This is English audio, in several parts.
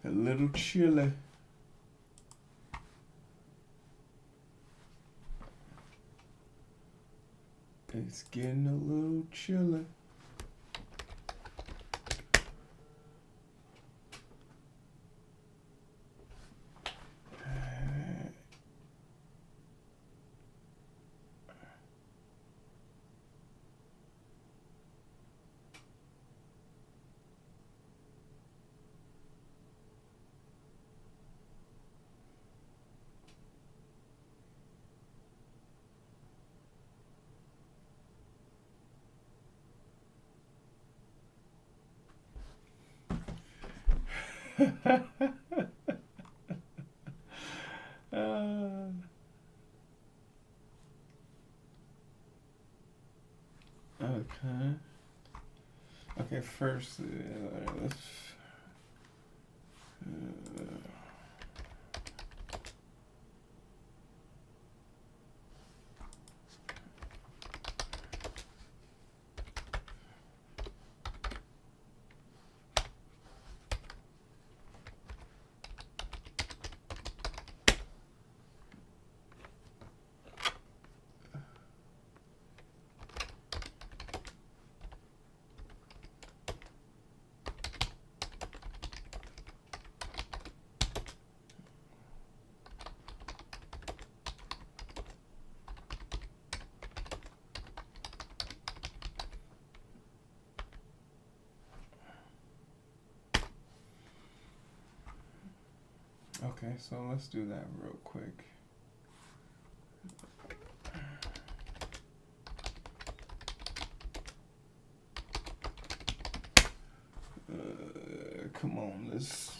A little chilly. It's getting a little chilly. Okay. Okay, first, let's. Okay, so let's do that real quick. Come on, let's.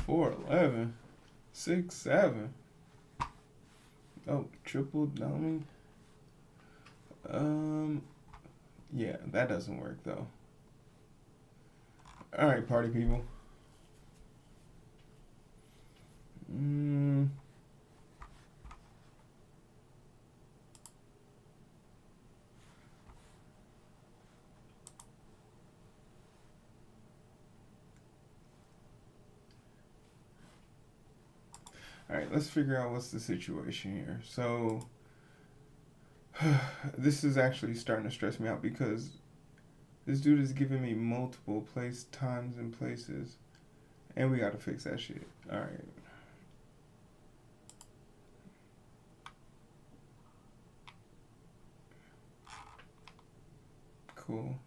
Four, 11, 6, 7. Oh, triple dummy. Yeah, that doesn't work though. All right, party people. All right, let's figure out what's the situation here. So, this is actually starting to stress me out because this dude is giving me multiple place, times, and places. And we gotta fix that shit. All right. Cool.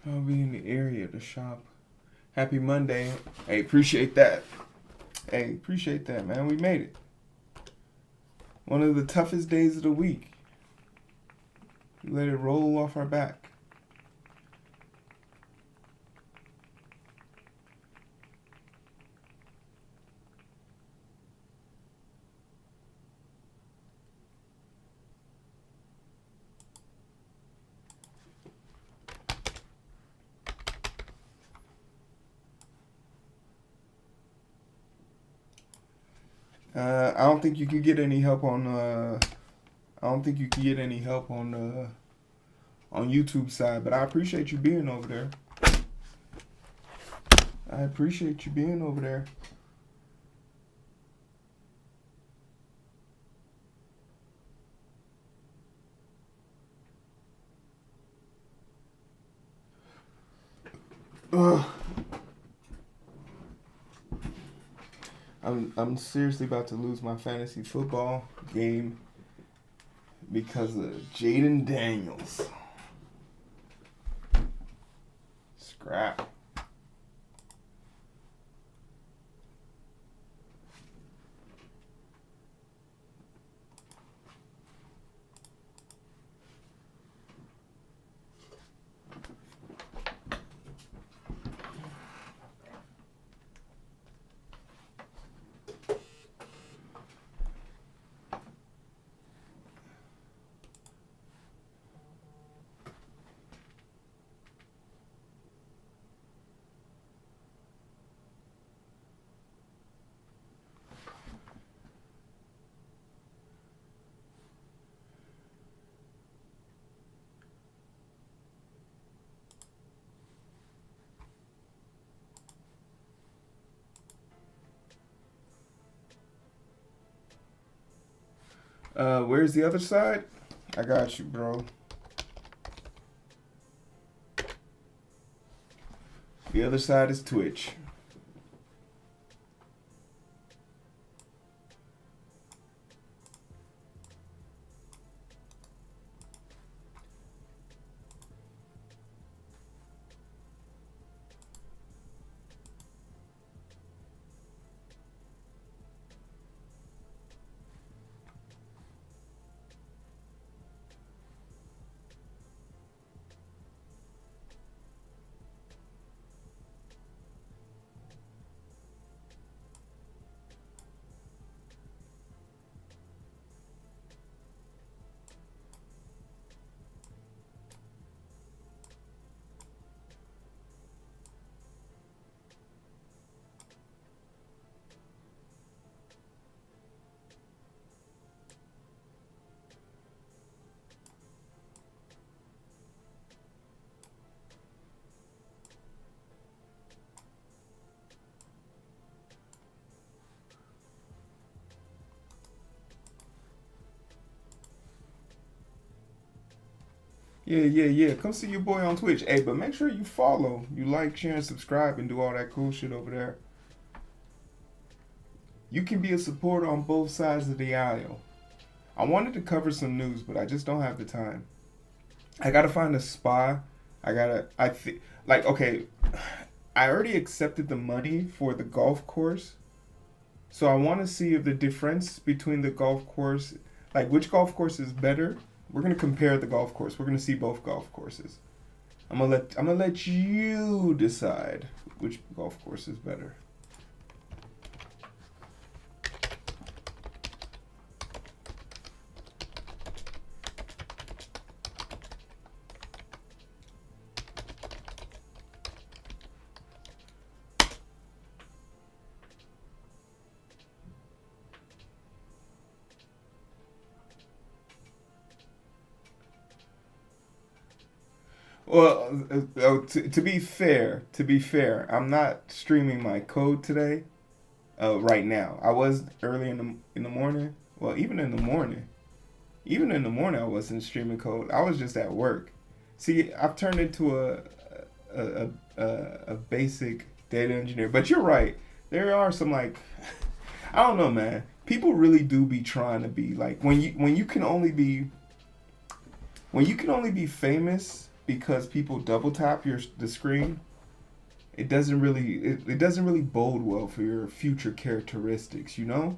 I'll be in the area to shop. Happy Monday. Hey, appreciate that. Hey, appreciate that, man. We made it. One of the toughest days of the week. We let it roll off our back. I don't think you can get any help on. I don't think you can get any help on YouTube side, but I appreciate you being over there. I appreciate you being over there. Ugh. I'm seriously about to lose my fantasy football game because of Jaden Daniels. Scrap. Where's the other side? I got you, bro. The other side is Twitch. Yeah. Come see your boy on Twitch. Hey, but make sure you follow, you like, share, and subscribe, and do all that cool shit over there. You can be a supporter on both sides of the aisle. I wanted to cover some news, but I just don't have the time. I gotta find a spa. Okay, I already accepted the money for the golf course. So I want to see if the difference between the golf course, like which golf course is better. We're gonna compare the golf course. We're gonna see both golf courses. I'm gonna let you decide which golf course is better. Well, to be fair, I'm not streaming my code today. Right now, I was early in the morning. Well, even in the morning, I wasn't streaming code. I was just at work. See, I've turned into a basic data engineer. But you're right. There are some like, I don't know, man. People really do be trying to be like when you can only be famous because people double tap the screen, it doesn't really bode well for your future characteristics, you know?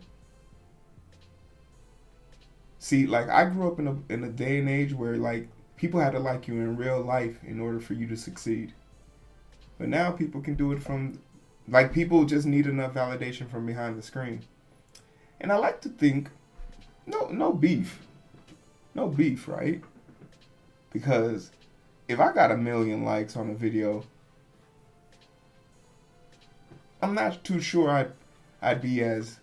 See, like I grew up in a day and age where like people had to like you in real life in order for you to succeed. But now people can do it from like people just need enough validation from behind the screen. And I like to think no beef. No beef, right? Because if I got 1,000,000 likes on a video, I'm not too sure I'd be as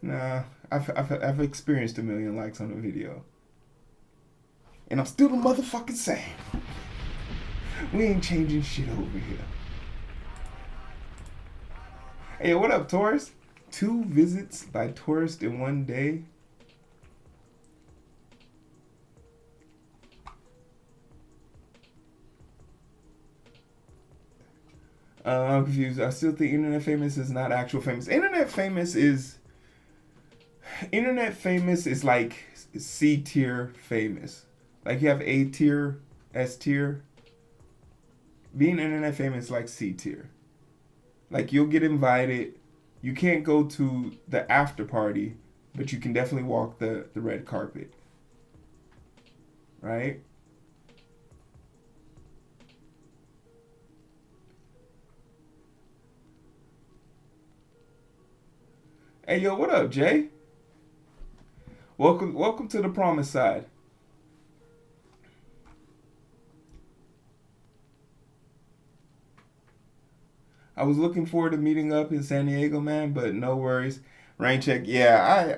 nah. I've experienced 1,000,000 likes on a video, and I'm still the motherfucking same. We ain't changing shit over here. Hey, what up, Taurus? 2 visits by tourist in one day. I'm confused. I still think internet famous is not actual famous. Internet famous is like C tier famous. Like you have A tier, S tier. Being internet famous is like C tier. Like you'll get invited. You can't go to the after party, but you can definitely walk the red carpet. Right? Hey yo, what up, Jay? Welcome to the promised side. I was looking forward to meeting up in San Diego, man, but no worries. Rain check. Yeah,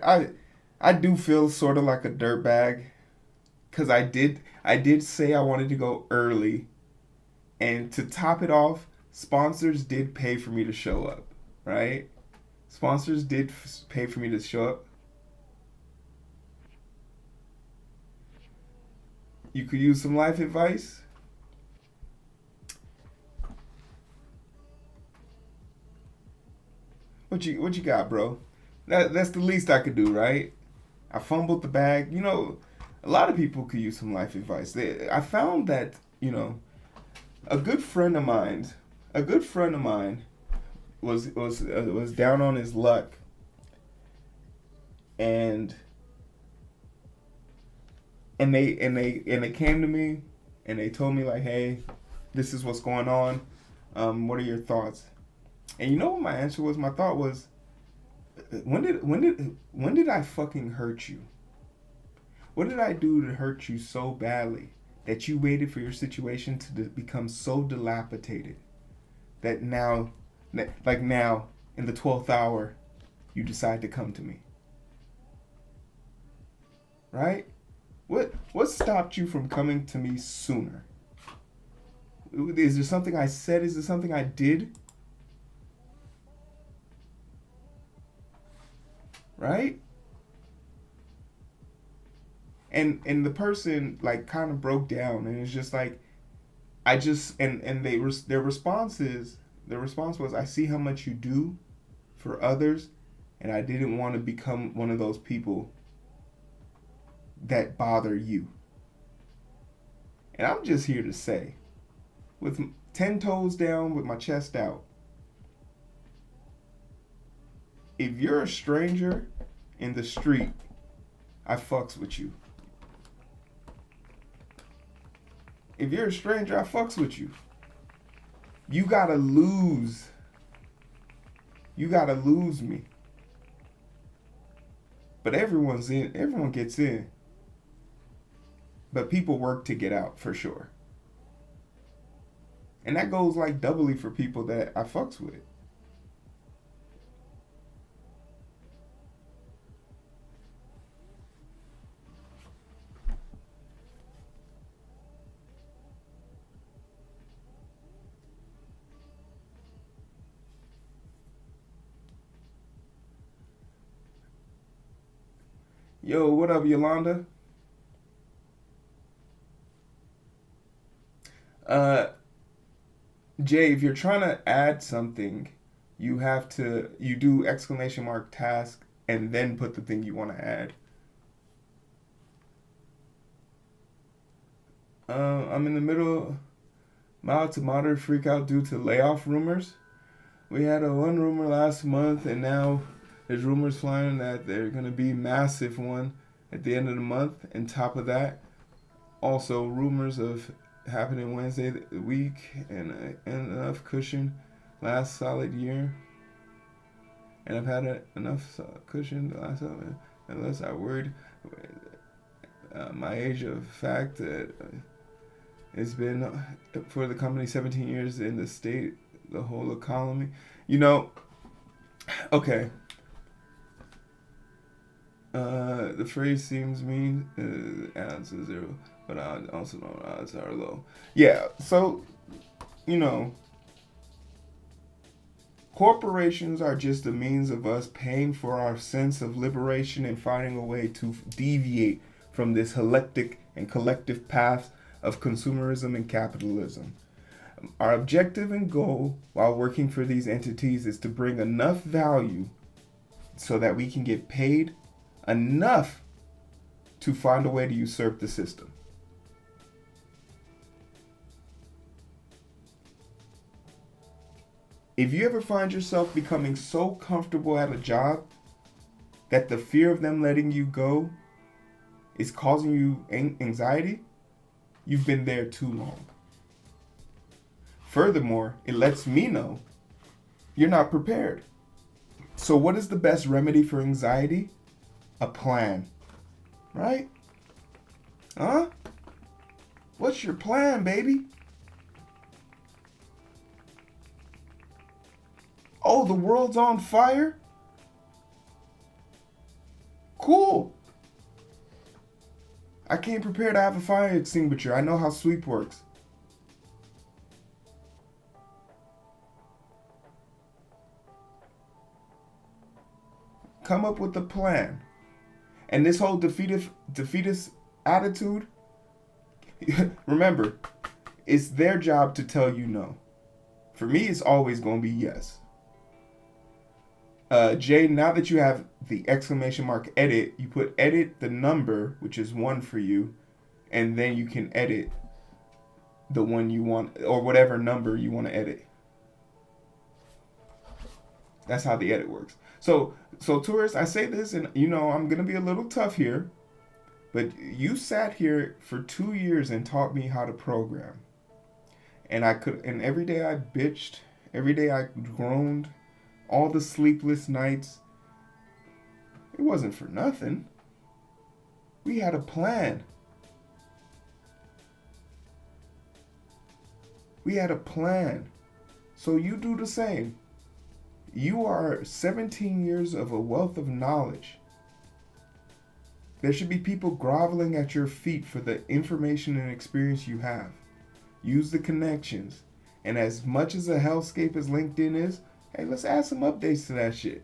I do feel sort of like a dirtbag because I did say I wanted to go early, and to top it off, sponsors did pay for me to show up, right? Sponsors did pay for me to show up. You could use some life advice. What you got, bro? That's the least I could do, right? I fumbled the bag. You know, a lot of people could use some life advice. I found that, you know, a good friend of mine, was down on his luck, and they came to me, and they told me like, hey, this is what's going on. What are your thoughts? And you know what my answer was? My thought was, when did I fucking hurt you? What did I do to hurt you so badly that you waited for your situation to become so dilapidated that now, like now, in the 12th hour, you decide to come to me? Right? What stopped you from coming to me sooner? Is there something I said? Is there something I did? Right? And the person like kind of broke down, and it's just like I just and their response was, I see how much you do for others, and I didn't want to become one of those people that bother you. And I'm just here to say, with 10 toes down, with my chest out, if you're a stranger in the street, I fucks with you. If you're a stranger, I fucks with you. You gotta lose. You gotta lose me. But everyone gets in. But people work to get out for sure. And that goes like doubly for people that I fucks with. Yo, what up, Yolanda? Uh, Jay, if you're trying to add something, you do exclamation mark task and then put the thing you want to add. I'm in the middle, mild to moderate freak out due to layoff rumors. We had a one rumor last month, and now there's rumors flying that there's going to be massive one at the end of the month. And top of that, also rumors of happening Wednesday the week and enough cushion last solid year. And I've had enough cushion the last time, unless I worried my age of fact that it's been for the company 17 years in the state, the whole economy. You know, okay. The phrase seems mean, odds are zero, but I also know odds are low. Yeah, so, you know, corporations are just a means of us paying for our sense of liberation and finding a way to deviate from this holistic and collective path of consumerism and capitalism. Our objective and goal while working for these entities is to bring enough value so that we can get paid enough to find a way to usurp the system. If you ever find yourself becoming so comfortable at a job that the fear of them letting you go is causing you anxiety, you've been there too long. Furthermore, it lets me know you're not prepared. So what is the best remedy for anxiety? A plan, right? Huh? What's your plan, baby? Oh, the world's on fire? Cool. I came prepared to have a fire extinguisher. I know how sweep works. Come up with a plan. And this whole defeatist attitude, remember, it's their job to tell you no. For me, it's always going to be yes. Jay, now that you have the exclamation mark edit, you put edit the number, which is 1 for you, and then you can edit the one you want, or whatever number you want to edit. That's how the edit works. So tourists, I say this, and you know I'm gonna be a little tough here, but you sat here for 2 years and taught me how to program, and every day I bitched, every day I groaned, all the sleepless nights. It wasn't for nothing. We had a plan. We had a plan. So you do the same. You are 17 years of a wealth of knowledge. There should be people groveling at your feet for the information and experience you have. Use the connections. And as much as a hellscape as LinkedIn is, hey, let's add some updates to that shit.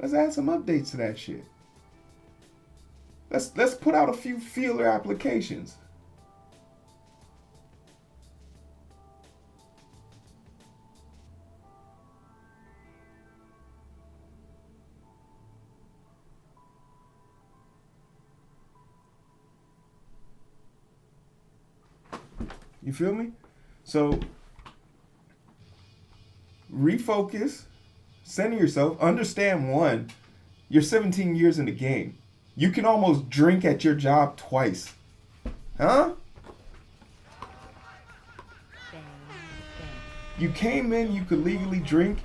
Let's add some updates to that shit. Let's put out a few feeler applications. You feel me? So refocus, center yourself, understand one, you're 17 years in the game. You can almost drink at your job twice. Huh? You came in, you could legally drink.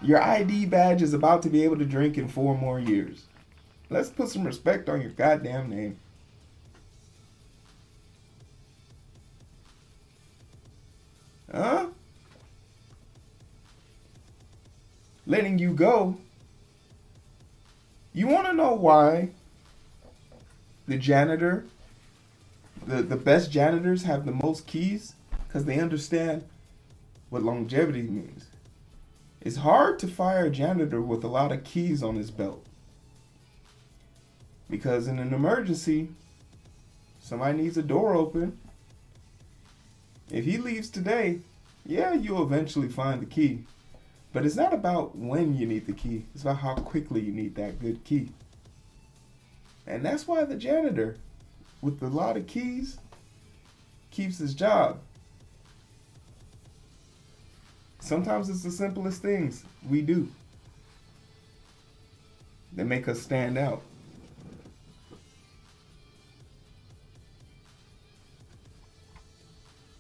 Your ID badge is about to be able to drink in 4 more years. Let's put some respect on your goddamn name. Huh? Letting you go. You want to know why the janitor, the best janitors have the most keys? Because they understand what longevity means. It's hard to fire a janitor with a lot of keys on his belt. Because in an emergency, somebody needs a door open. If he leaves today, yeah, you'll eventually find the key. But it's not about when you need the key. It's about how quickly you need that good key. And that's why the janitor, with a lot of keys keeps his job. Sometimes it's the simplest things we do that make us stand out.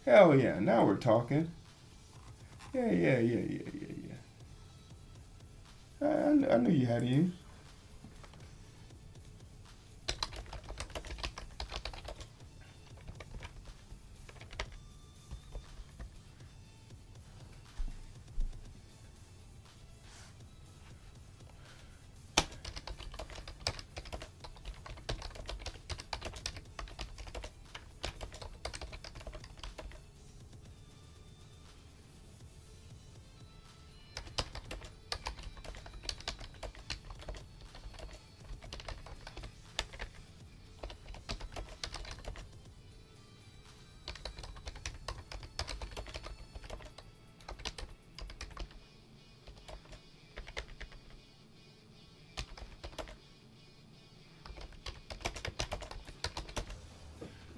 Hell yeah, now we're talking. Yeah. I knew you had you.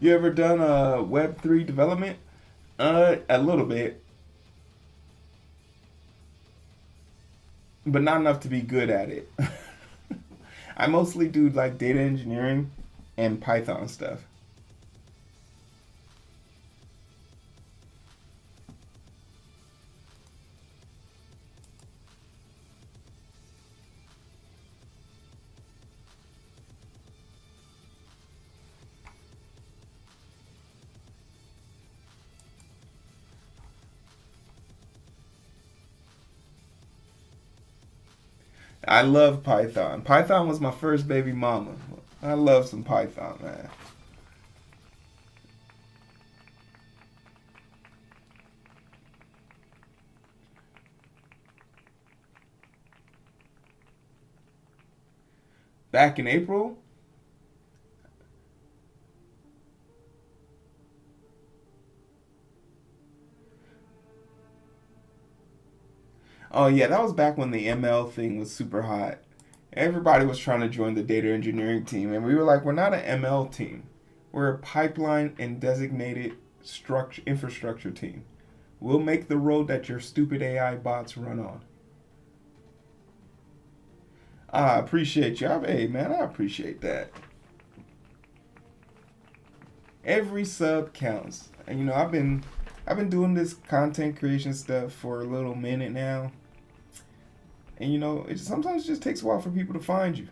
You ever done a Web3 development? A little bit, but not enough to be good at it. I mostly do like data engineering and Python stuff. I love Python. Python was my first baby mama. I love some Python, man. Back in April, oh yeah, that was back when the ML thing was super hot. Everybody was trying to join the data engineering team, and we were like, we're not an ML team. We're a pipeline and designated structure infrastructure team. We'll make the road that your stupid AI bots run on. I appreciate you. Hey man, I appreciate that. Every sub counts. And I've been doing this content creation stuff for a little minute now. And it sometimes just takes a while for people to find you.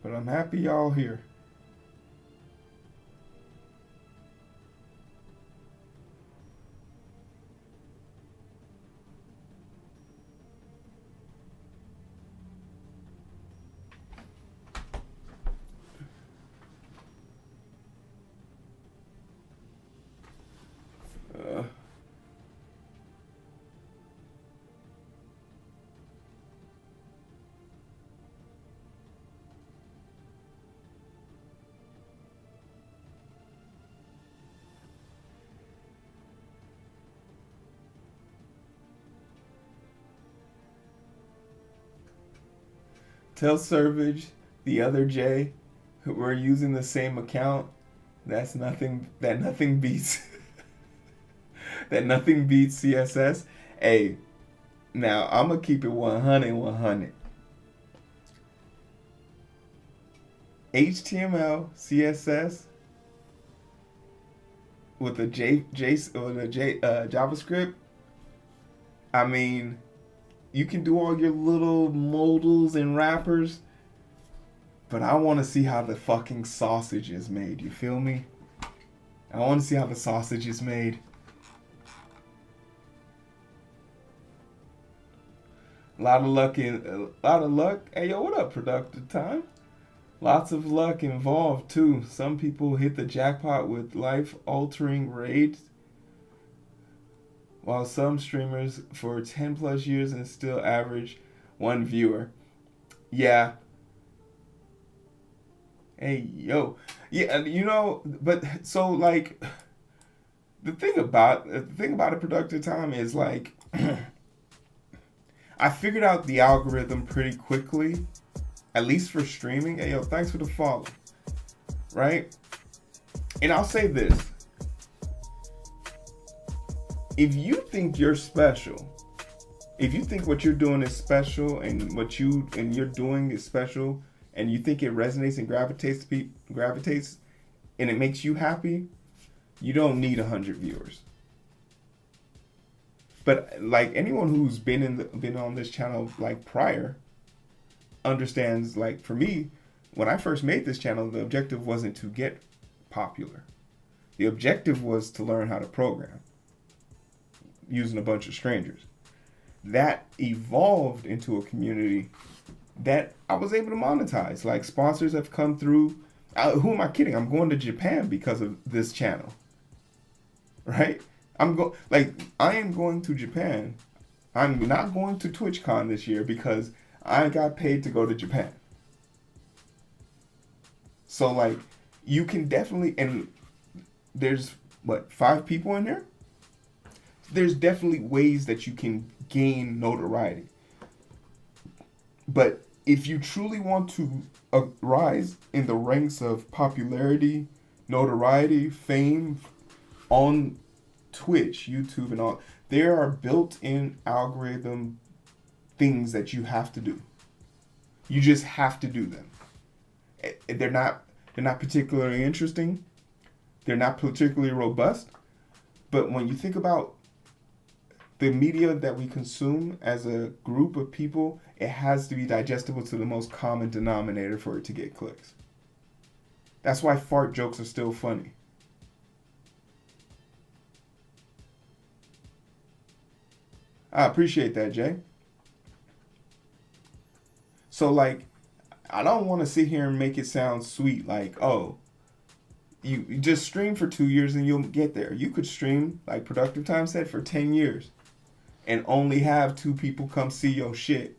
But I'm happy y'all here. Uh, Tell Servage, the other J, we're using the same account. That nothing beats that nothing beats CSS. Hey, now I'm gonna keep it 100 100. HTML, CSS with a JavaScript. I mean, you can do all your little modals and wrappers, but I want to see how the fucking sausage is made. You feel me? I want to see how the sausage is made. A lot of luck. Hey yo, what up, productive time? Lots of luck involved too. Some people hit the jackpot with life-altering raids, while some streamers for 10 plus years and still average one viewer. Yeah. Hey yo. Yeah, but so like the thing about a productive time is like I figured out the algorithm pretty quickly, at least for streaming. Hey yo, thanks for the follow. Right? And I'll say this. If you think you're special, if you think what you're doing is special and you're doing is special and you think it resonates and gravitates and it makes you happy, you don't need 100 viewers. But like anyone who's been on this channel like prior understands, like for me, when I first made this channel, the objective wasn't to get popular. The objective was to learn how to program using a bunch of strangers. That evolved into a community that I was able to monetize. Like sponsors have come through. Who am I kidding? I'm going to Japan because of this channel. Right? I am going to Japan. I'm not going to TwitchCon this year because I got paid to go to Japan. So like you can definitely, and there's what, 5 people in there? There's definitely ways that you can gain notoriety. But if you truly want to rise in the ranks of popularity, notoriety, fame on Twitch, YouTube, and all, there are built-in algorithm things that you have to do. You just have to do them. They're not particularly interesting. They're not particularly robust. But when you think about the media that we consume as a group of people, it has to be digestible to the most common denominator for it to get clicks. That's why fart jokes are still funny. I appreciate that, Jay. So like, I don't want to sit here and make it sound sweet like, oh, you just stream for 2 years and you'll get there. You could stream, like Productive Time said, for 10 years and only have 2 people come see your shit.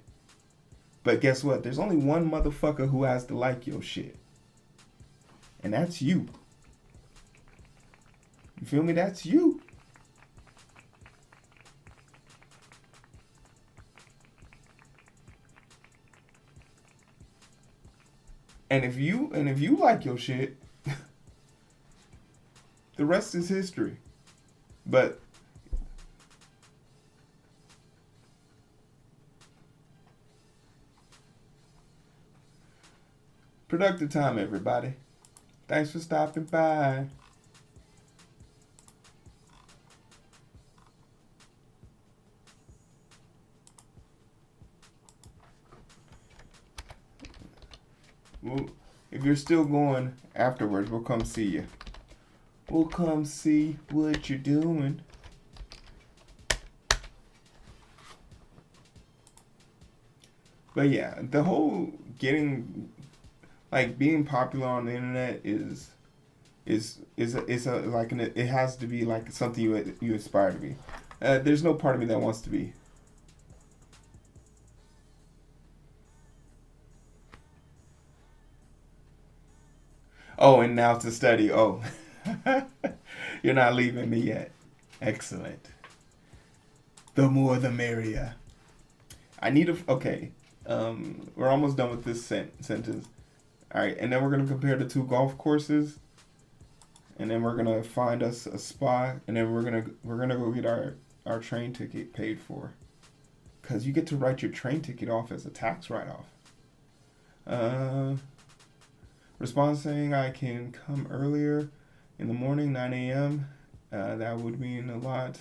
But guess what? There's only one motherfucker who has to like your shit. And that's you. You feel me? That's you. And if you like your shit, the rest is history. But productive time, everybody. Thanks for stopping by. Well, if you're still going afterwards, we'll come see you. We'll come see what you're doing. But yeah, the whole being popular on the internet is it has to be like something you aspire to be. There's no part of me that wants to be. Oh, and now to study. Oh, you're not leaving me yet. Excellent. The more the merrier. Okay. We're almost done with this sentence. All right, and then we're gonna compare the 2 golf courses, and then we're gonna find us a spot, and then we're gonna go get our train ticket paid for, cause you get to write your train ticket off as a tax write-off. Response saying I can come earlier in the morning, 9 a.m. That would mean a lot.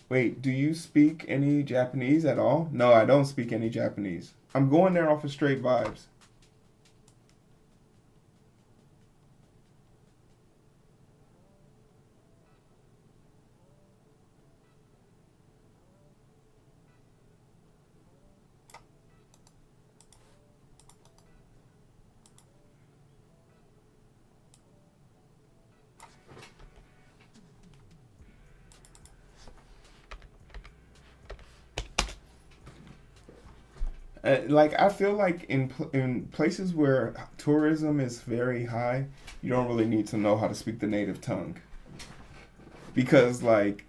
Wait, do you speak any Japanese at all? No, I don't speak any Japanese. I'm going there off of straight vibes. Like I feel like in places where tourism is very high, you don't really need to know how to speak the native tongue because like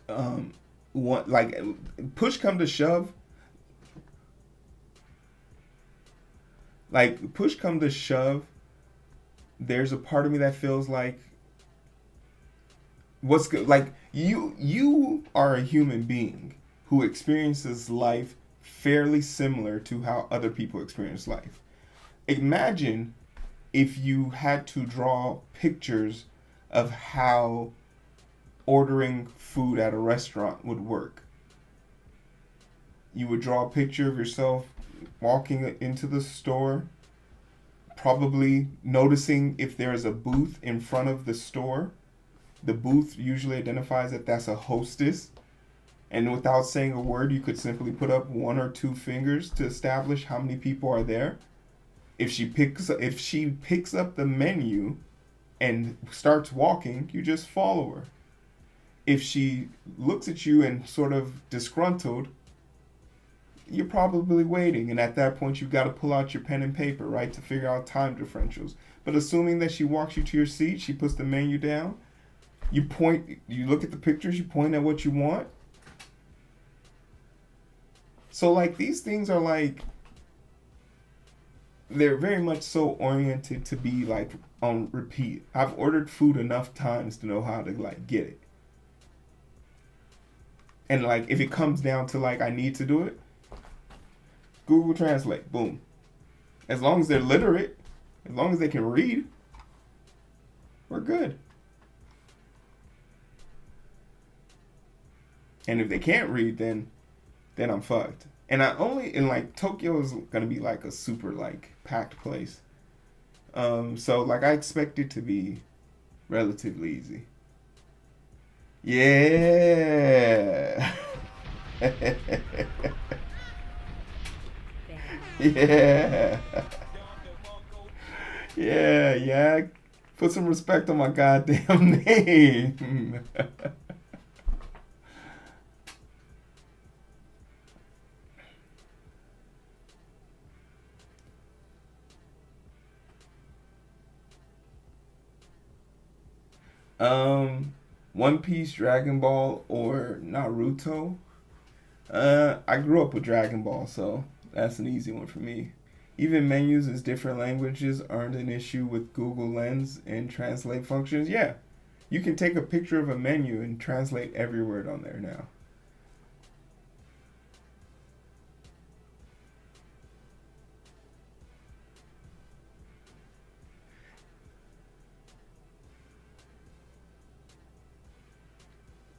um what like push come to shove, like push come to shove, there's a part of me that feels like what's good like you are a human being who experiences life fairly similar to how other people experience life. Imagine if you had to draw pictures of how ordering food at a restaurant would work. You would draw a picture of yourself walking into the store, probably noticing if there is a booth in front of the store. The booth usually identifies that that's a hostess, and without saying a word, you could simply put up one or two fingers to establish how many people are there. If she picks up the menu and starts walking, you just follow her. If she looks at you and sort of disgruntled, you're probably waiting, and at that point you've got to pull out your pen and paper, right, to figure out time differentials. But assuming that she walks you to your seat, she puts the menu down, you look at the pictures, you point at what you want. So like these things are like they're very much so oriented to be like on repeat. I've ordered food enough times to know how to like get it. And like if it comes down to like I need to do it, Google Translate, boom. As long as they're literate, as long as they can read, we're good. And if they can't read, then I'm fucked. And I only in like Tokyo is gonna be like a super like packed place. So like I expect it to be relatively easy. Yeah. Yeah. Yeah, yeah. Put some respect on my goddamn name. um, One Piece, Dragon Ball, or Naruto. I grew up with Dragon Ball, so that's an easy one for me. Even menus as different languages aren't an issue with Google Lens and translate functions. Yeah, you can take a picture of a menu and translate every word on there now.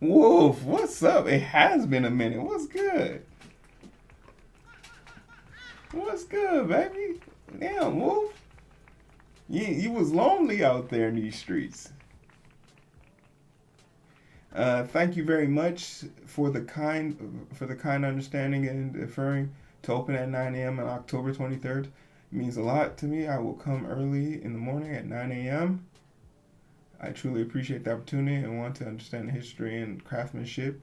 Wolf, what's up? It has been a minute. What's good? What's good, baby? Damn, Wolf. You was lonely out there in these streets. Thank you very much for the kind understanding and deferring to open at 9 a.m. on October 23rd. It means a lot to me. I will come early in the morning at 9 a.m. I truly appreciate the opportunity and want to understand the history and craftsmanship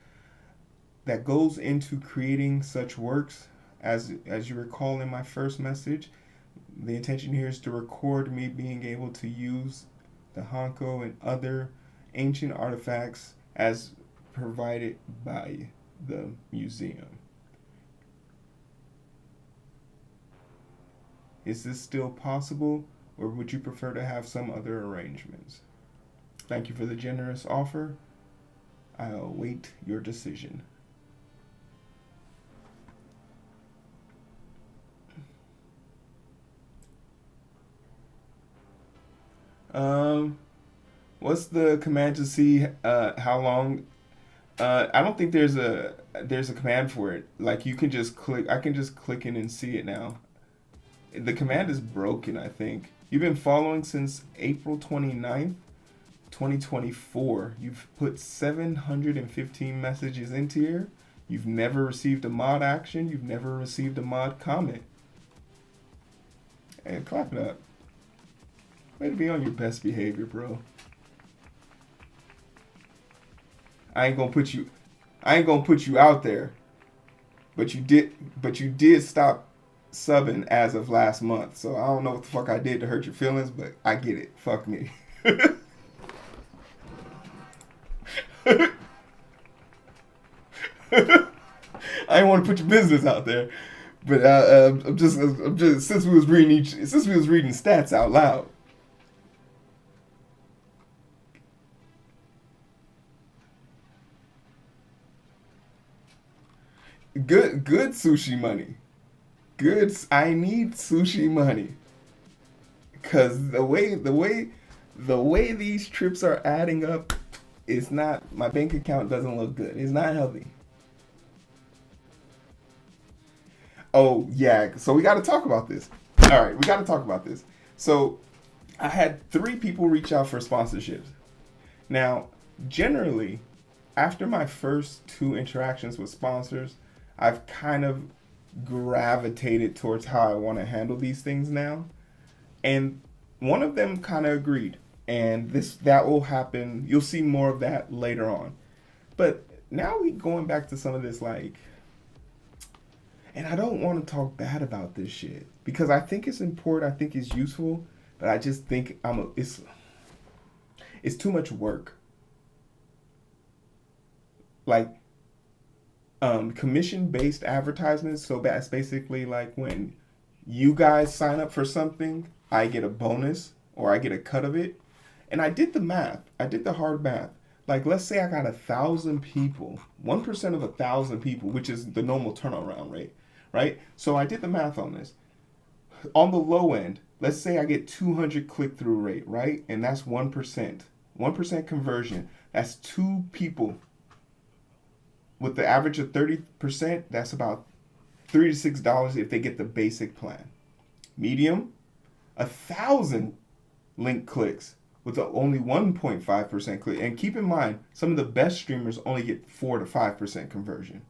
that goes into creating such works. As you recall in my first message, the intention here is to record me being able to use the Hanko and other ancient artifacts as provided by the museum. Is this still possible, or would you prefer to have some other arrangements? Thank you for the generous offer. I await your decision. Um, what's the command to see how long? I don't think there's a command for it. Like you can just click. I can just click in and see it now. The command is broken, I think. You've been following since April 29th, 2024. You've put 715 messages into here. You've never received a mod action. You've never received a mod comment. And clap it up. Way to be on your best behavior, bro. I ain't gonna put you. I ain't gonna put you out there, but you did stop subbing as of last month. So I don't know what the fuck I did to hurt your feelings, but I get it. Fuck me. I didn't want to put your business out there, but I'm just since we was reading stats out loud. Good sushi money. Good. I need sushi money because the way these trips are adding up, it's not. My bank account doesn't look good. It's not healthy. Oh yeah. So we got to talk about this. All right, we got to talk about this. So I had three people reach out for sponsorships. Now, generally, after my first two interactions with sponsors, I've kind of gravitated towards how I want to handle these things now. And one of them kind of agreed. And that will happen. You'll see more of that later on. But now we going back to some of this like, and I don't want to talk bad about this shit because I think it's important. I think it's useful, but I just think it's too much work. Like commission based advertisements. So that's basically like when you guys sign up for something, I get a bonus or I get a cut of it. And I did the math. I did the hard math. Like let's say I got 1,000 people, 1% of 1,000 people, which is the normal turnaround rate, right? So I did the math on this. On the low end, let's say I get 200 click through rate, right? And that's 1%. 1% conversion. That's two people with the average of 30%, that's about $3 to $6 if they get the basic plan. Medium, 1,000 link clicks with only 1.5% click. And keep in mind, some of the best streamers only get 4 to 5% conversion.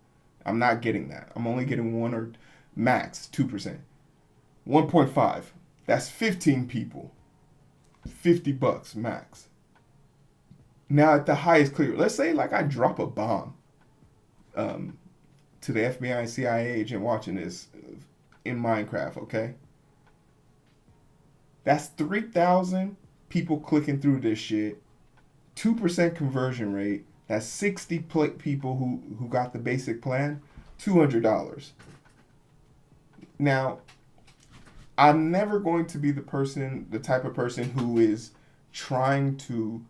I'm not getting that. I'm only getting 1 or max 2%. 1.5. That's 15 people. $50 max. Now at the highest click, let's say like I drop a bomb to the FBI and CIA agent watching this in Minecraft, okay? That's 3,000 people clicking through this shit. 2% conversion rate. That's 60 people who got the basic plan. $200. Now, I'm never going to be the type of person who is trying to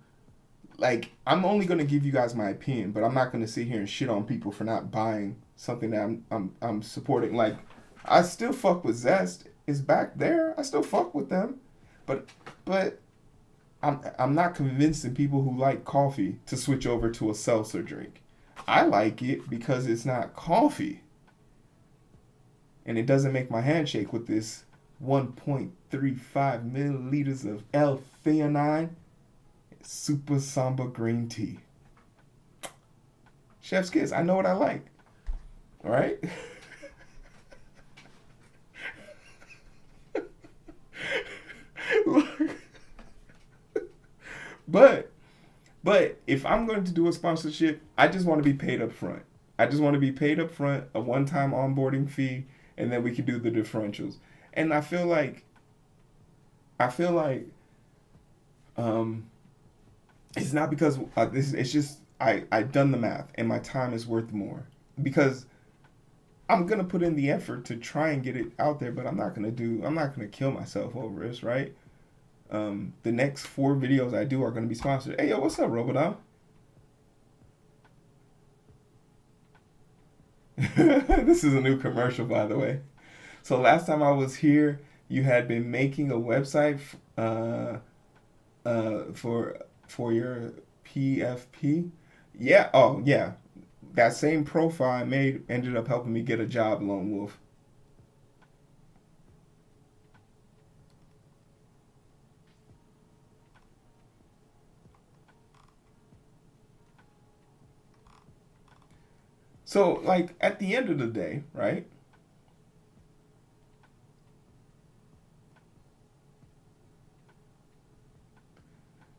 like I'm only gonna give you guys my opinion, but I'm not gonna sit here and shit on people for not buying something that I'm supporting. Like I still fuck with Zest. It's back there. I still fuck with them, but I'm not convincing people who like coffee to switch over to a seltzer drink. I like it because it's not coffee, and it doesn't make my hand shake with this 1.35 milliliters of L-theanine Super Samba green tea. Chef's kiss. I know what I like. All right. but if I'm going to do a sponsorship, I just want to be paid up front. I just want to be paid up front, a one-time onboarding fee, and then we can do the differentials. And I feel like um it's not because it's just I done the math and my time is worth more because I'm gonna put in the effort to try and get it out there, but I'm not gonna kill myself over this, right? The next 4 videos I do are gonna be sponsored. Hey yo, what's up, Robodom? This is a new commercial, by the way. So last time I was here, you had been making a website for your PFP. Yeah. Oh yeah. That same profile I made ended up helping me get a job, Lone Wolf. So like at the end of the day, right?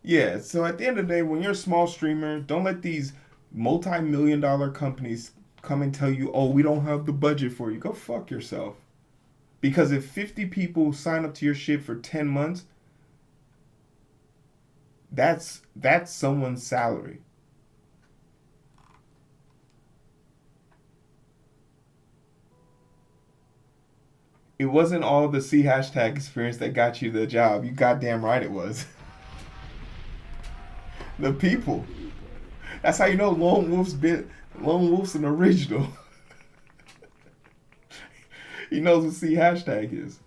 Yeah, so at the end of the day, when you're a small streamer, don't let these multi-million dollar companies come and tell you, oh, we don't have the budget for you. Go fuck yourself. Because if 50 people sign up to your shit for 10 months, that's someone's salary. It wasn't all the C hashtag experience that got you the job. You goddamn right it was. The people. That's how you know Lone Wolf's an original. He knows what C hashtag is.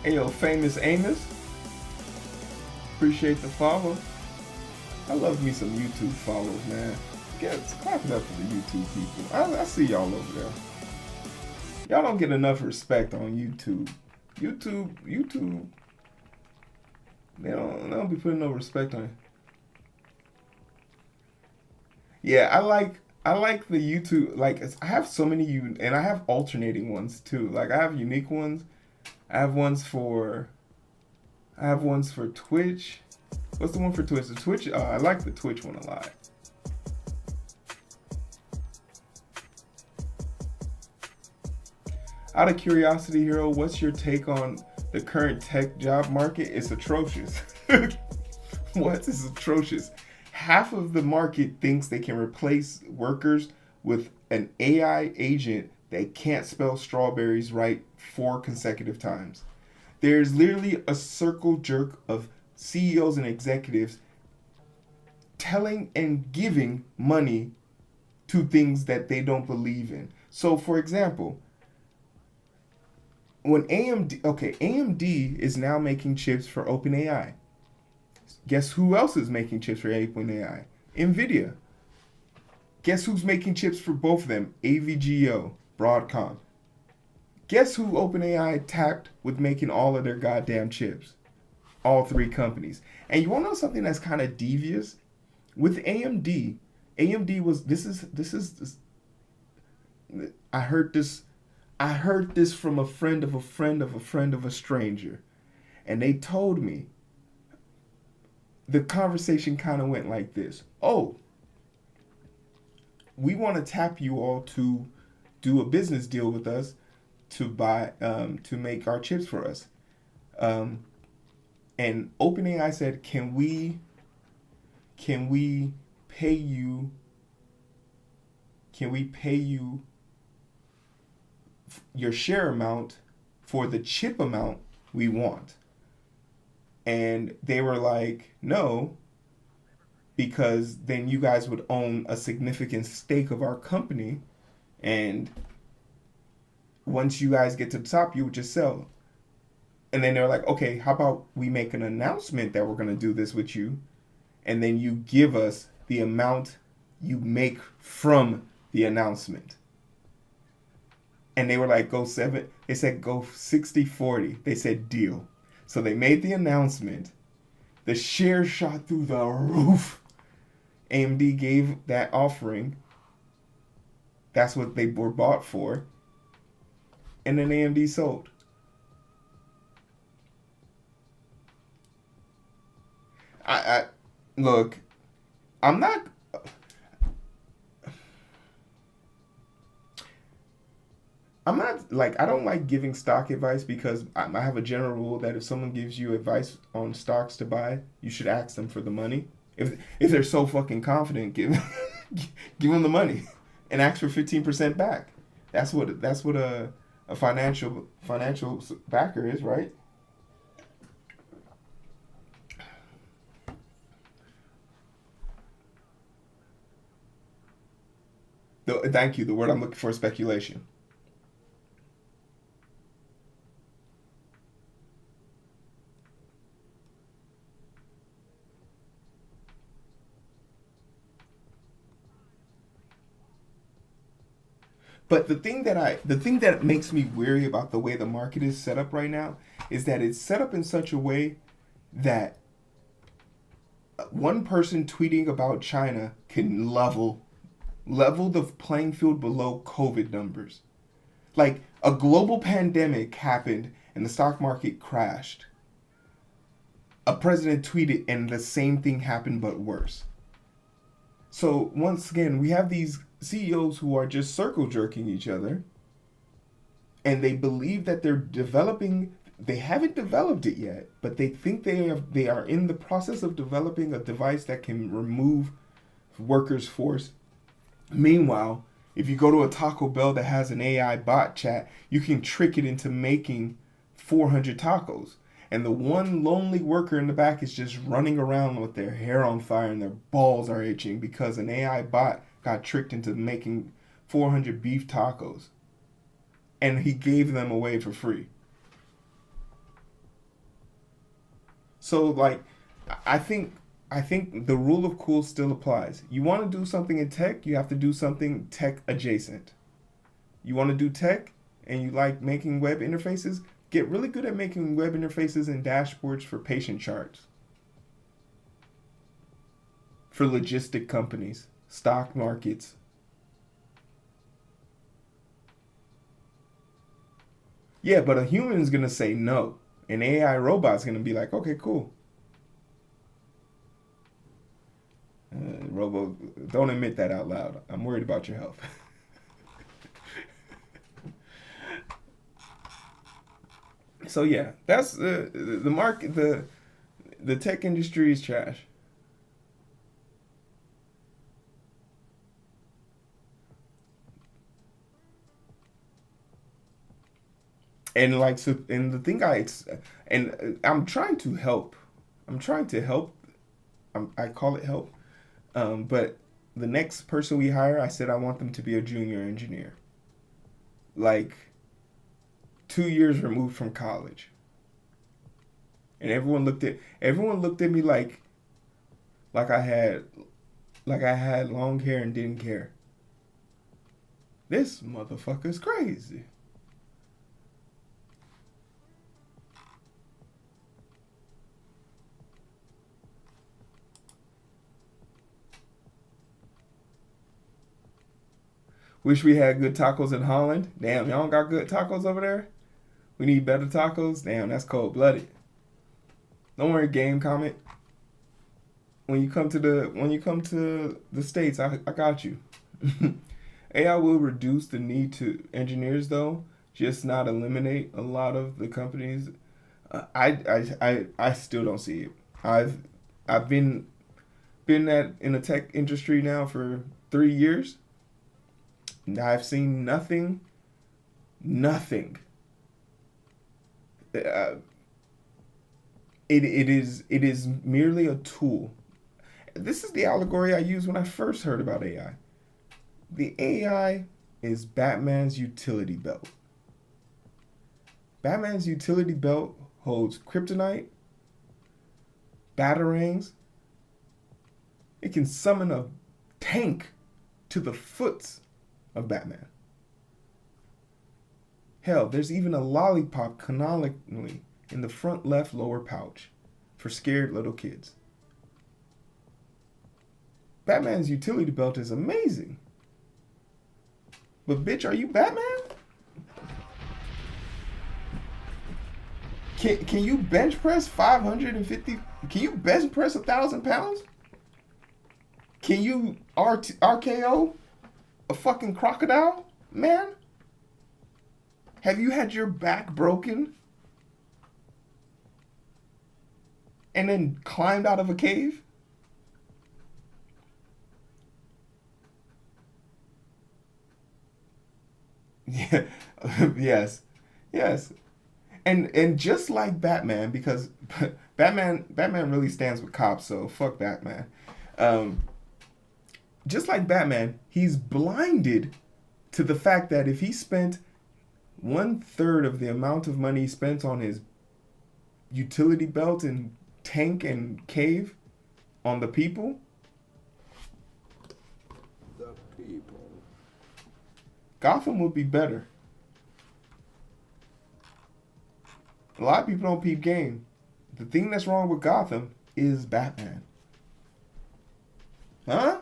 Hey yo, famous Amos. Appreciate the follow. I love me some YouTube follows, man. Clap it up for the YouTube people. I see y'all over there. Y'all don't get enough respect on YouTube. YouTube. They don't be putting no respect on it. Yeah, I like the YouTube. Like I have so many and I have alternating ones too. Like I have unique ones. I have ones for Twitch. What's the one for Twitch? The Twitch. I like the Twitch one a lot. Out of curiosity, Hero, what's your take on the current tech job market? It's atrocious. What is atrocious? Half of the market thinks they can replace workers with an AI agent that can't spell strawberries right 4 consecutive times. There's literally a circle jerk of CEOs and executives telling and giving money to things that they don't believe in. So, for example, when AMD is now making chips for OpenAI. Guess who else is making chips for OpenAI? NVIDIA. Guess who's making chips for both of them? AVGO, Broadcom. Guess who OpenAI tapped with making all of their goddamn chips? All 3 companies. And you want to know something that's kind of devious? With AMD was I heard this from a friend of a friend of a friend of a stranger. And they told me the conversation kind of went like this. Oh, we want to tap you all to do a business deal with us to buy to make our chips for us. And OpenAI said, can we pay you your share amount for the chip amount we want? And they were like, no, because then you guys would own a significant stake of our company, and once you guys get to the top, you would just sell. And then they're like, okay, how about we make an announcement that we're going to do this with you, and then you give us the amount you make from the announcement. And they were like, they said go 60-40. They said deal. So they made the announcement. The shares shot through the roof. AMD gave that offering. That's what they were bought for. And then AMD sold. I look, I'm not like, I don't like giving stock advice, because I have a general rule that if someone gives you advice on stocks to buy, you should ask them for the money. If they're so fucking confident, give them the money and ask for 15% back. That's what a financial backer is, right? Thank you. The word I'm looking for is speculation. But the thing that makes me weary about the way the market is set up right now is that it's set up in such a way that one person tweeting about China can level the playing field below COVID numbers. Like a global pandemic happened and the stock market crashed. A president tweeted and the same thing happened but worse. So once again, we have these CEOs who are just circle jerking each other, and they believe that they're developing. They haven't developed it yet, but they think they are in the process of developing a device that can remove workers' force. Meanwhile, if you go to a Taco Bell that has an AI bot chat, you can trick it into making 400 tacos. And the one lonely worker in the back is just running around with their hair on fire and their balls are itching because an AI bot got tricked into making 400 beef tacos. And he gave them away for free. So like I think the rule of cool still applies. You want to do something in tech, you have to do something tech adjacent. You want to do tech and you like making web interfaces, get really good at making web interfaces and dashboards for patient charts. For logistic companies, stock markets. Yeah, but a human is going to say no. An AI robot's going to be like, okay, cool. Robo, don't admit that out loud. I'm worried about your health. So yeah, that's the market. The tech industry is trash. And like so, and the thing and I'm trying to help. I'm trying to help. I call it help. But the next person we hire, I said I want them to be a junior engineer. Like 2 years removed from college. And everyone looked at me like I had long hair and didn't care. This motherfucker's crazy. Wish we had good tacos in Holland. Damn, y'all don't got good tacos over there? We need better tacos? Damn, that's cold blooded. Don't worry, game comment. When you come to the States, I got you. AI will reduce the need to engineers though, just not eliminate a lot of the companies. I still don't see it. I've been in the tech industry now for 3 years. I've seen nothing. Uh, it is merely a tool. This is the allegory I used when I first heard about AI. The AI is Batman's utility belt. Batman's utility belt holds kryptonite, batarangs. It can summon a tank to the foots of Batman. Hell, there's even a lollipop canonically in the front left lower pouch for scared little kids. Batman's utility belt is amazing. But bitch, are you Batman? Can you bench press 550? Can you bench press 1,000 pounds? Can you RKO a fucking crocodile, man? Have you had your back broken and then climbed out of a cave? Yeah, yes. And just like Batman, because Batman really stands with cops, so fuck Batman. Um, just like Batman, he's blinded to the fact that if he spent 1/3 of the amount of money he spent on his utility belt and tank and cave on the people, the people, Gotham would be better. A lot of people don't peep game. The thing that's wrong with Gotham is Batman. Huh?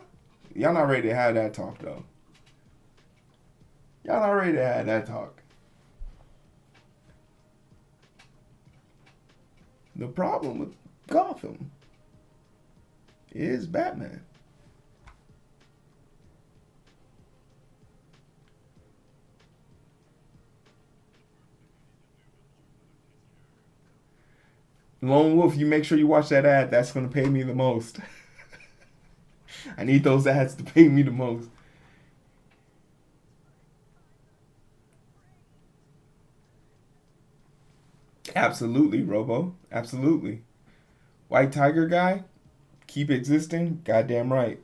Y'all not ready to have that talk though. Y'all not ready to have that talk. The problem with Gotham is Batman. Lone Wolf, you make sure you watch that ad. That's going to pay me the most. I need those ads to pay me the most. Absolutely, Robo. Absolutely. White Tiger guy, keep existing. Goddamn right.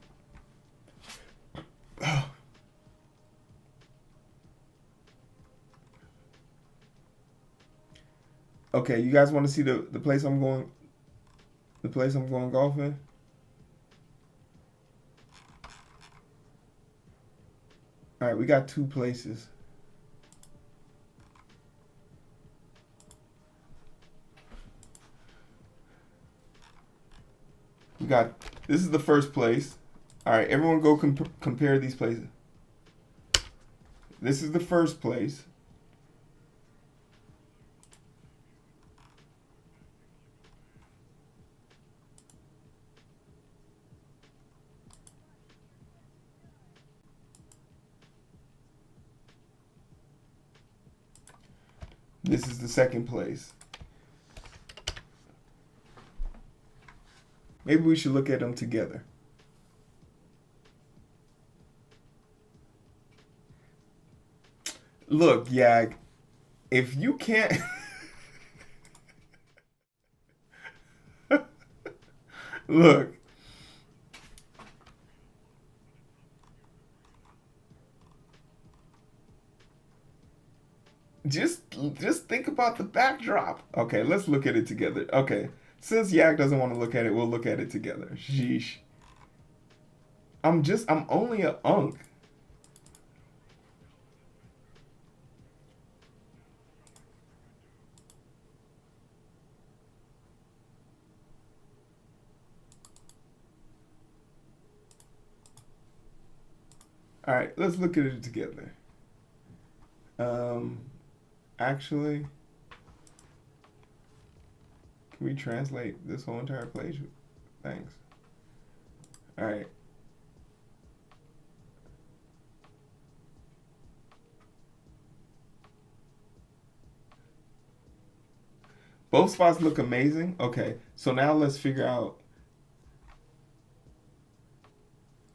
Okay, you guys want to see the place I'm going? The place I'm going golfing? All right, we got two places. We got, this is the first place. All right, everyone go compare these places. This is the first place. This is the second place. Maybe we should look at them together. Look, Yag, if you can't... Look. Just think about the backdrop. Okay, let's look at it together. Okay, since Yak doesn't want to look at it, we'll look at it together. Sheesh. I'm only a unk. All right, let's look at it together. Actually, can we translate this whole entire page? Thanks. All right. Both spots look amazing. Okay, so now let's figure out.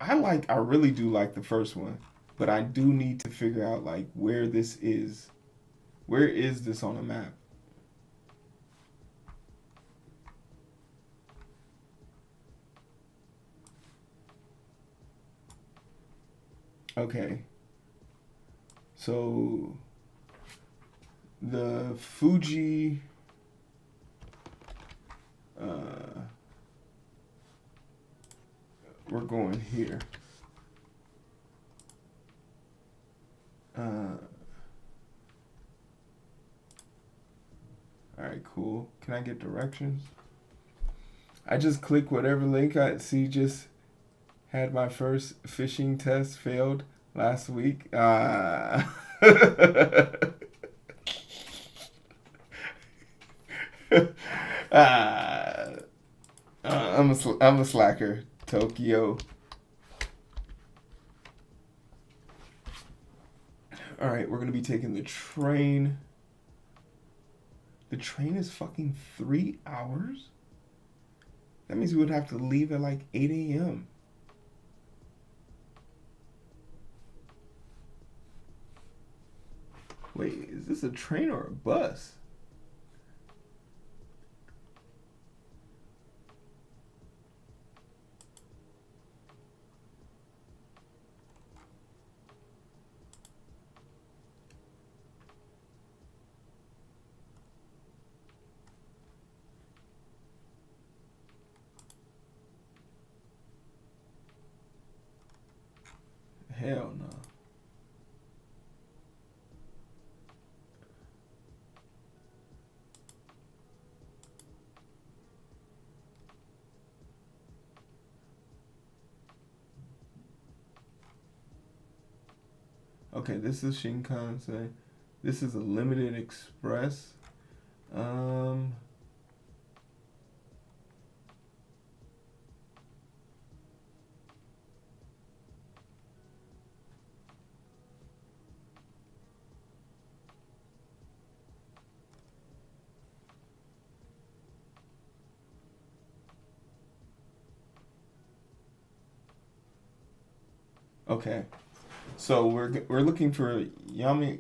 I really do like the first one, but I do need to figure out like where this is. Where is this on the map? Okay. So the Fuji we're going here. All right, cool. Can I get directions? I just click whatever link I see. Just had my first phishing test failed last week. I'm a slacker. Tokyo. All right, we're gonna be taking the train. The train is fucking 3 hours? That means we would have to leave at like 8 a.m. Wait, is this a train or a bus? Hell no. Okay, this is Shinkansen. This is a limited express. Okay. So we're looking for Yamio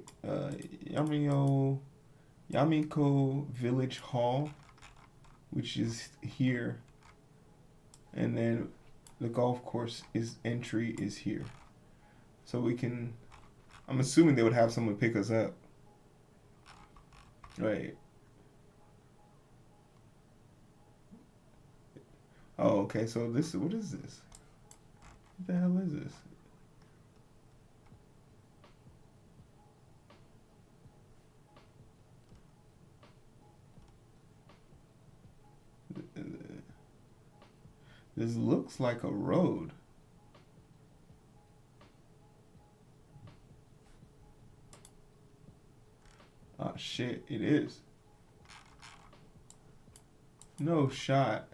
Yamiko Village Hall, which is here, and then the golf course is entry is here. So we can. I'm assuming they would have someone pick us up. Right. Oh, okay. So this what is this? What the hell is this? This looks like a road. Oh shit, it is. No shot.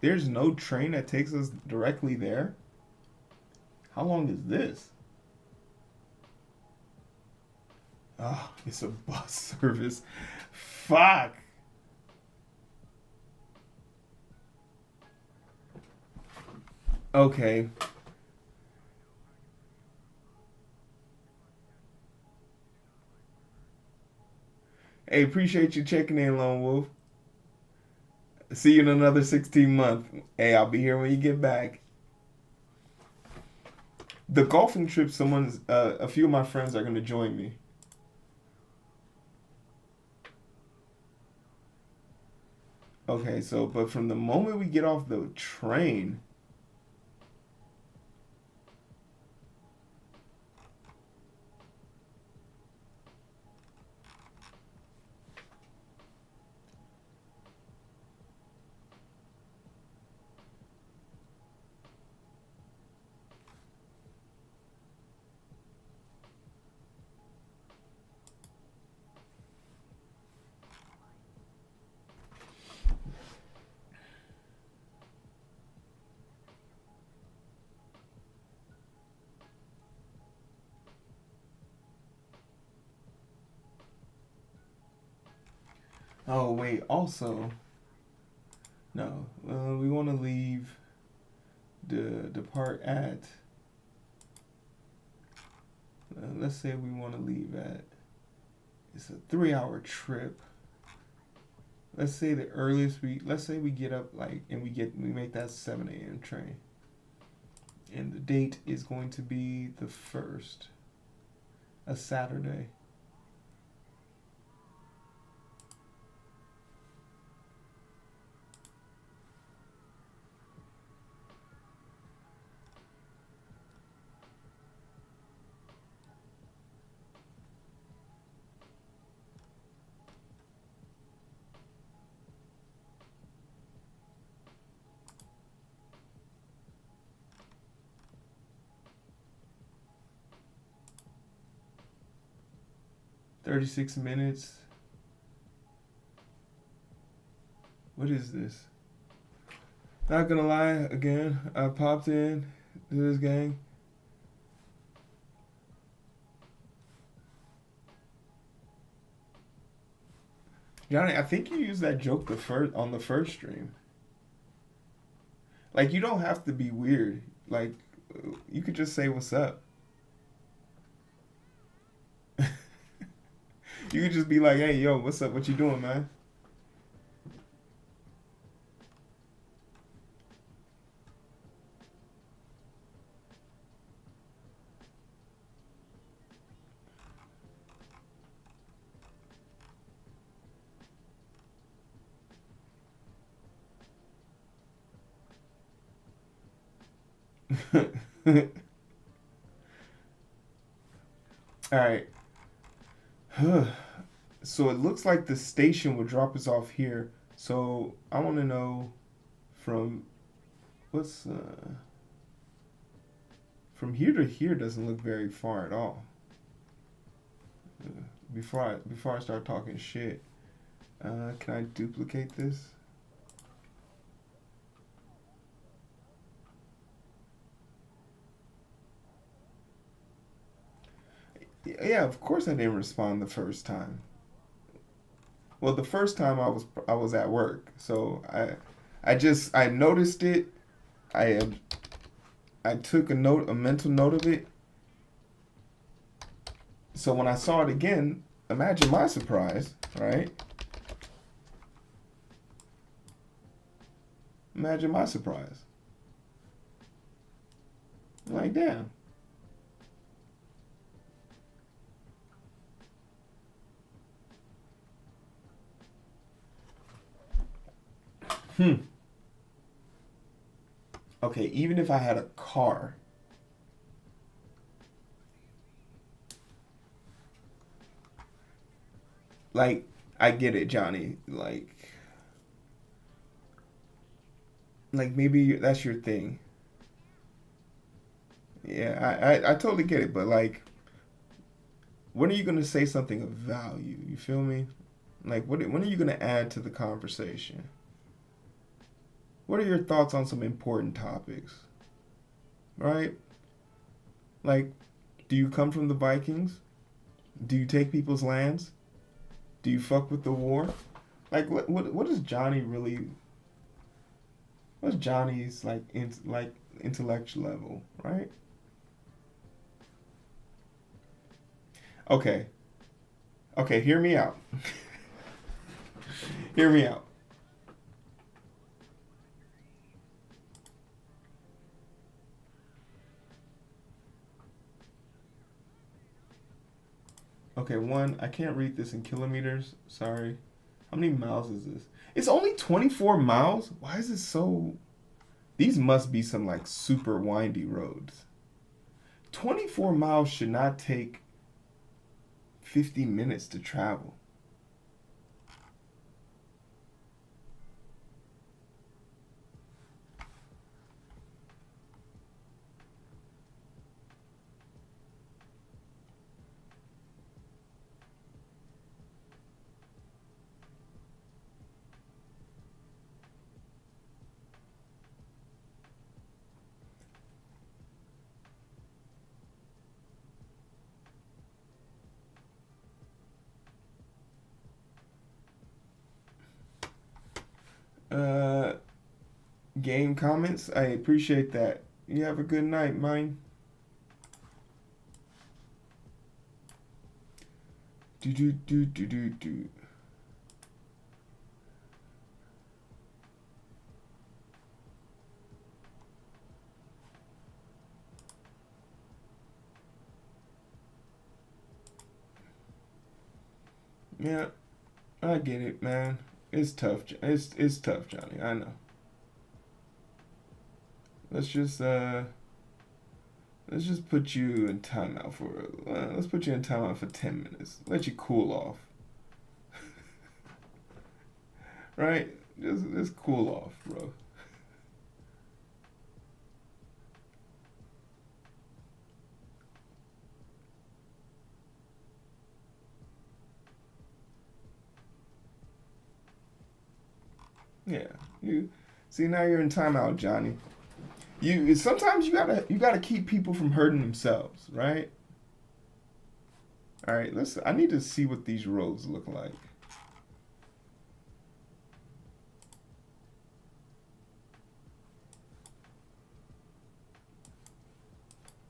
There's no train that takes us directly there. How long is this? Oh, it's a bus service. Fuck. Okay. Hey, appreciate you checking in, Lone Wolf. See you in another 16 month. Hey, I'll be here when you get back. The golfing trip, a few of my friends are gonna join me. Okay, so but from the moment we get off the train, 'Oh wait, also no, we want to leave the depart at. Let's say we want to leave at. It's a 3 hour trip. Let's say the earliest we. Let's say we get up like and we make that 7 a.m. train, and the date is going to be the first, a Saturday. 36 minutes. What is this? Not gonna lie, again, I popped in to this gang. Johnny, I think you used that joke the first on the first stream. Like you don't have to be weird. Like you could just say what's up. You could just be like, "Hey, yo, what's up? What you doing, man?" All right. So it looks like the station will drop us off here. So I want to know from what's from here to here doesn't look very far at all. Before I start talking shit, can I duplicate this? Yeah, of course I didn't respond the first time. Well, the first time I was at work, so I noticed it. I I took a mental note of it. So when I saw it again, imagine my surprise, right? Imagine my surprise. Like, damn. Hmm. Okay, even if I had a car, like, I get it, Johnny. Like maybe that's your thing. Yeah, I totally get it. But like, when are you gonna say something of value? You feel me? Like, when are you gonna add to the conversation? What are your thoughts on some important topics? Right? Like, do you come from the Vikings? Do you take people's lands? Do you fuck with the war? Like, what is Johnny really? What's Johnny's like intellectual level, right? Okay, okay, hear me out. Hear me out. Okay, one, I can't read this in kilometers. Sorry. How many miles is this? It's only 24 miles? Why is it so. These must be some like super windy roads. 24 miles should not take 50 minutes to travel. Uh, Game comments, I appreciate that. You have a good night, mine. Do do do do do do. Yeah, I get it, man. It's tough. It's tough, Johnny. I know. Let's just uh let's just put you in timeout for let's put you in timeout for 10 minutes. Let you cool off, right? Just cool off, bro. Yeah, you see now you're in timeout, Johnny. You sometimes you gotta keep people from hurting themselves, right? All right, let's. I need to see what these roads look like.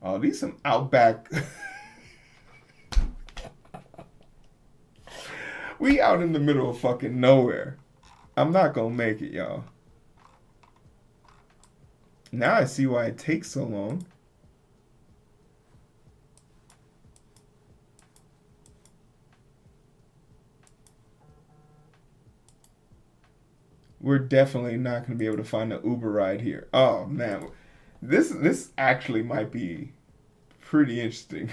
Oh, these some outback. We out in the middle of fucking nowhere. I'm not gonna make it, y'all. Now I see why it takes so long. We're definitely not gonna be able to find an Uber ride here. Oh man, this actually might be pretty interesting.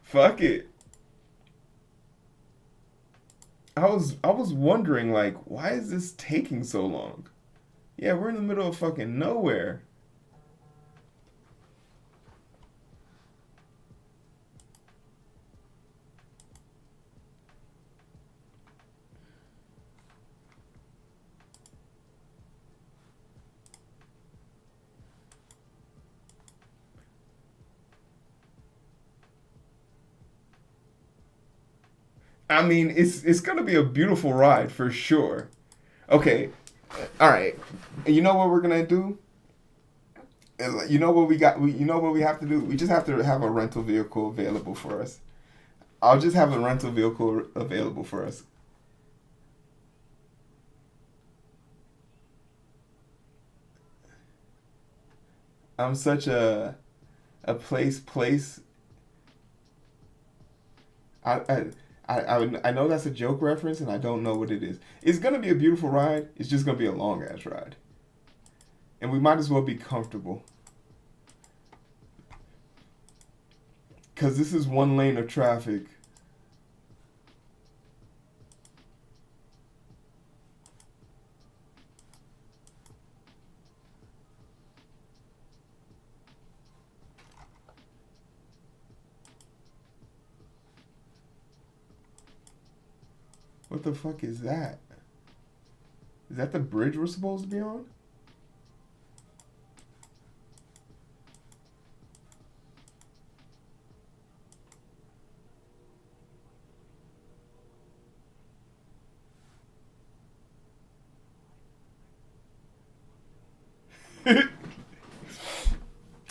Fuck it. I was wondering like why is this taking so long? Yeah, we're in the middle of fucking nowhere. I mean, it's gonna be a beautiful ride for sure. Okay, all right. You know what we're gonna do? You know what we got? You know what we have to do? We just have to have a rental vehicle available for us. I'll just have a rental vehicle available for us. I'm such a place. I I. I know that's a joke reference and I don't know what it is. It's gonna be a beautiful ride. It's just gonna be a long ass ride, and we might as well be comfortable because this is one lane of traffic. What the fuck is that? Is that the bridge we're supposed to be on?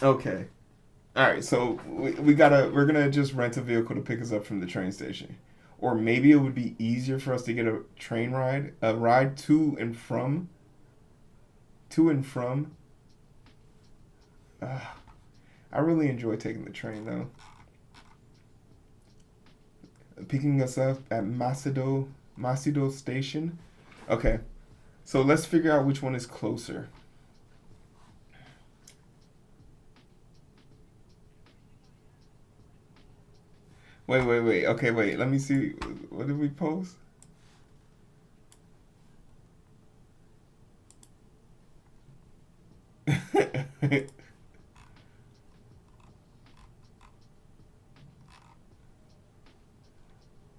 Okay. All right. So we're gonna just rent a vehicle to pick us up from the train station, or maybe it would be easier for us to get a ride to and from. Uh, I really enjoy taking the train though. Picking us up at Macedo Station. Okay. So let's figure out which one is closer. Wait. Okay, wait. Let me see. What did we post?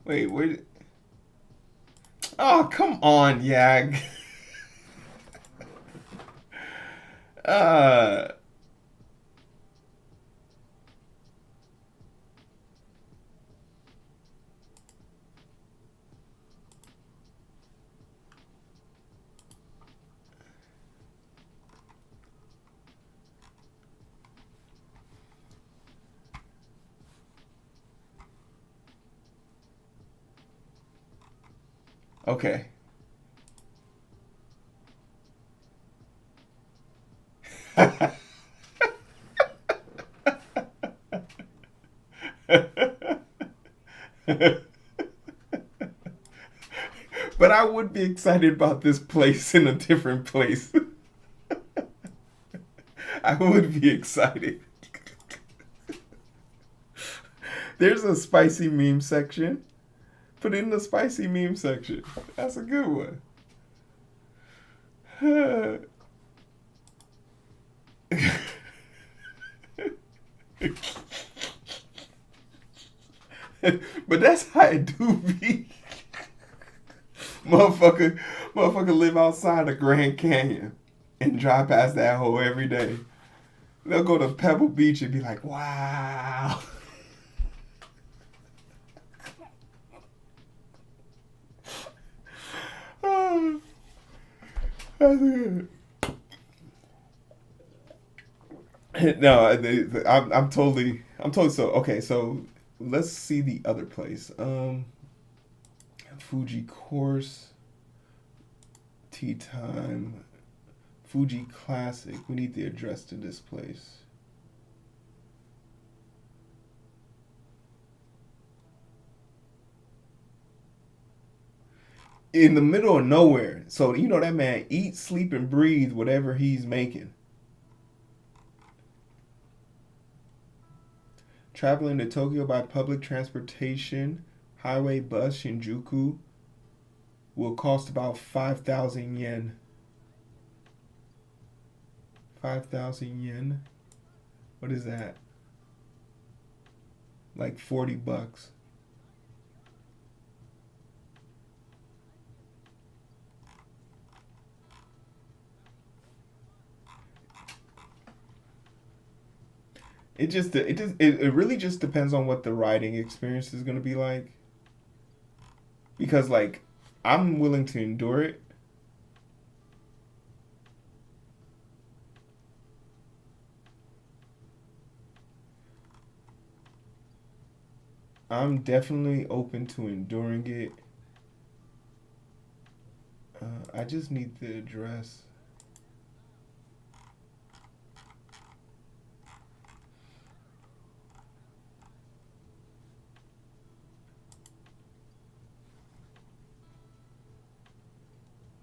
Wait, where? Oh, come on, Yag. Uh, okay. But I would be excited about this place in a different place. I would be excited. There's a spicy meme section. Put it in the spicy meme section. That's a good one. But that's how it do be. motherfucker, motherfucker live outside the Grand Canyon and drive past that hole every day. They'll go to Pebble Beach and be like, wow. That's good. No, I'm totally so okay. So let's see the other place. Fuji Course, Tea Time, Fuji Classic. We need the address to this place. In the middle of nowhere. So you know that man eat, sleep, and breathe whatever he's making. Traveling to Tokyo by public transportation, highway bus Shinjuku will cost about 5,000 yen. 5,000 yen? What is that? Like $40. It really just depends on what the riding experience is going to be like. because like I'm willing to endure it. I'm definitely open to enduring it. I just need the address.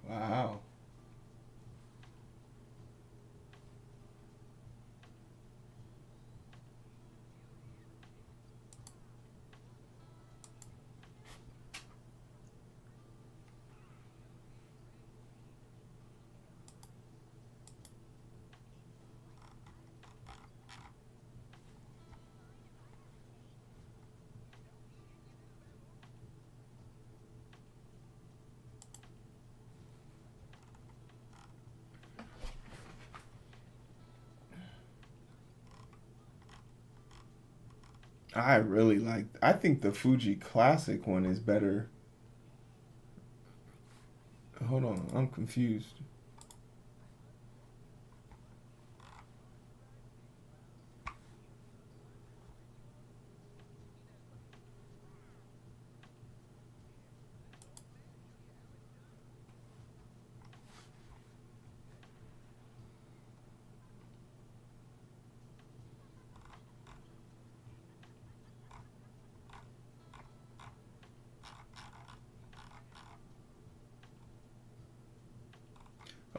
Wow. I really like. I think the Fuji Classic one is better. Hold on, I'm confused.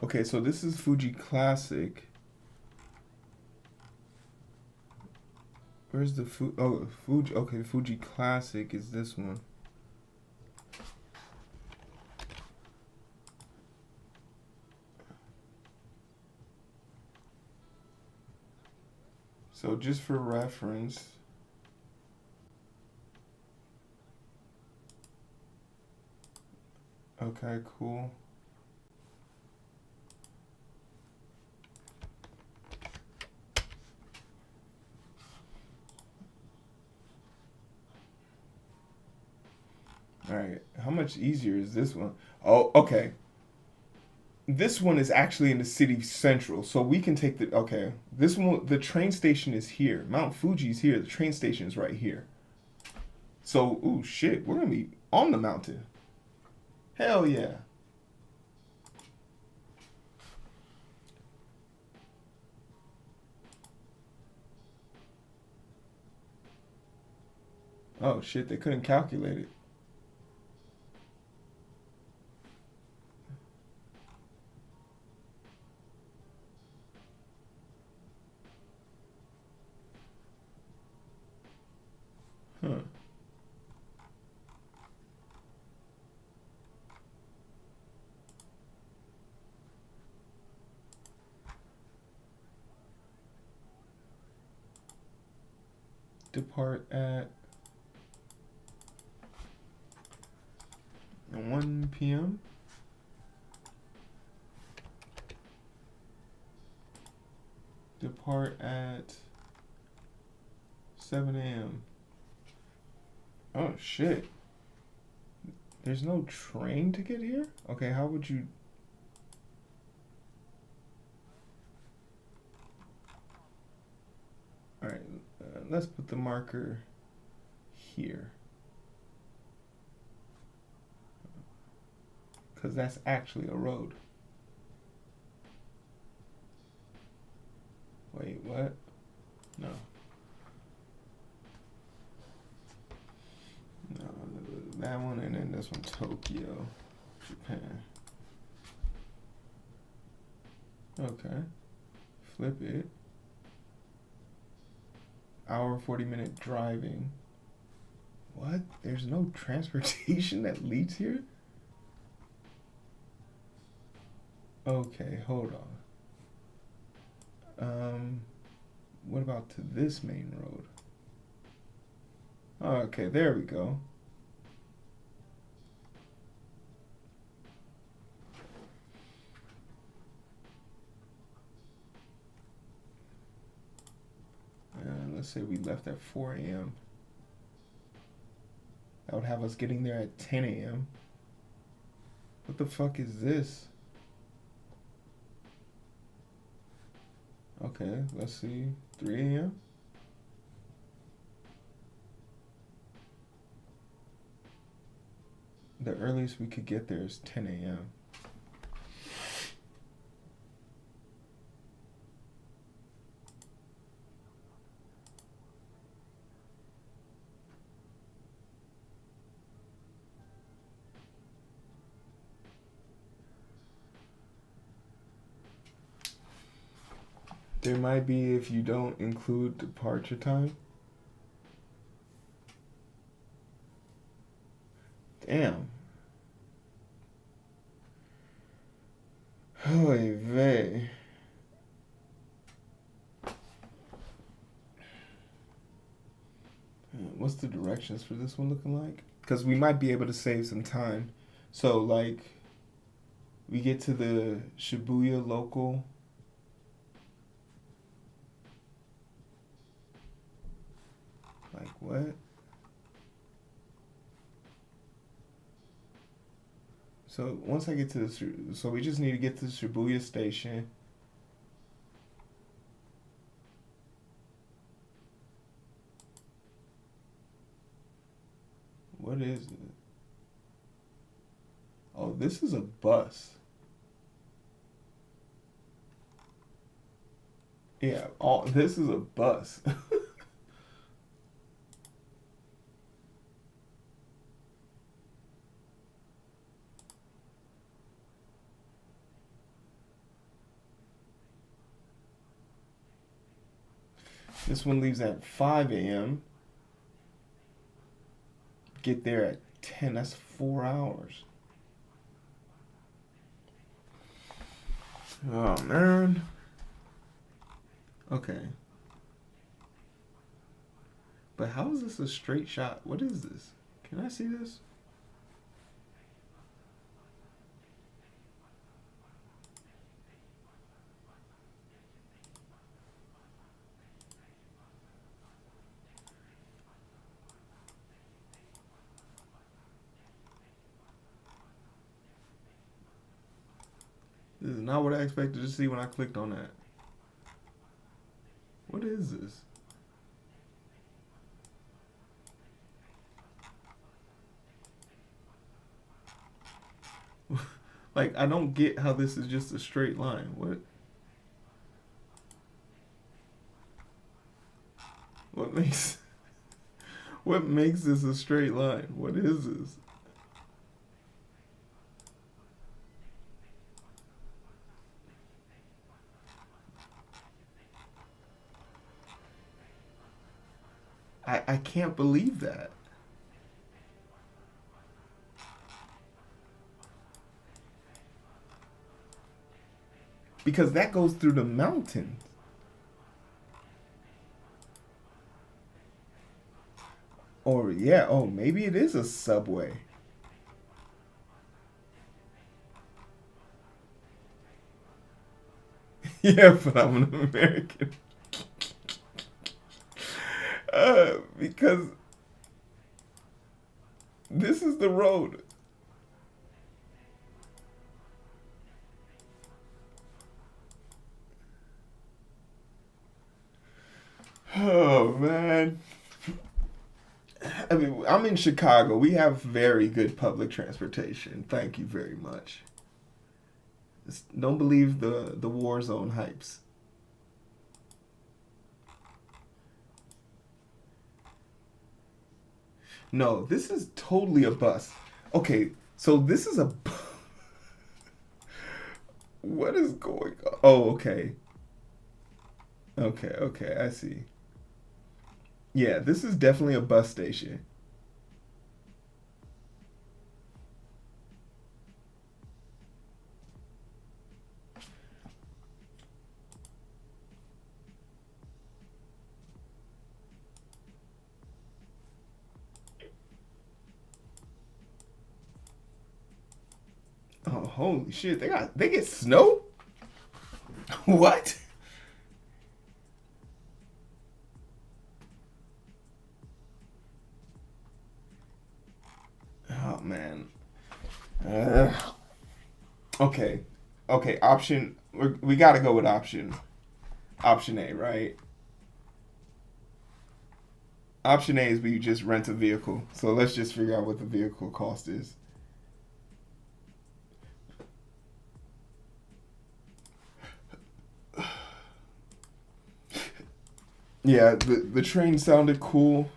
Okay, so this is Fuji Classic. Where's the Oh, Fuji. Okay, Fuji Classic is this one. So just for reference, okay, cool. All right, how much easier is this one? Oh, okay. This one is actually in the city central, so we can take the. Okay, this one, the train station is here. Mount Fuji's here. The train station is right here. So, ooh, shit, we're gonna be on the mountain. Hell yeah. Oh shit, they couldn't calculate it. Huh. Depart at 1 p.m. Depart at 7 a.m. Oh shit. There's no train to get here? Okay, how would you. Alright, let's put the marker here. Because that's actually a road. Wait, what? No. No, that one and then this one, Tokyo, Japan. Okay. Flip it. Hour 40-minute driving. What? There's no transportation that leads here? Okay, hold on. What about to this main road? Okay, there we go. Let's say we left at 4 a.m. That would have us getting there at 10 a.m. What the fuck is this? Okay, let's see. 3 a.m. The earliest we could get there is 10 a.m. There might be if you don't include departure time. Damn. Oy vey. What's the directions for this one looking like? Because we might be able to save some time. So, like, we get to the Shibuya local. Like, what? So once I get to the, so we just need to get to the Shibuya station. What is it? Oh, this is a bus. Yeah, this is a bus. This one leaves at 5 a.m. Get there at 10. That's 4 hours. Oh, man. Okay. But how is this a straight shot? What is this? Can I see this? This is not what I expected to see when I clicked on that. What is this? Like, I don't get how this is just a straight line. What makes what makes this a straight line? What is this? I can't believe that. Because that goes through the mountains. Or, yeah, oh, maybe it is a subway. Yeah, but I'm an American. Because this is the road. Oh, man. I mean, I'm in Chicago. We have very good public transportation. Thank you very much. Don't believe the war zone hypes. No, this is totally a bus. Okay, so this is a. What is going on? Oh, okay. Okay, I see. Yeah, this is definitely a bus station. Oh, holy shit! They get snow. What? man. Uh, okay. Okay, option. We got to go with option A, right? Option A is where you just rent a vehicle. So let's just figure out what the vehicle cost is. Yeah, the train sounded cool.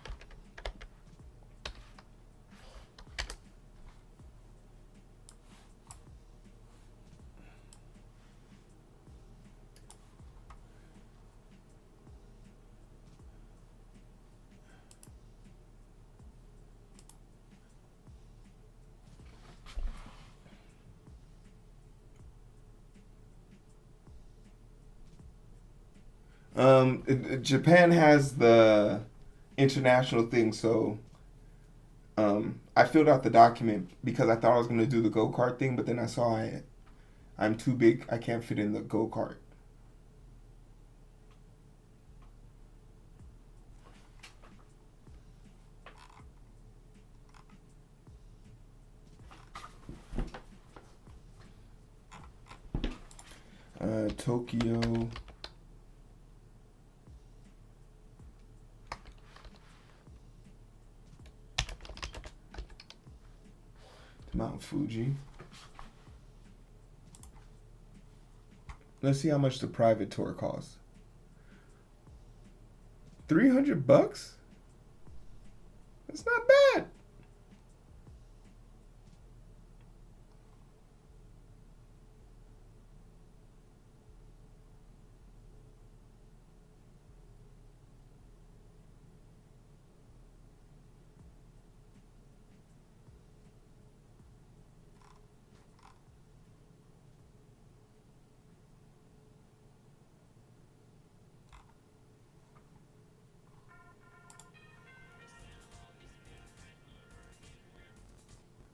Japan has the international thing, so I filled out the document because I thought I was gonna do the go kart thing, but then I saw I'm too big. I can't fit in the go kart. Tokyo. Mount Fuji. Let's see how much the private tour costs. $300? That's not bad.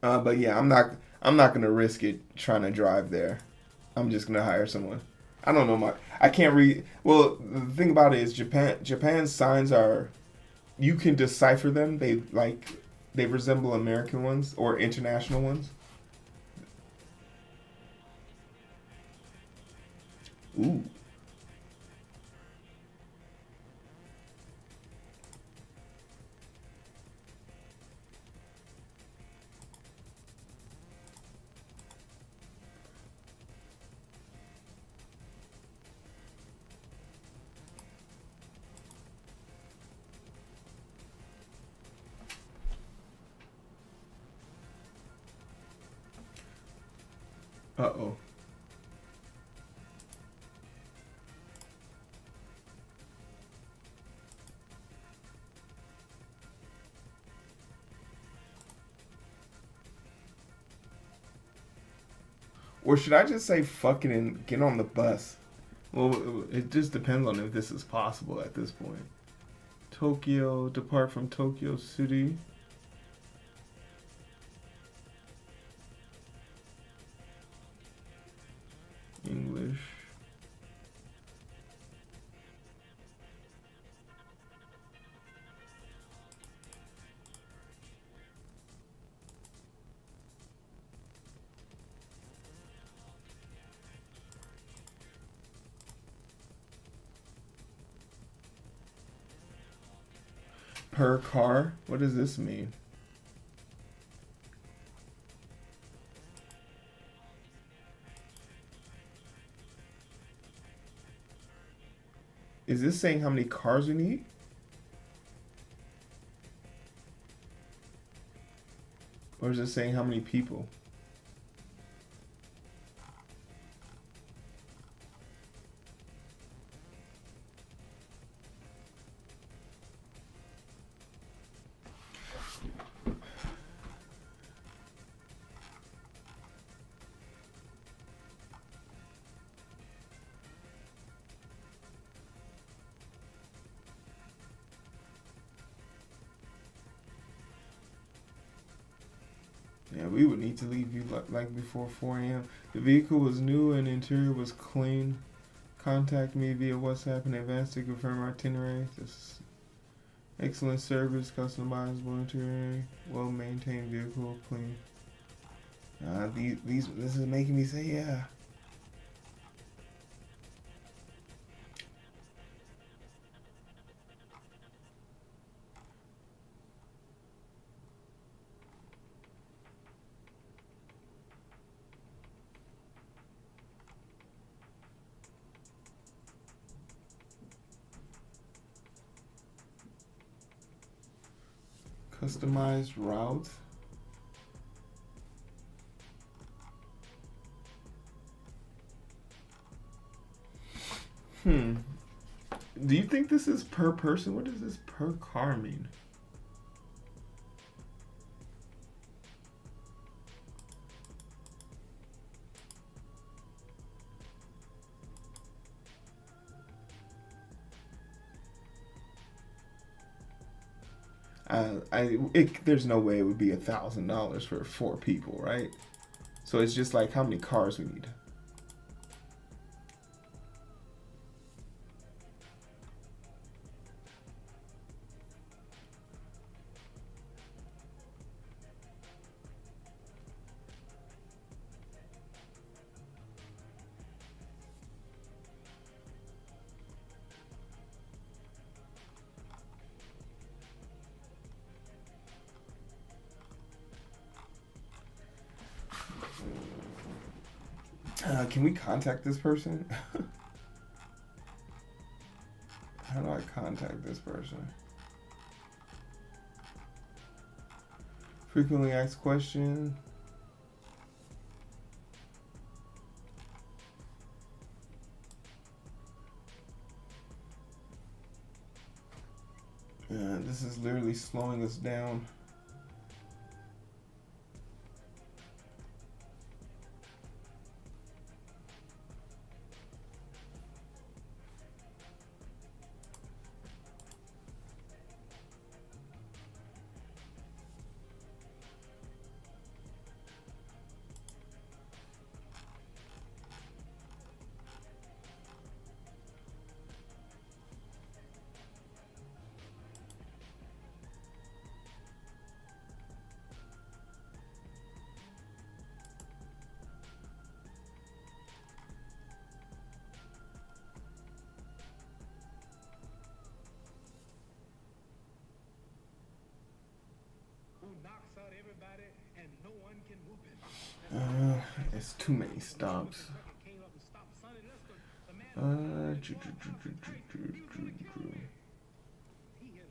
But yeah, I'm not gonna risk it trying to drive there. I'm just gonna hire someone. I don't know my. I can't read. Well, the thing about it is Japan's signs are you can decipher them. They resemble American ones or international ones. Ooh. Uh oh. Or should I just say fuck it and get on the bus? Well, it just depends on if this is possible at this point. Tokyo, depart from Tokyo City. English. Per car? What does this mean? Is this saying how many cars we need? Or is it saying how many people? Yeah, we would need to leave you like before 4 a.m. The vehicle was new and interior was clean. Contact me via WhatsApp in advance to confirm our itinerary. This is excellent service, customizable interior, well maintained vehicle, clean. This is making me say yeah. Customized routes. Do you think this is per person? What does this per car mean? There's no way it would be $1,000 for 4 people, right? So it's just like how many cars we need. Can we contact this person? How do I contact this person? Frequently asked question. This is literally slowing us down. Knocks out everybody and no one can move it. It's too many stops. He hit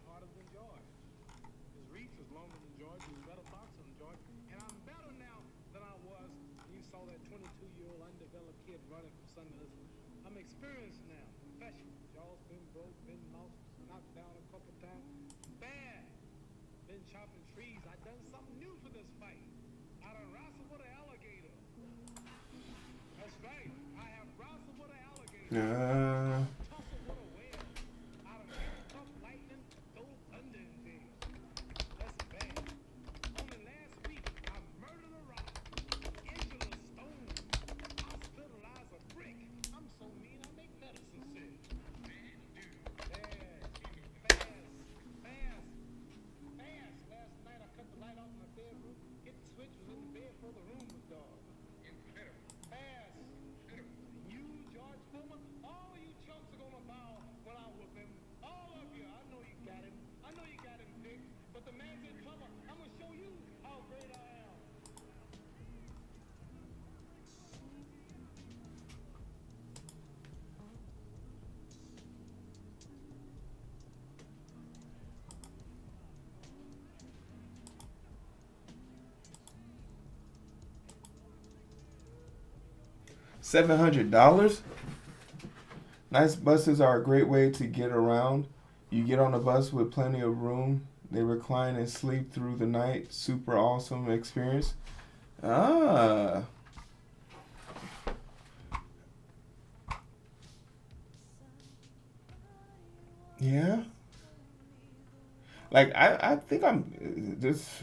harder than George. His reach is longer than George. He's a better boxer than George. And I'm better now than I was when you saw that 22-year-old undeveloped kid running from Sunday. Listen, I'm experienced now, professional. Jaw's been broke, been knocked down a couple times. Bad. Been chopping trees. I done something new for this fight. I done wrestled with an alligator. That's right. I have wrestled with an alligator. Tussled with a whale. I done picked up lightning, throw thunder and things. That's bad. Only last week, I murdered a rock, injured a stone, hospitalized a brick. I'm so mean, I make medicine sick. Man, dude. Fast. Last night I cut the light off in my bedroom, hit the switch, was in the bed before the room was dark. Incredible. Fast. You, George Foreman, all you chumps are gonna bow when I whoop him. All of you. I know you got him. I know you got him fixed. But the man's in trouble. I'm gonna show you how great I am. $700? Nice buses are a great way to get around. You get on a bus with plenty of room. They recline and sleep through the night. Super awesome experience. Ah. Yeah. Like I think I'm this.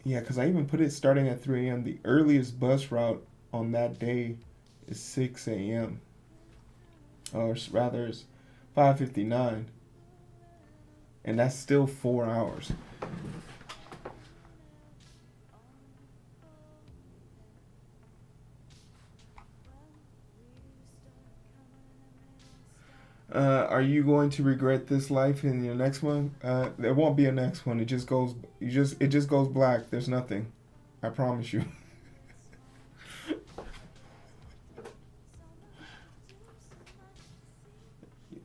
Yeah, because I even put it starting at 3 a.m. The earliest bus route on that day is 6 a.m. Or rather, it's 5:59, and that's still 4 hours. Are you going to regret this life in your next one? There won't be a next one. It just goes. It just goes black. There's nothing. I promise you.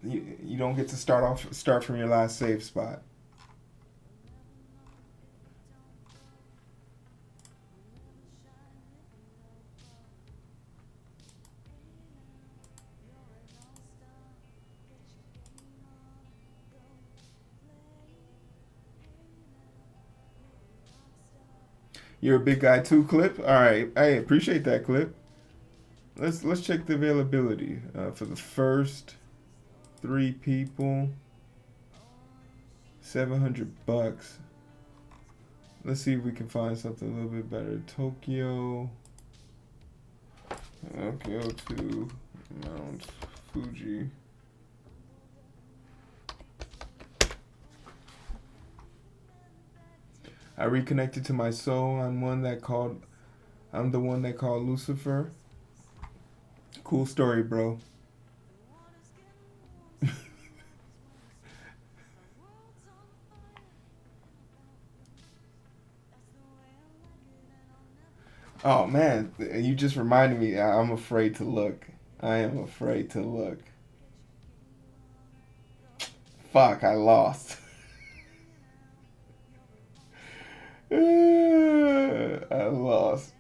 You don't get to start from your last save spot. You're a big guy too, Clip. All right, I appreciate that, Clip. Let's check the availability for the first 3 people. $700. Let's see if we can find something a little bit better. Tokyo. I'll go to Mount Fuji. I reconnected to my soul. I'm the one that called Lucifer. Cool story, bro. Oh man, you just reminded me. I'm afraid to look. I am afraid to look. Fuck, I lost. I lost.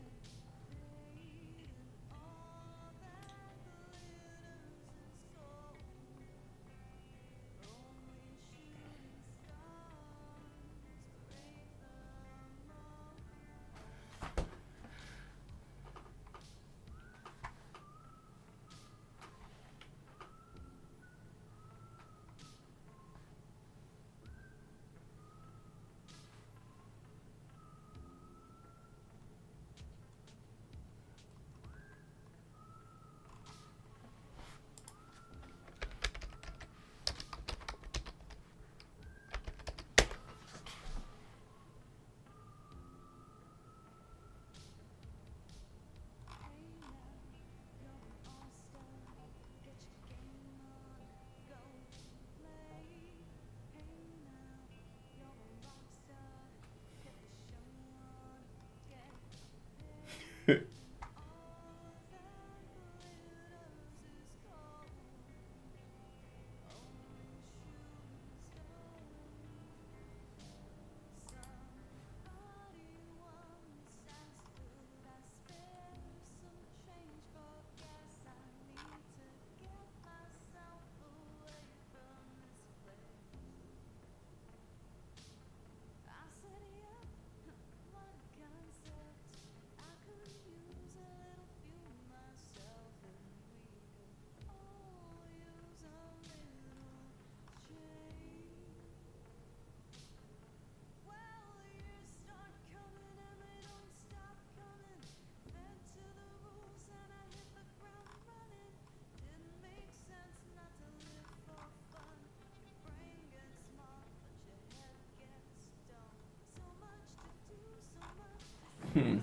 Hmm.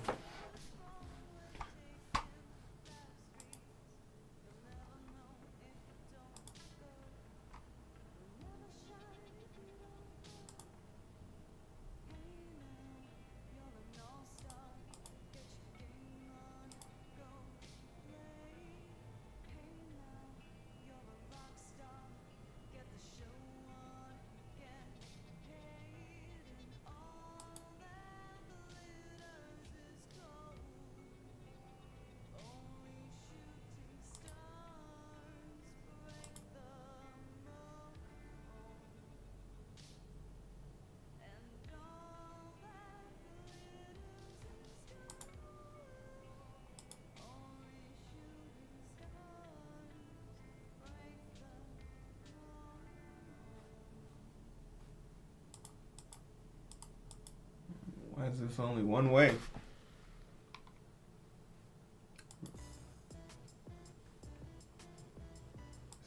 Why is this only one way?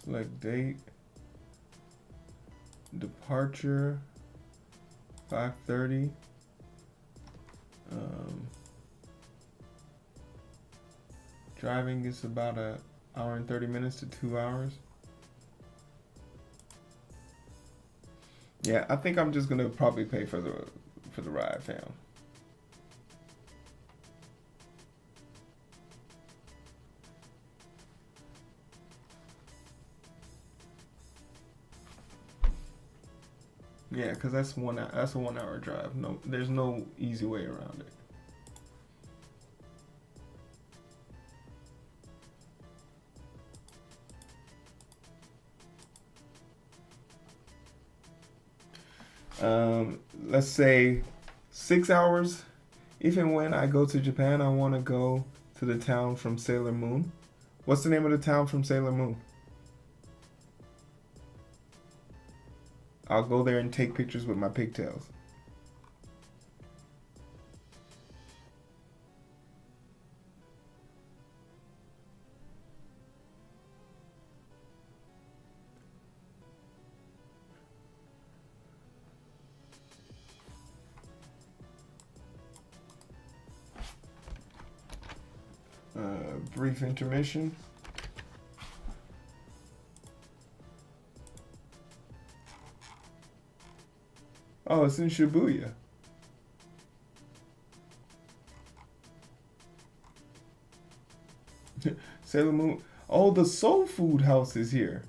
Select date. Departure. 5:30. Driving is about an hour and 30 minutes to 2 hours. Yeah, I think I'm just gonna probably pay for the ride, fam. Yeah, cause that's a 1 hour drive. No, there's no easy way around it. Let's say 6 hours. If and when I go to Japan, I want to go to the town from Sailor Moon. What's the name of the town from Sailor Moon? I'll go there and take pictures with my pigtails. Brief intermission. Oh, it's in Shibuya. Sailor Moon. Oh, the Soul Food House is here.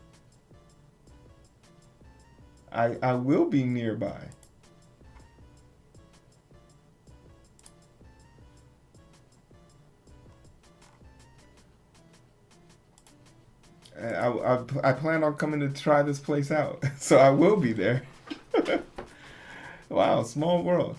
I will be nearby. I plan on coming to try this place out, so I will be there. Wow, small world.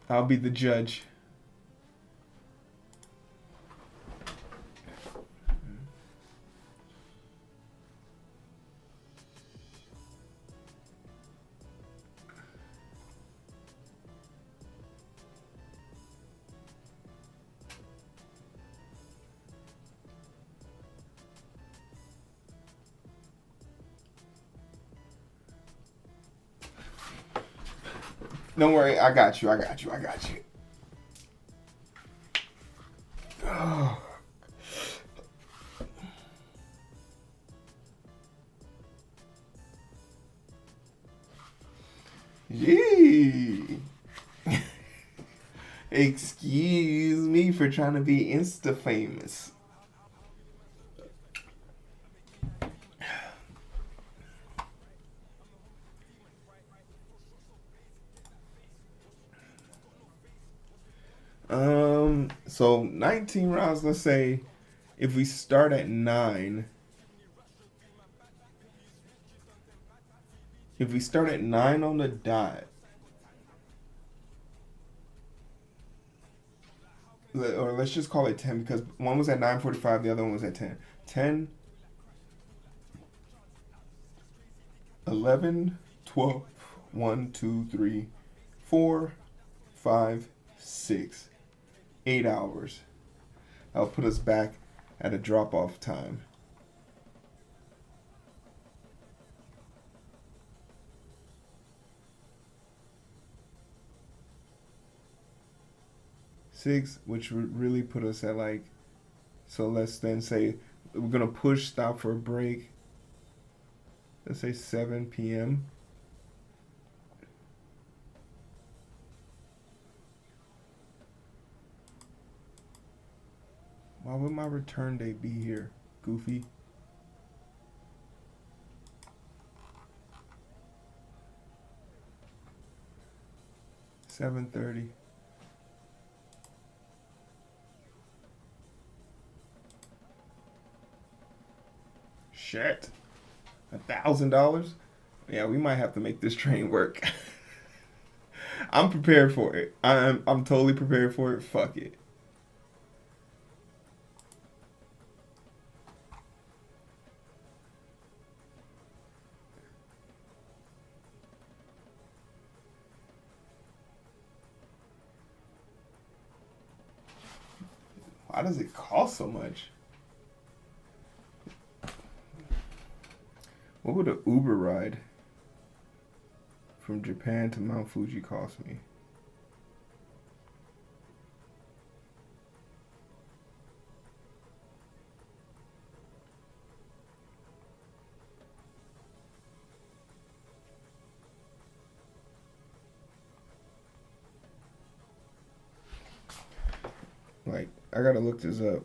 I'll be the judge. Don't worry, I got you. I got you. I got you. Oh. Yee. Excuse me for trying to be Insta famous. So 19 rounds, let's say if we start at 9, if we start at 9 on the dot, or let's just call it 10 because one was at 9:45, the other one was at 10. 10, 11, 12, 1, 2, 3, 4, 5, 6, 8 hours. That'll put us back at a drop-off time. Six, which would really put us at like, so let's then say we're gonna push stop for a break. Let's say 7 p.m. Why would my return date be here, Goofy? $7:30. Shit. $1,000? Yeah, we might have to make this train work. I'm prepared for it. I'm totally prepared for it. Fuck it. Why does it cost so much? What would an Uber ride? from Japan to Mount Fuji cost me? Like, I gotta look this up.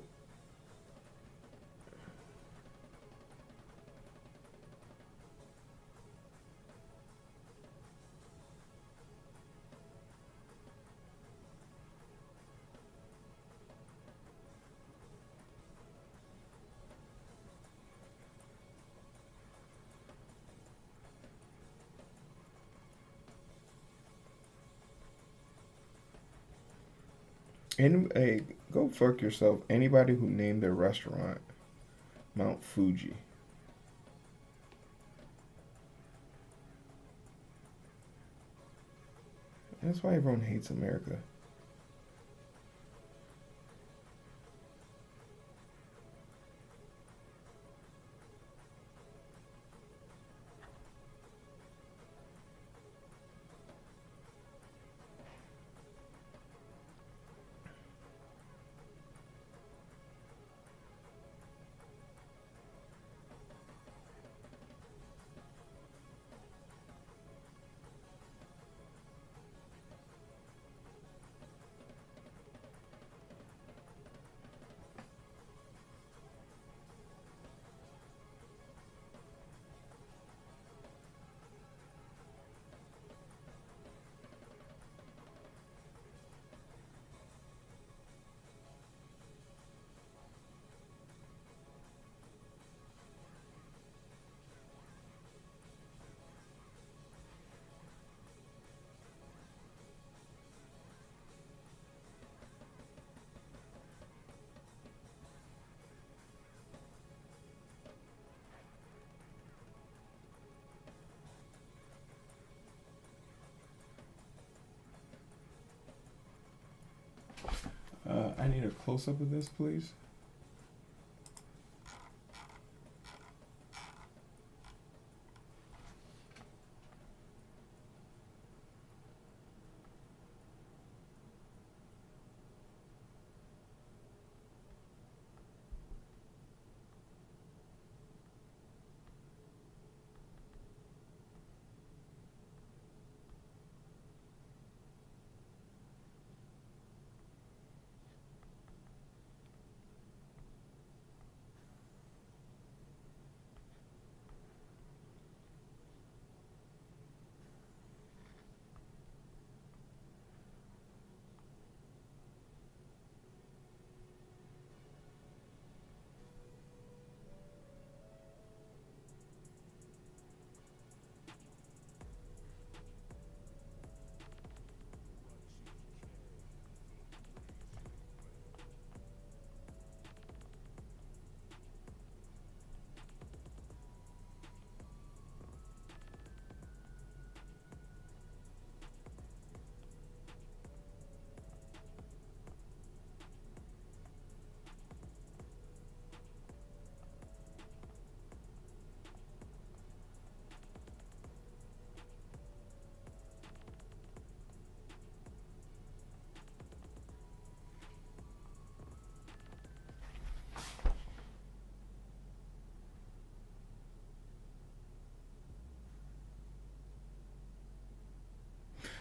And hey, go fuck yourself. Anybody who named their restaurant Mount Fuji. That's why everyone hates America. I need a close up of this, please.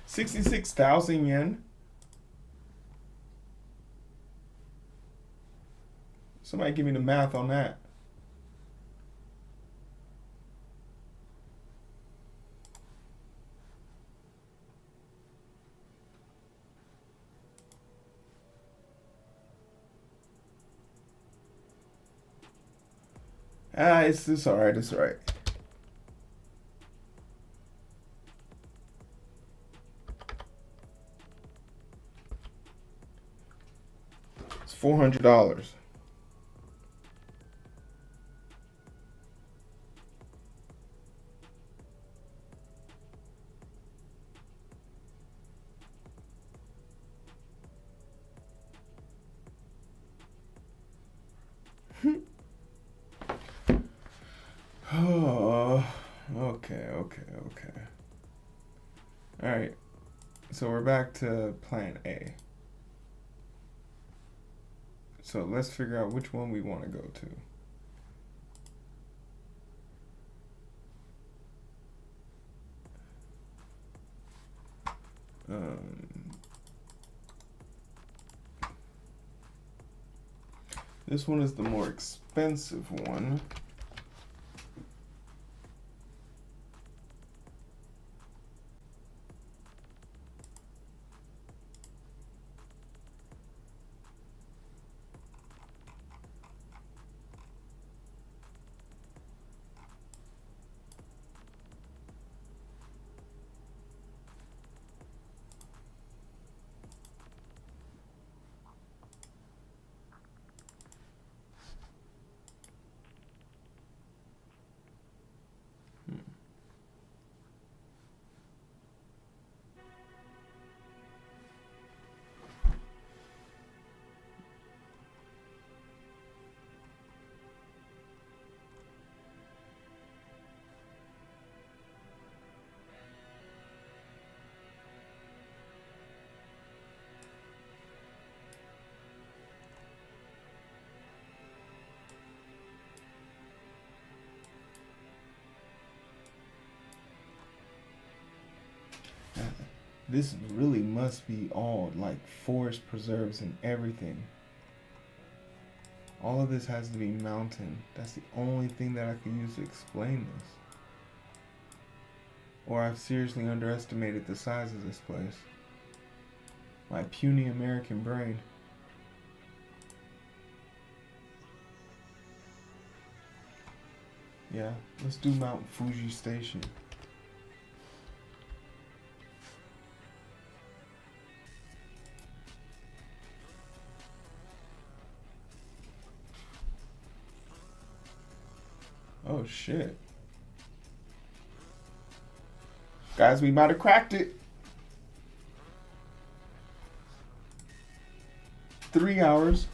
$66,000 yen. Somebody give me the math on that. It's all right. It's all right. It's $400. Oh, okay. All right. So we're back to plan A. So let's figure out which one we want to go to. This one is the more expensive one. This really must be all like forest preserves and everything. All of this has to be mountain. That's the only thing that I can use to explain this. Or I've seriously underestimated the size of this place. My puny American brain. Yeah, let's do Mount Fuji Station. Oh shit. Guys, we might have cracked it. 3 hours.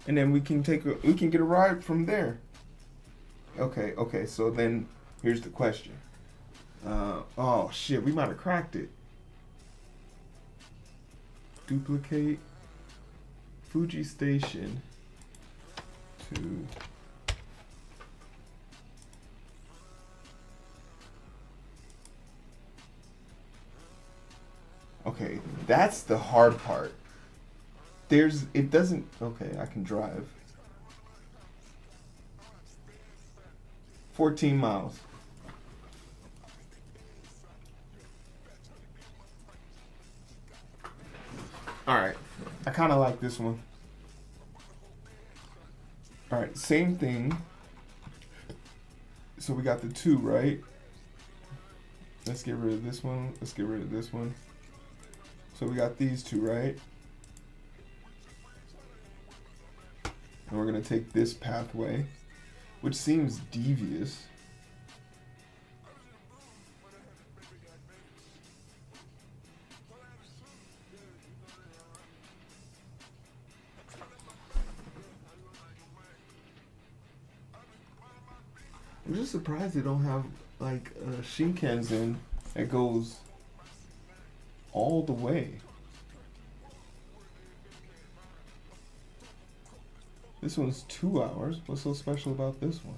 And then we can get a ride from there. Okay, so then here's the question. Oh shit, we might have cracked it. Duplicate Fuji Station to okay, that's the hard part. It doesn't, okay, I can drive. 14 miles. Alright, I kind of like this one. Alright, same thing. So we got the 2, right? Let's get rid of this one. Let's get rid of this one. So we got these 2, right? And we're going to take this pathway, which seems devious. I'm just surprised they don't have like a Shinkansen that goes all the way. This one's 2 hours. What's so special about this one?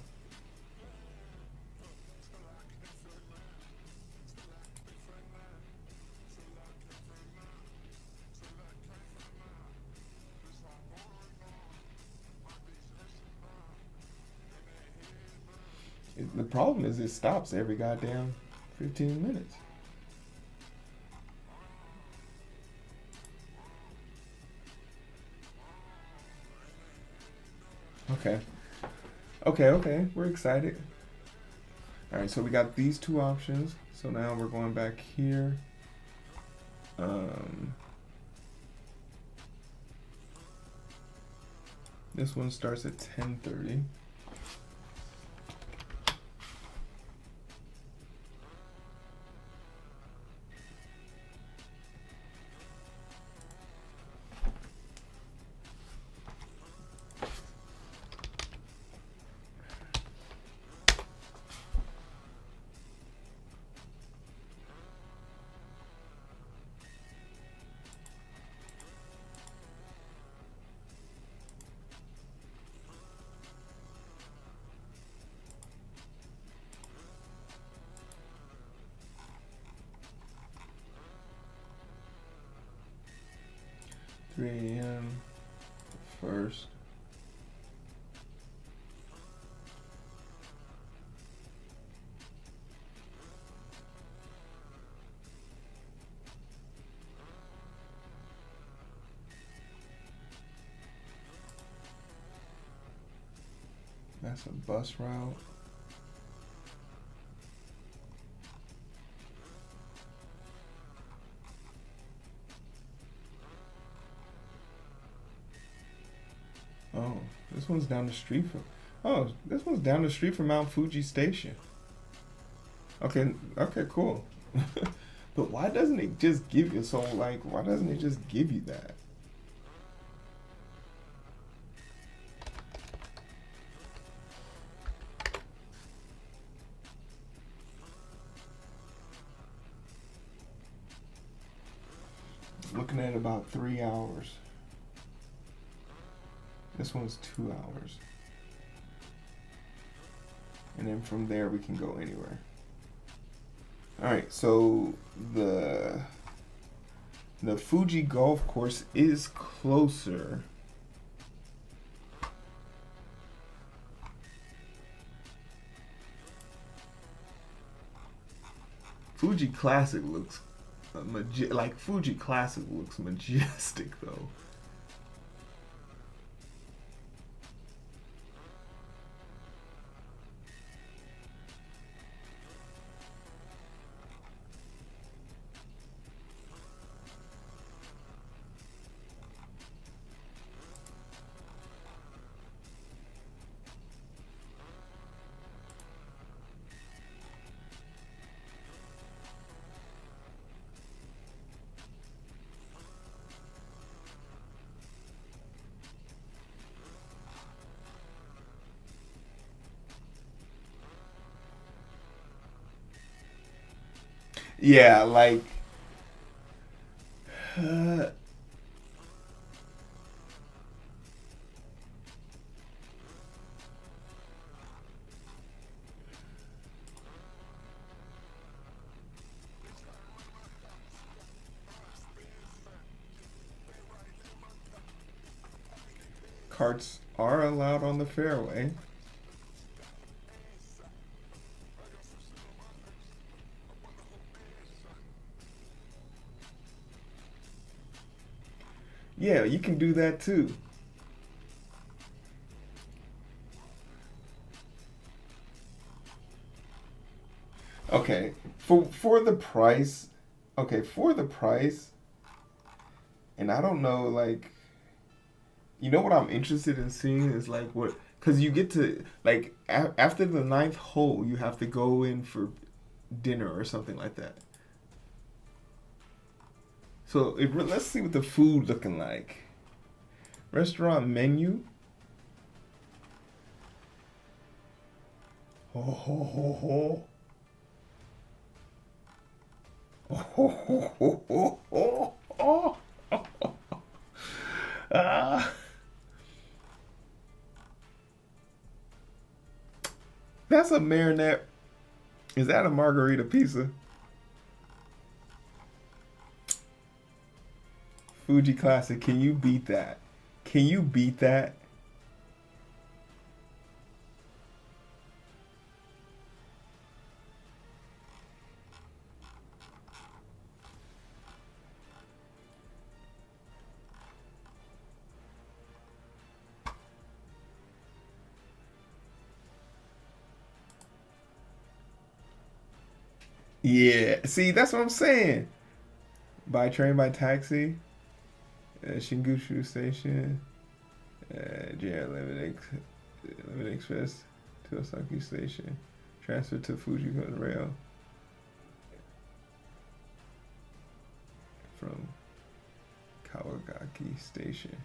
The problem is it stops every goddamn 15 minutes. Okay. We're excited. Alright, so we got these 2 options. So now we're going back here. This one starts at 10:30. 3 a.m. first. That's a bus route. Oh, this one's down the street from. Oh, this one's down the street from Mount Fuji Station. Okay, okay, cool. But why doesn't it just give you why doesn't it just give you that? Looking at about 3 hours. This one's 2 hours. And then from there we can go anywhere. Alright, so the Fuji golf course is closer. Fuji Classic looks Fuji Classic looks majestic though. Yeah, uh, carts are allowed on the fairway. Yeah, you can do that too. Okay, for the price, okay, for the price, and I don't know, you know what I'm interested in seeing is because you get to after the ninth hole, you have to go in for dinner or something like that. So let's see what the food looking like. Restaurant menu. Ho ho ho ho. Oh, ho, ho, ho, ho, ho, oh. Ah. That's a marinette. Is that a margarita pizza? Fuji Classic. Can you beat that? Can you beat that? Yeah. See, that's what I'm saying. By train, by taxi. Shingushu Station. JR Limited Express to Osaki Station. Transfer to Fuji Rail. From Kawagaki Station.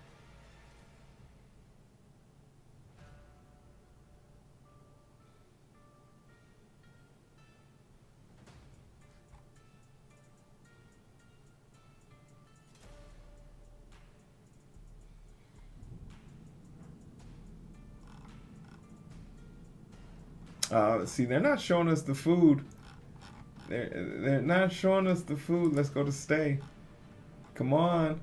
See, they're not showing us the food. They're not showing us the food. Let's go to stay. Come on.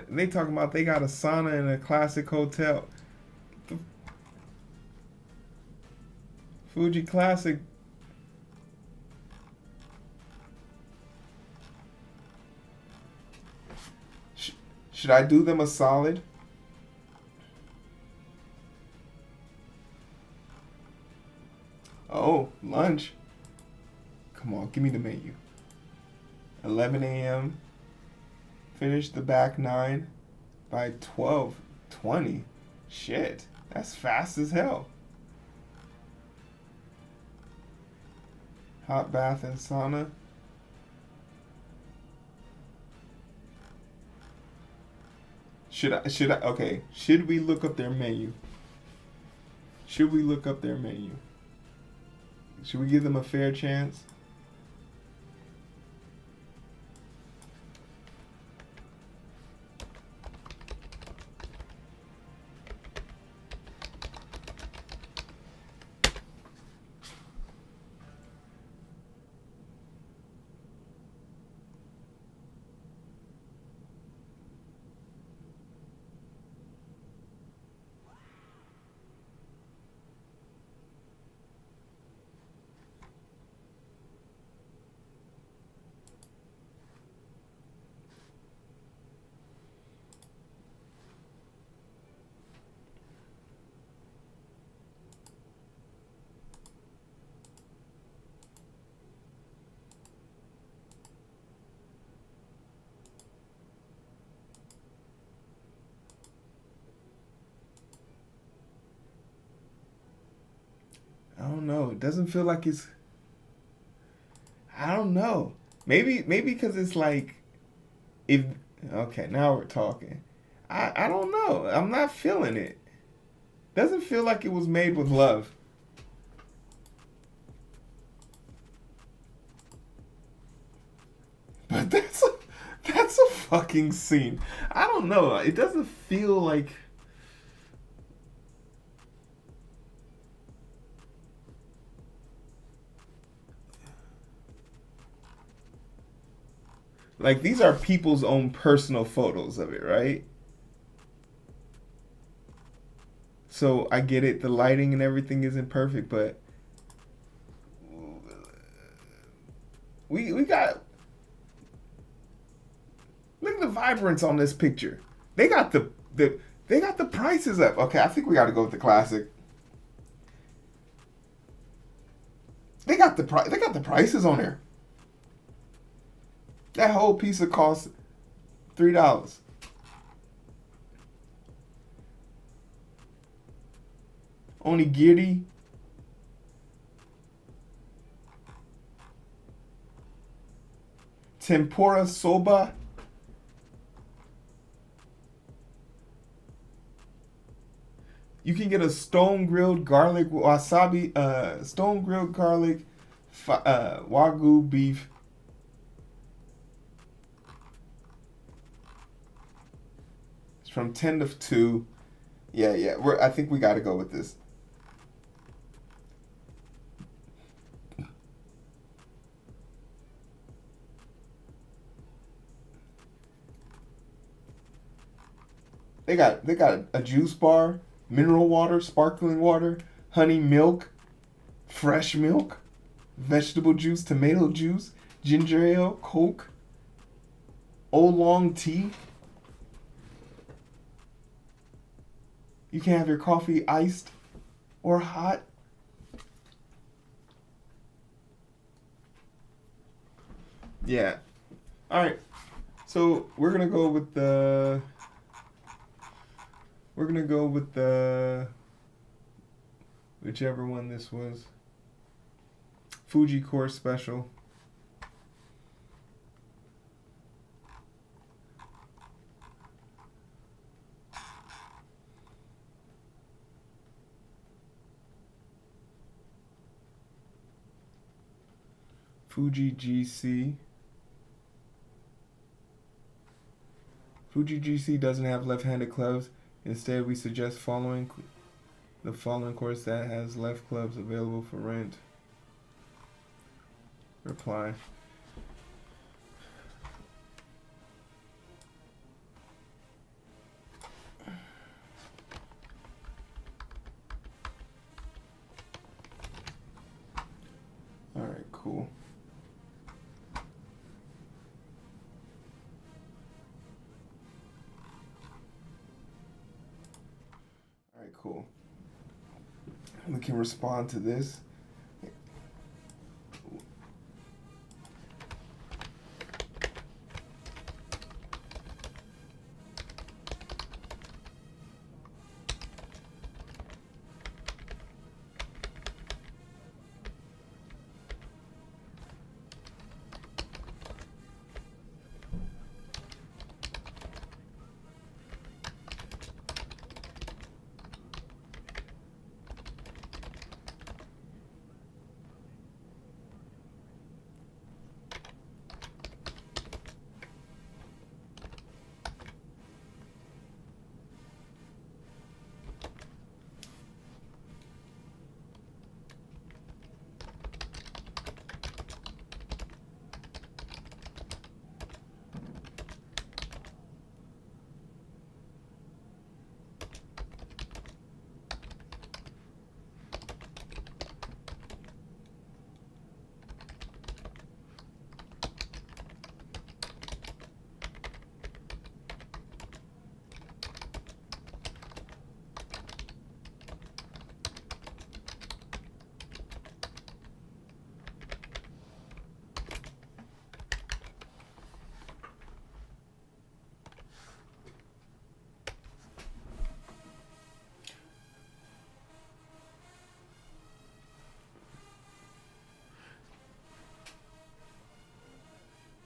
They talking about they got a sauna in a classic hotel. The Fuji Classic. Should I do them a solid? Oh, lunch. Come on, give me the menu. 11 a.m. Finish the back 9 by 12:20. Shit, that's fast as hell. Hot bath and sauna. Okay, should we look up their menu? Should we look up their menu? Should we give them a fair chance? I don't know. It doesn't feel like it's. I don't know. Maybe because it's like, if okay, now we're talking. I don't know. I'm not feeling it. Doesn't feel like it was made with love. But that's a fucking scene. I don't know. It doesn't feel like these are people's own personal photos of it, right? So I get it. The lighting and everything isn't perfect, but we got. Look at the vibrance on this picture. They got they got the prices up. Okay, I think we got to go with the classic. They got the prices on there. That whole pizza costs $3. Onigiri. Tempura soba. You can get a stone grilled garlic wasabi, stone grilled garlic, wagyu beef. It's from 10 to 2. Yeah. I think we got to go with this. They got a juice bar, mineral water, sparkling water, honey milk, fresh milk, vegetable juice, tomato juice, ginger ale, Coke, oolong tea. You can have your coffee iced or hot. Yeah. All right. So we're gonna go with the. We're gonna go with the. Whichever one this was. Fuji Course Special. Fuji GC. Fuji GC doesn't have left-handed clubs. Instead, we suggest the following course that has left clubs available for rent. Reply. cool. We can respond to this.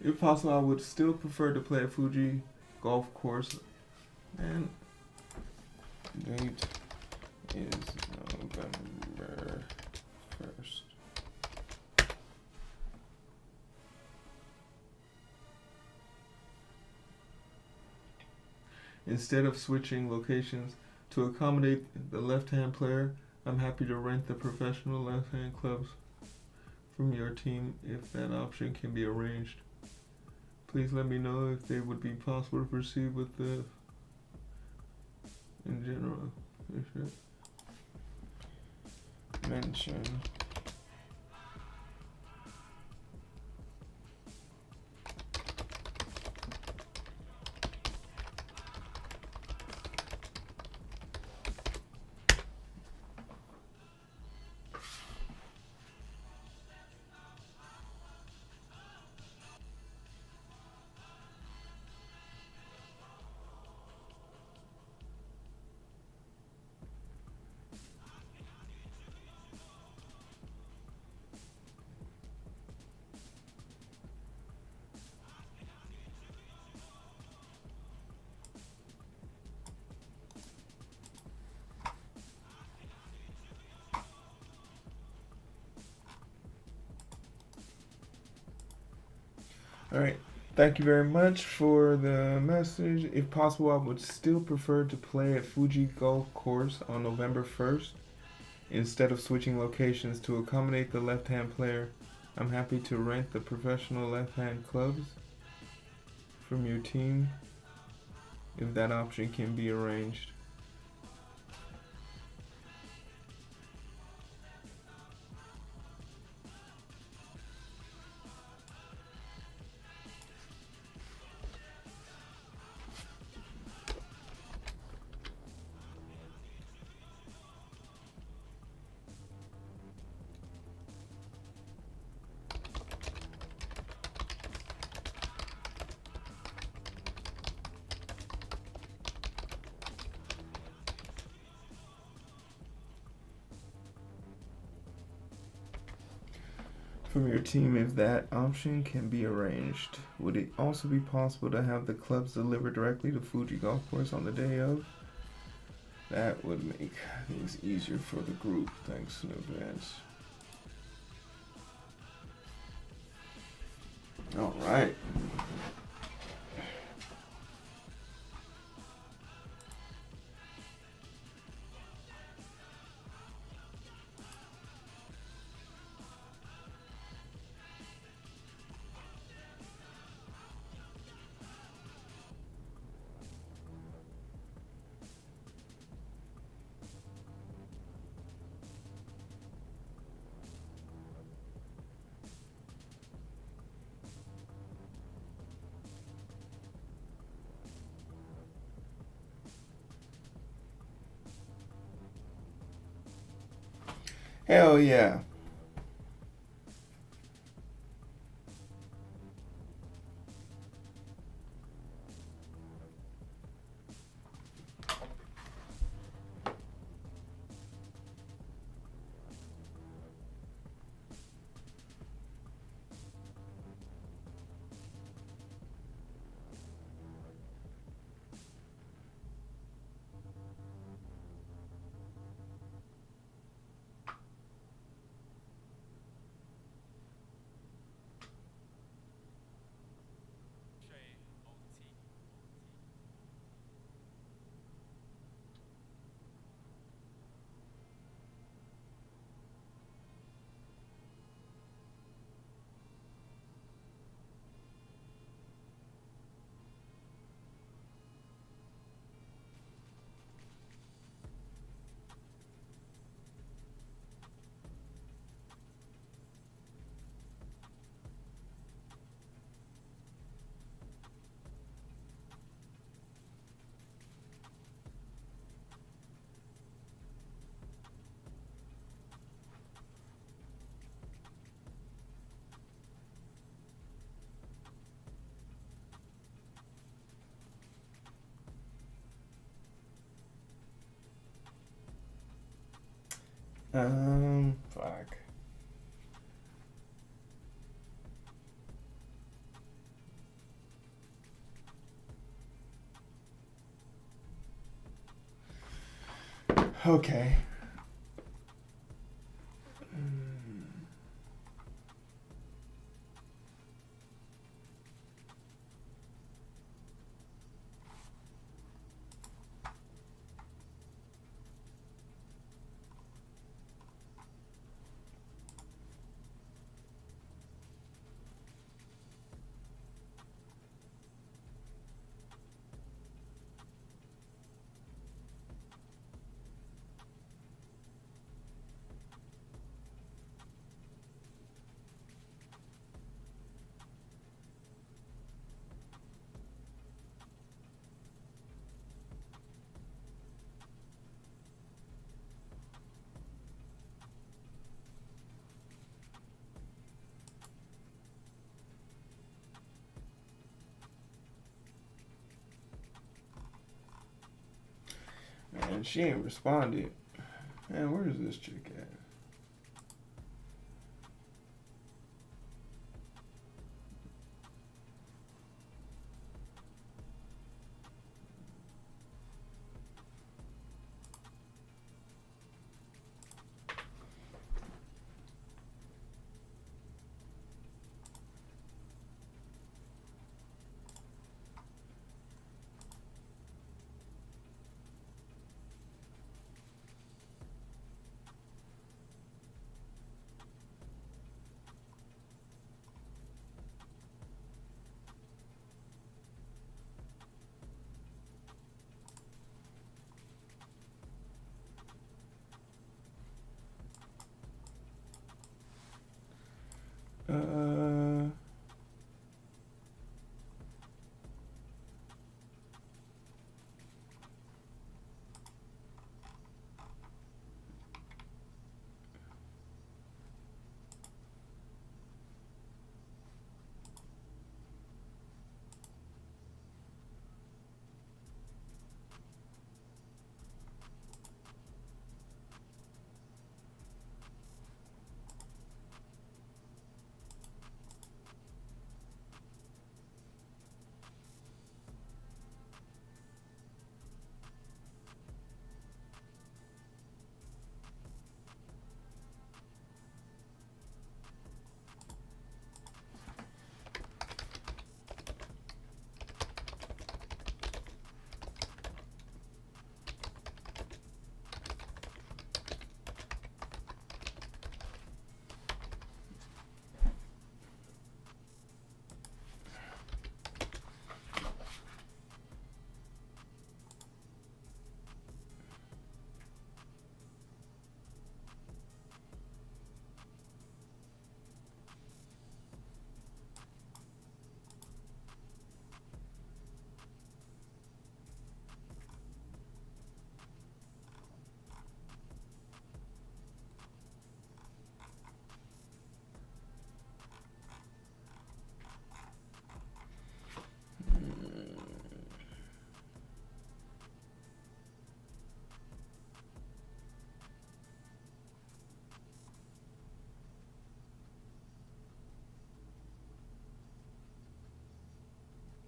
If possible, I would still prefer to play at Fuji Golf Course. And date is November 1st. Instead of switching locations to accommodate the left-hand player, I'm happy to rent the professional left-hand clubs from your team if that option can be arranged. Please let me know if they would be possible to proceed with the in general. Mention Alright, thank you very much for the message. If possible, I would still prefer to play at Fuji Golf Course on November 1st. Instead of switching locations to accommodate the left-hand player, I'm happy to rent the professional left-hand clubs from your team if that option can be arranged. From your team if that option can be arranged. Would it also be possible to have the clubs delivered directly to Fuji Golf Course on the day of? That would make things easier for the group. Thanks in advance. Alright. Hell yeah. Fuck. Okay. Man, she ain't responded. Man, where is this chick at?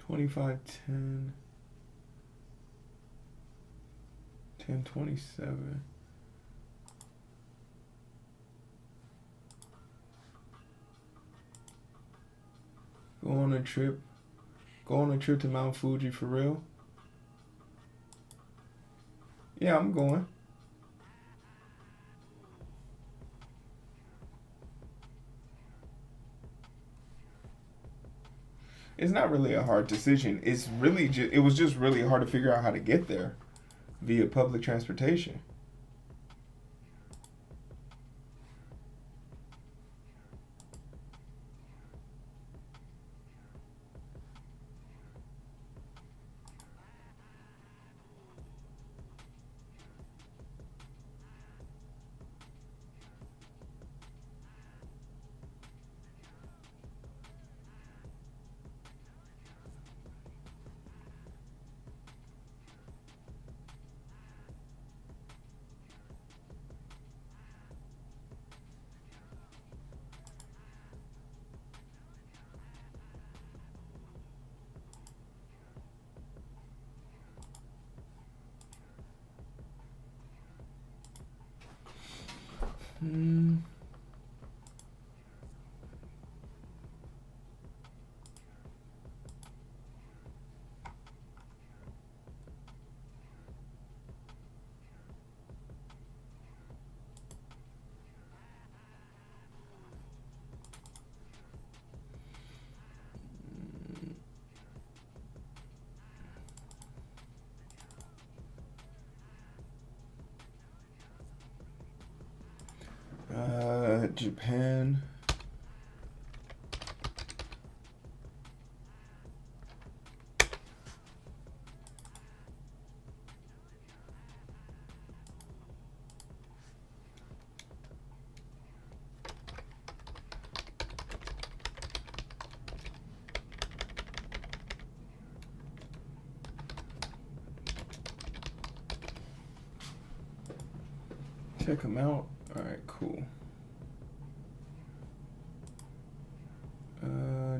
25, 10, 10, 27. Go on a trip. Go on a trip to Mount Fuji for real? Yeah, I'm going. It's not really a hard decision. It's really just, it was just really hard to figure out how to get there via public transportation. Hmm. Japan. Check them out. All right, cool. Uh,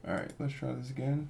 all right, let's try this again.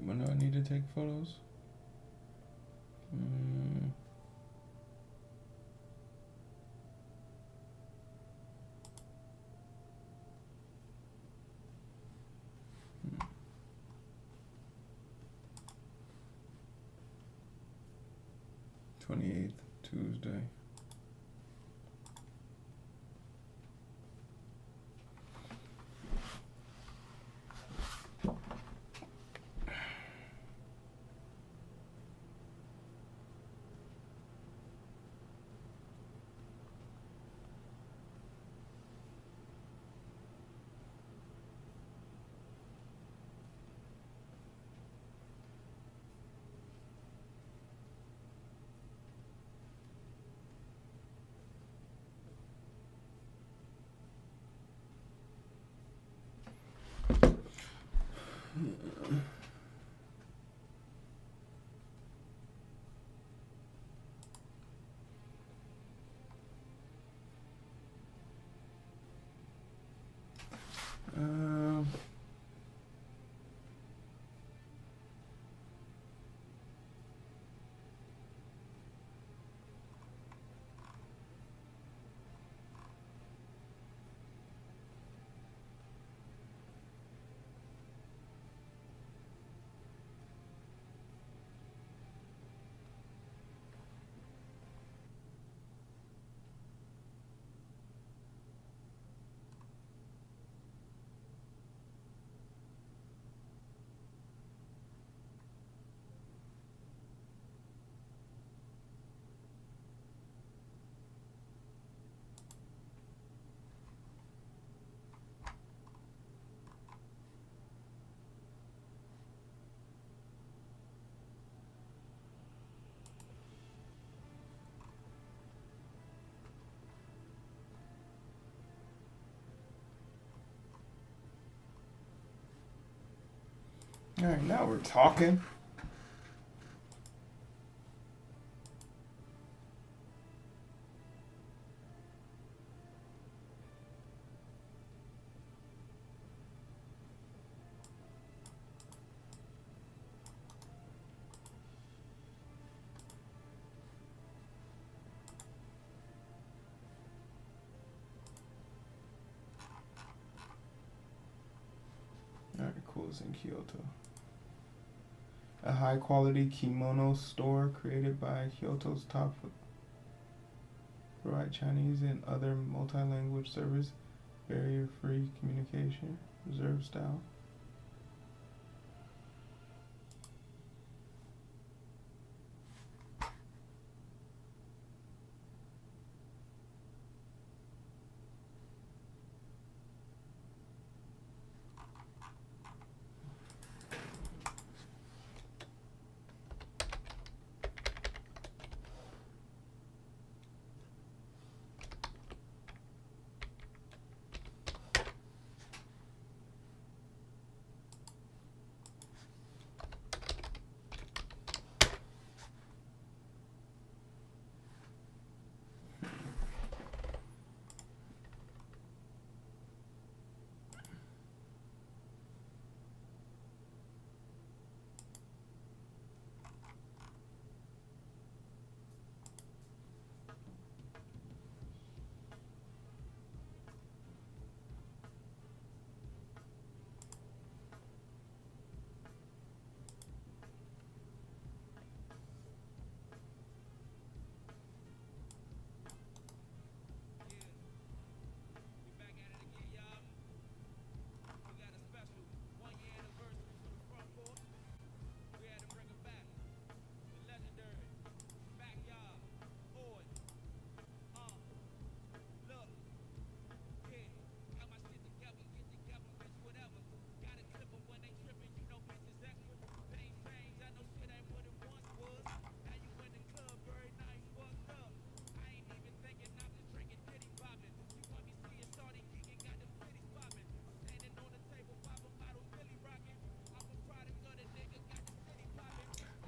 When do I need to take photos? 28th, Tuesday. All right, now we're talking. All right, cool. It's in Kyoto. A high-quality kimono store created by Kyoto's top provide Chinese and other multi-language service, barrier-free communication, reserve style.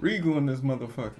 Regal in this motherfucker.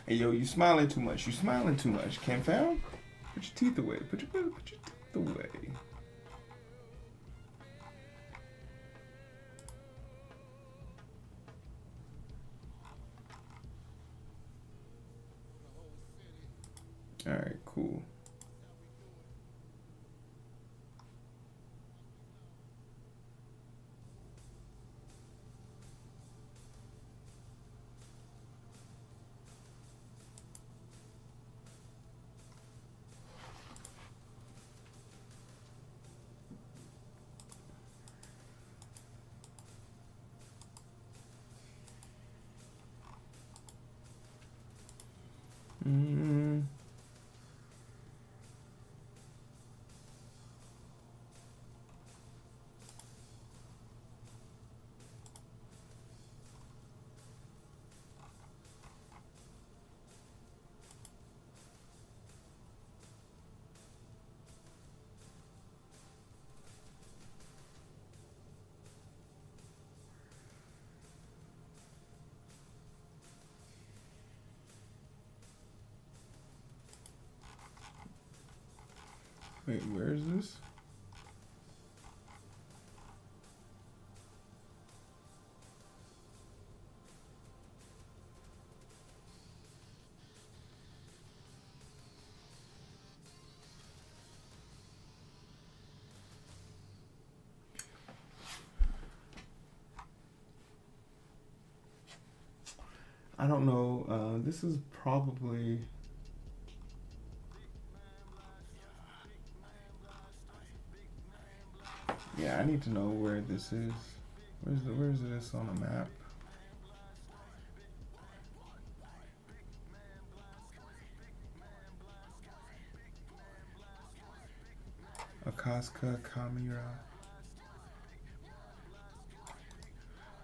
Hey yo, you smiling too much. You smiling too much. Can't found? Put your teeth away. Put your teeth away. All right, cool. Mm. Wait, where is this? I don't know. This is probably. Yeah, I need to know where this is. Where's this on a map? Akaska Kamira.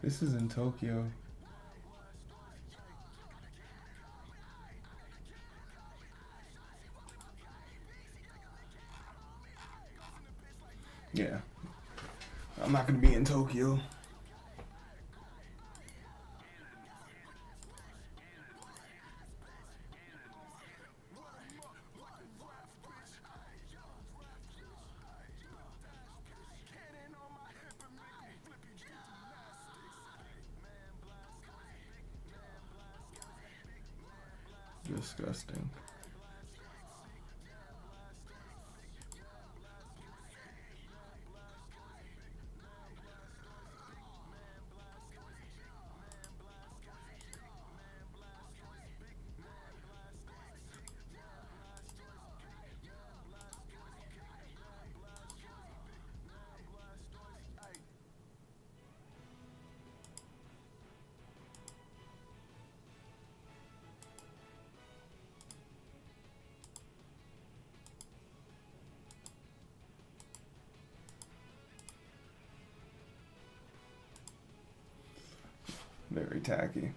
This is in Tokyo. Yeah. I'm not gonna be in Tokyo. Disgusting. Very tacky.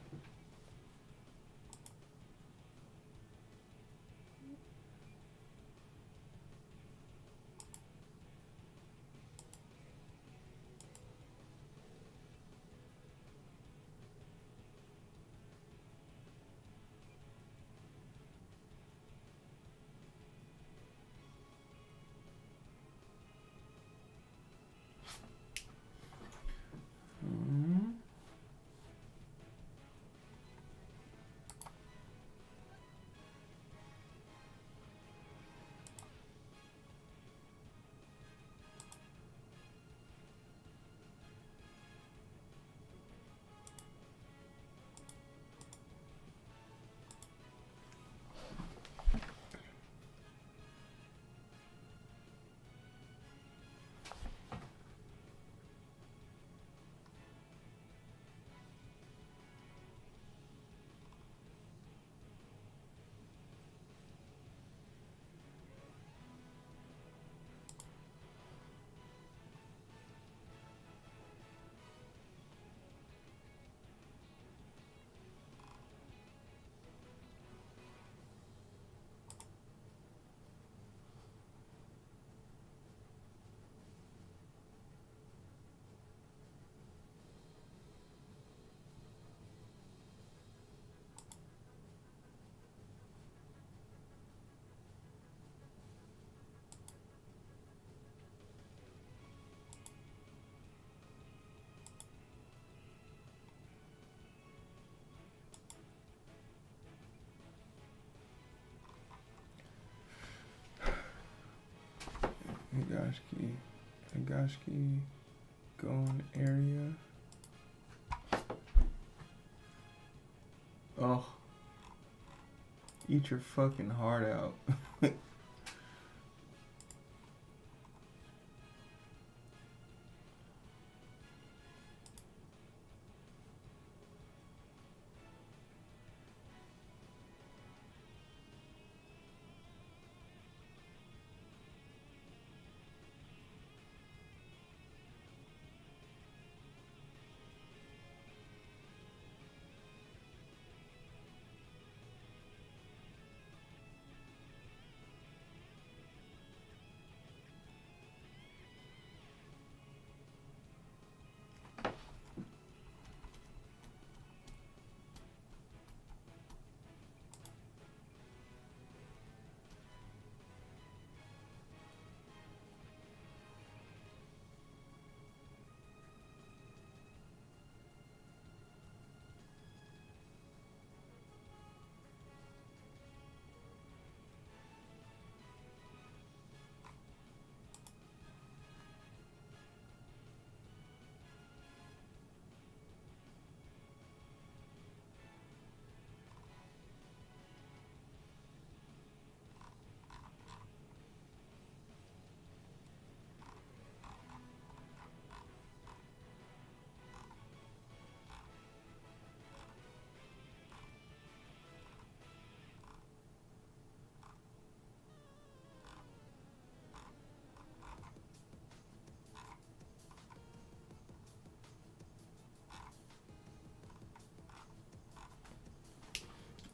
Higashiki. Higashiki. Gon area. Oh. Eat your fucking heart out.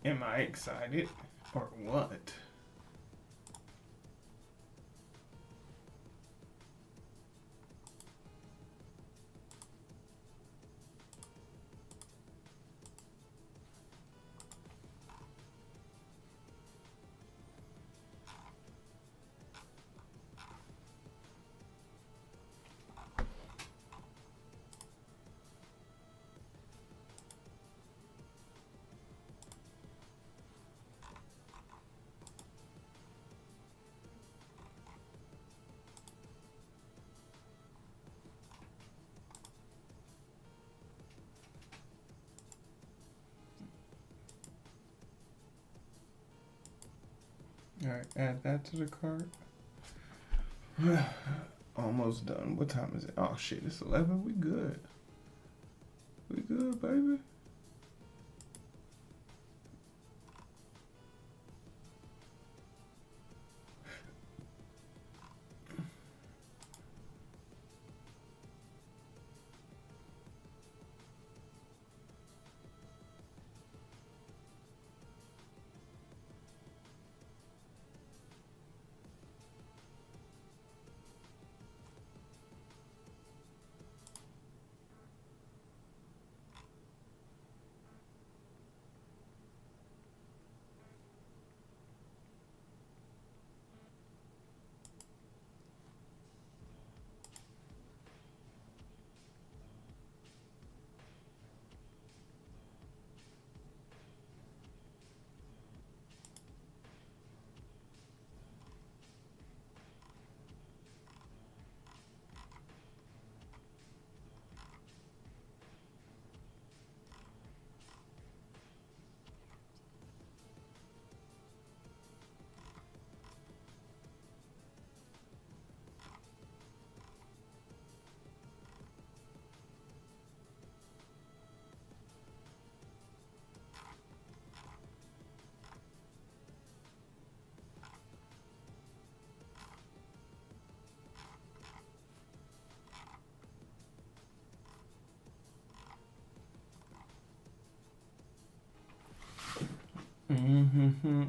Am I excited or what? Alright, add that to the cart. Almost done. What time is it? Oh shit, it's 11. We good. We good, baby. Mm-hmm.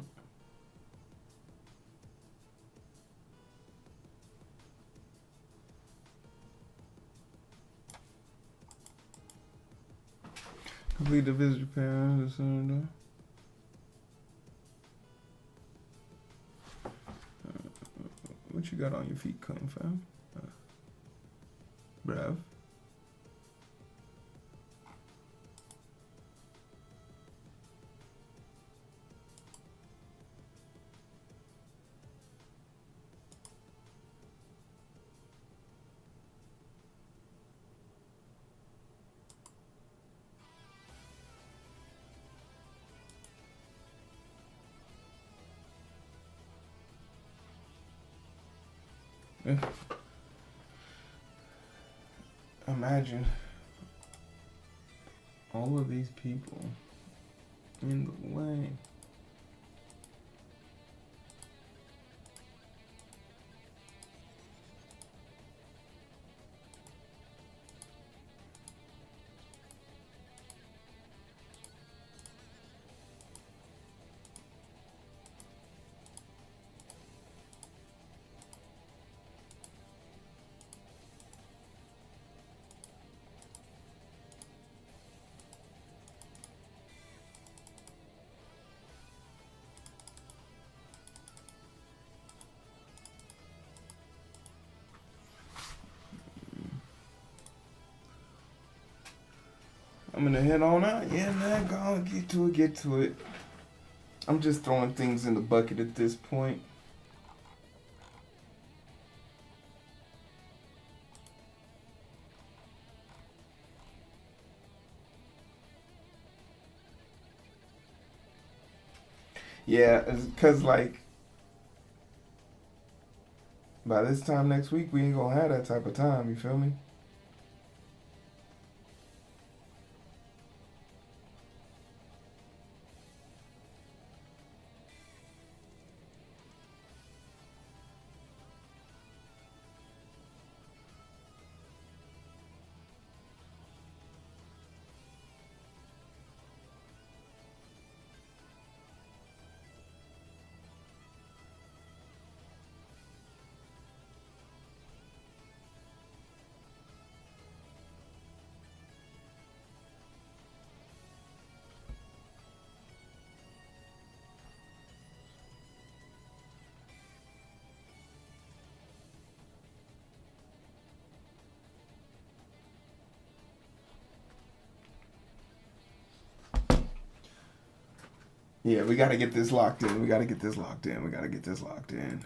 Complete the visitor parents. What you got on your feet, come fam? Bruv. Imagine all of these people in the way. I'm gonna head on out. Yeah, man, go on, get to it, get to it. I'm just throwing things in the bucket at this point. Yeah, cause like by this time next week we ain't gonna have that type of time. You feel me? Yeah, we gotta get this locked in. We gotta get this locked in. We gotta get this locked in.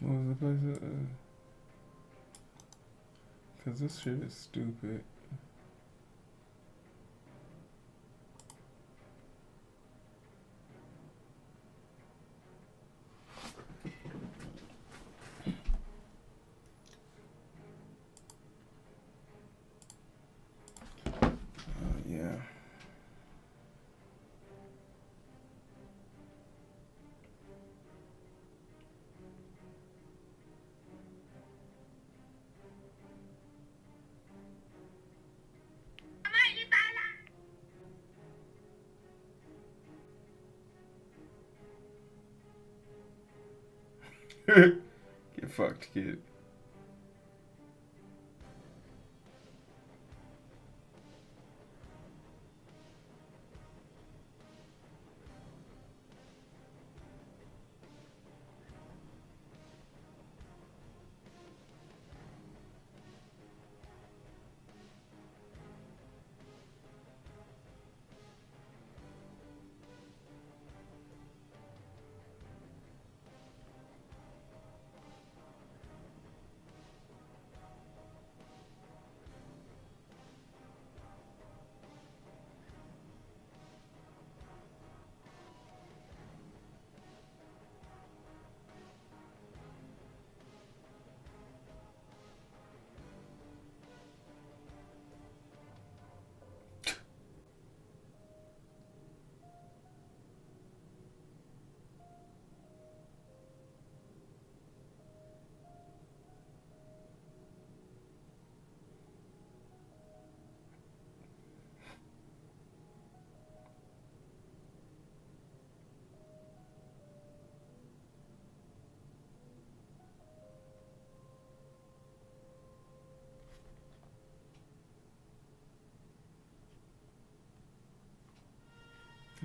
What was the place? Cause this shit is stupid. Yeah. Get fucked, kid.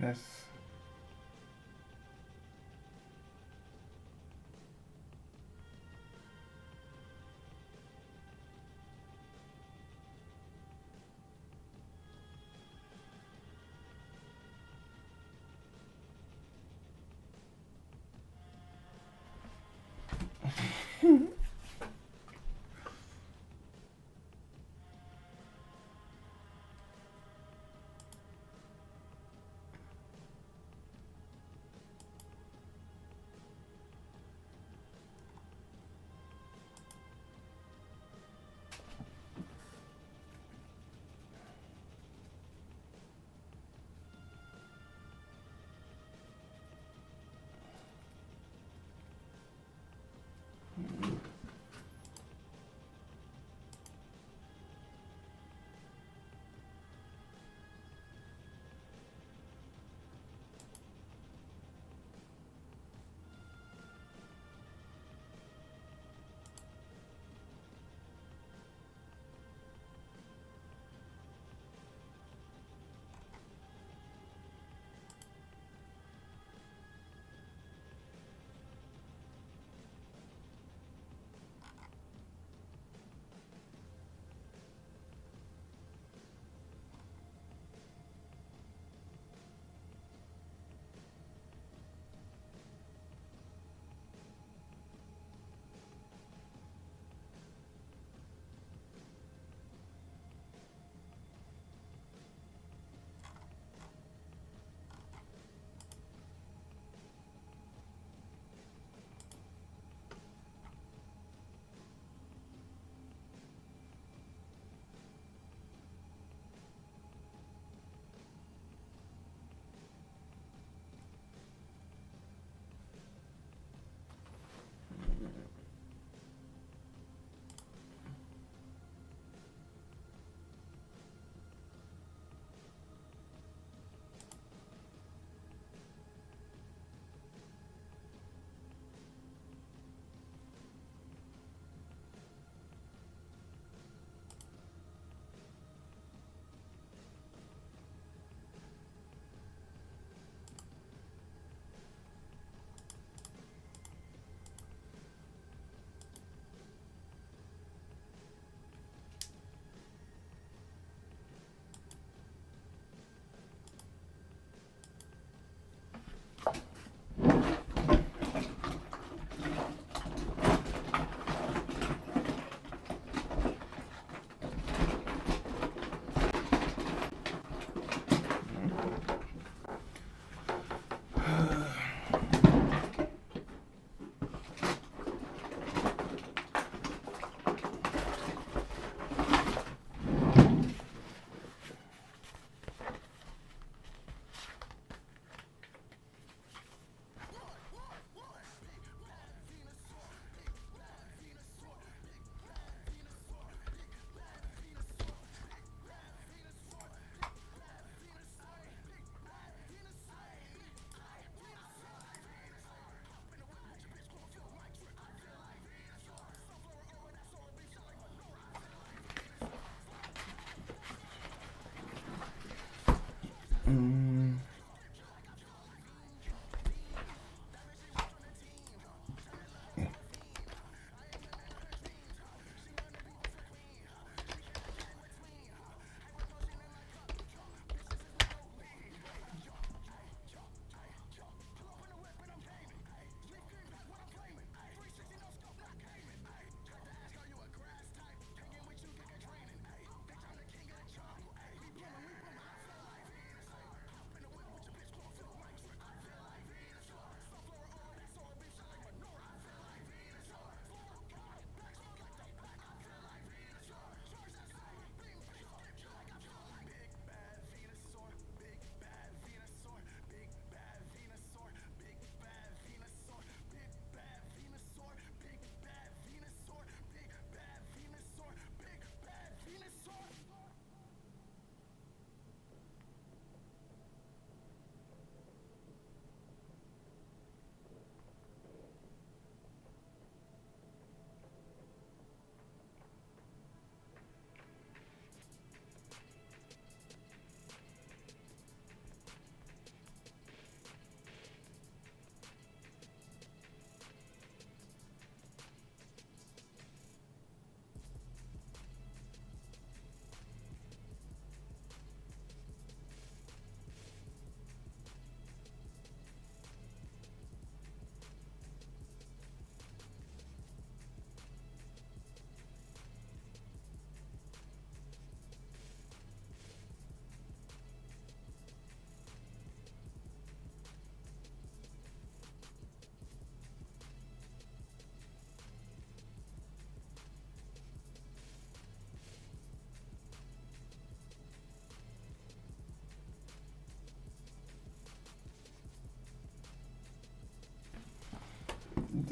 That's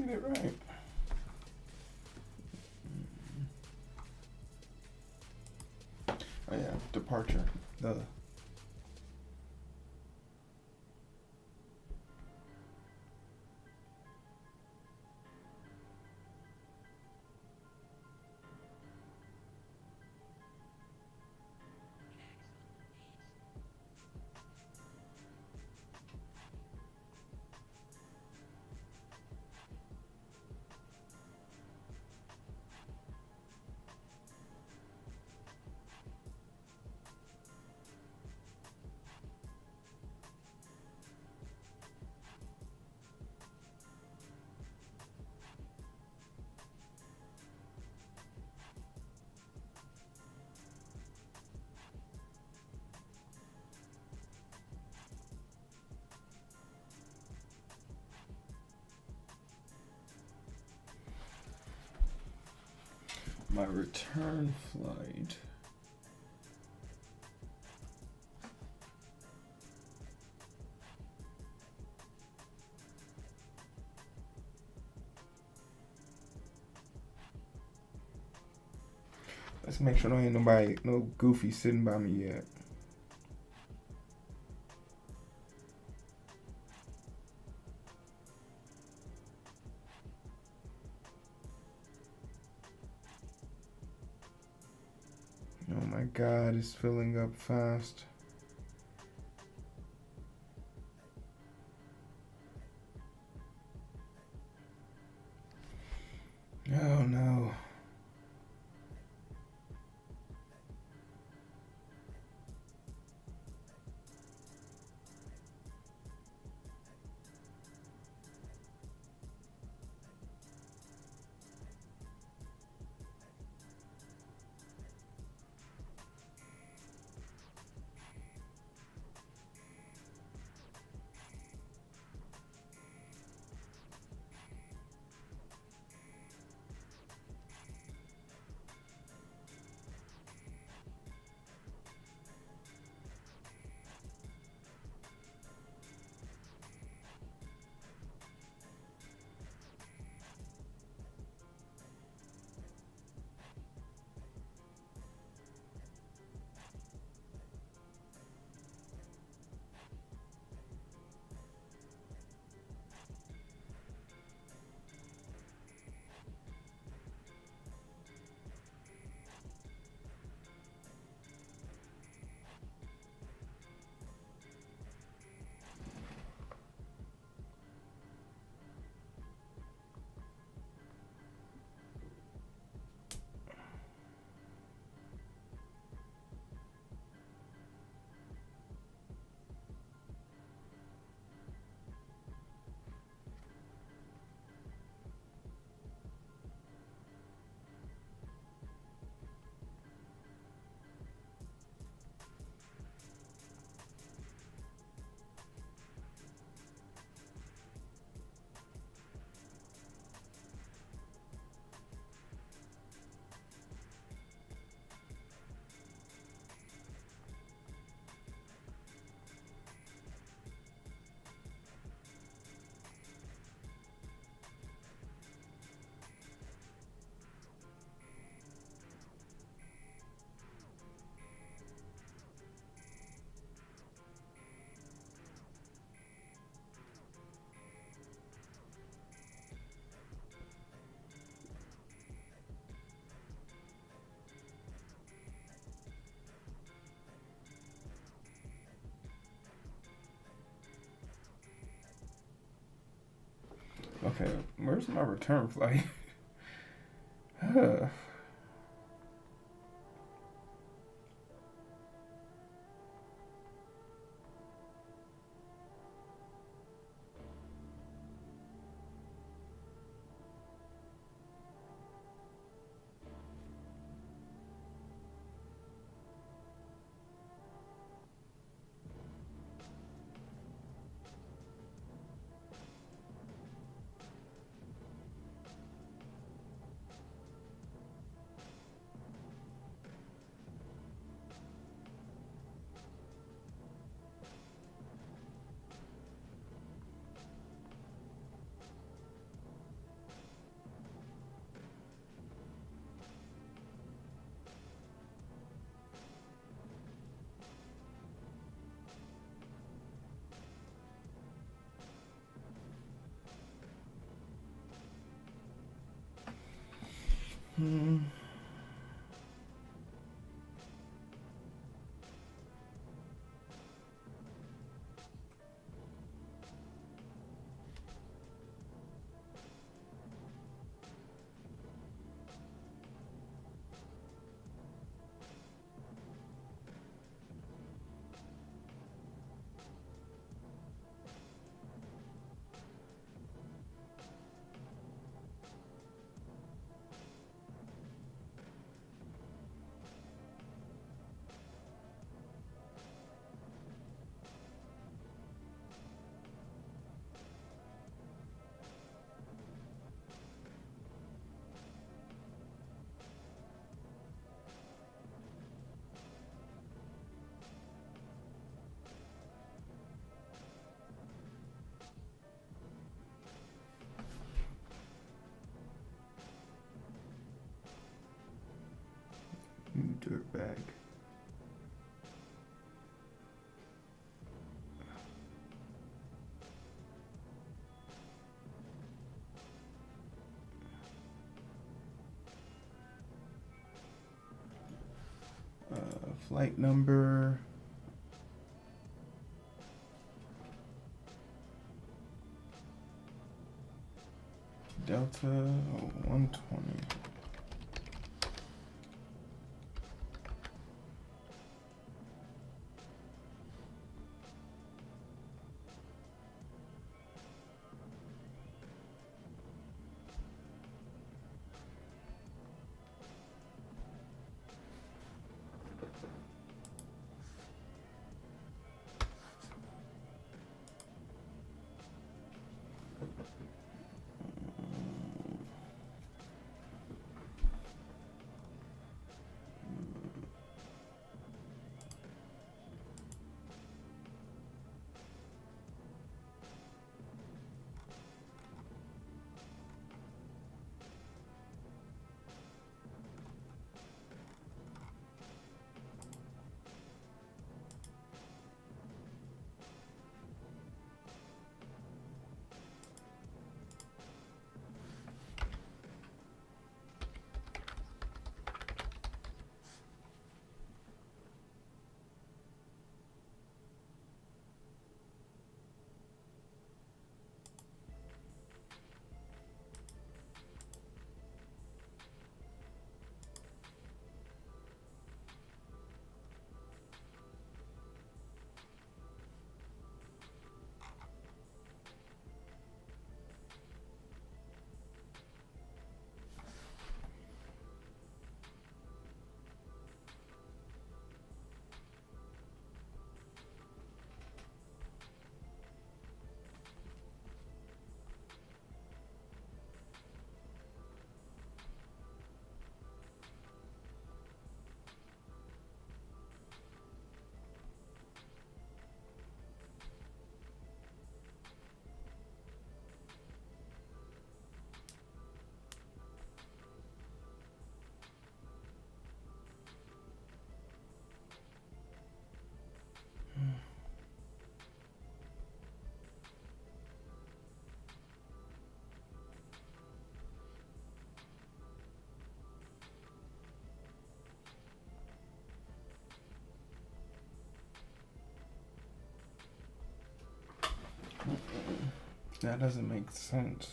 get it right. Oh yeah, departure. The my return flight. Let's make sure there ain't nobody, no goofy sitting by me yet. Oh my God, it's filling up fast. Oh no. Okay, where's my return flight? Hmm. You dirtbag. Flight number. Delta 120. That doesn't make sense.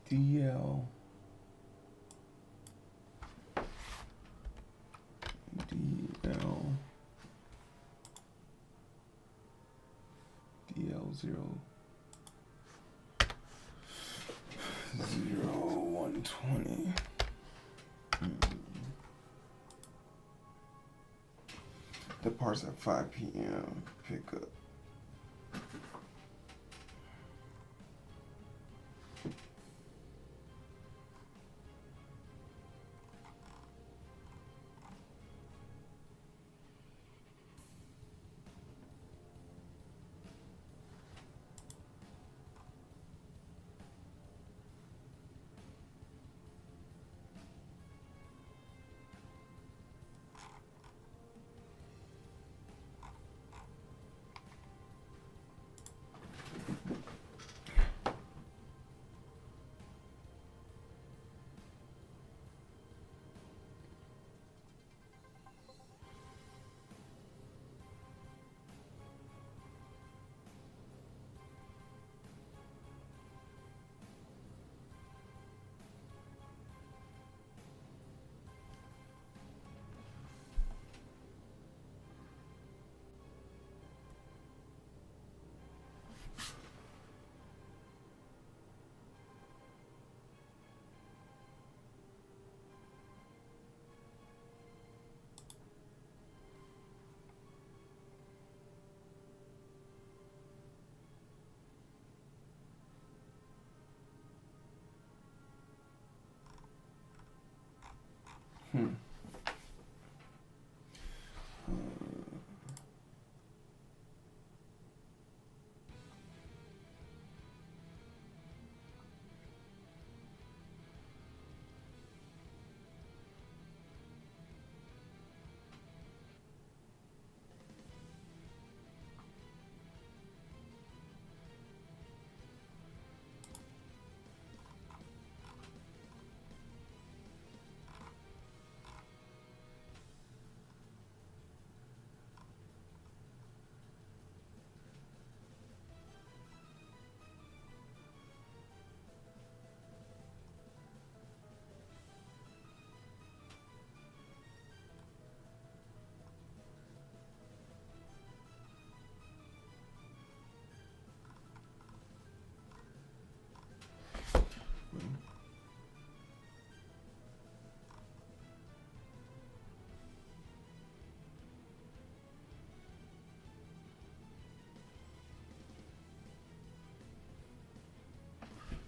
DL. DL 120. Departs at 5 p.m. Pickup.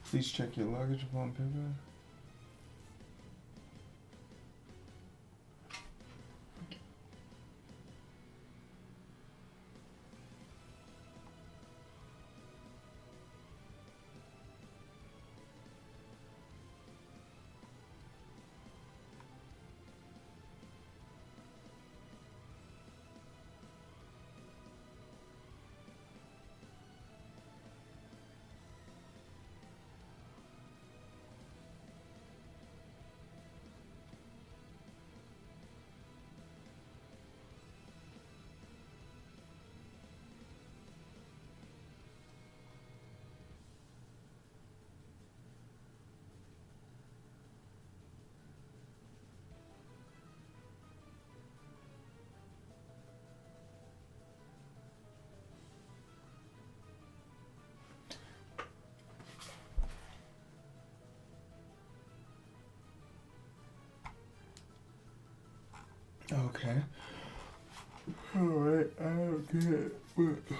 Please check your luggage upon pickup. Okay. Alright, I don't get it, but...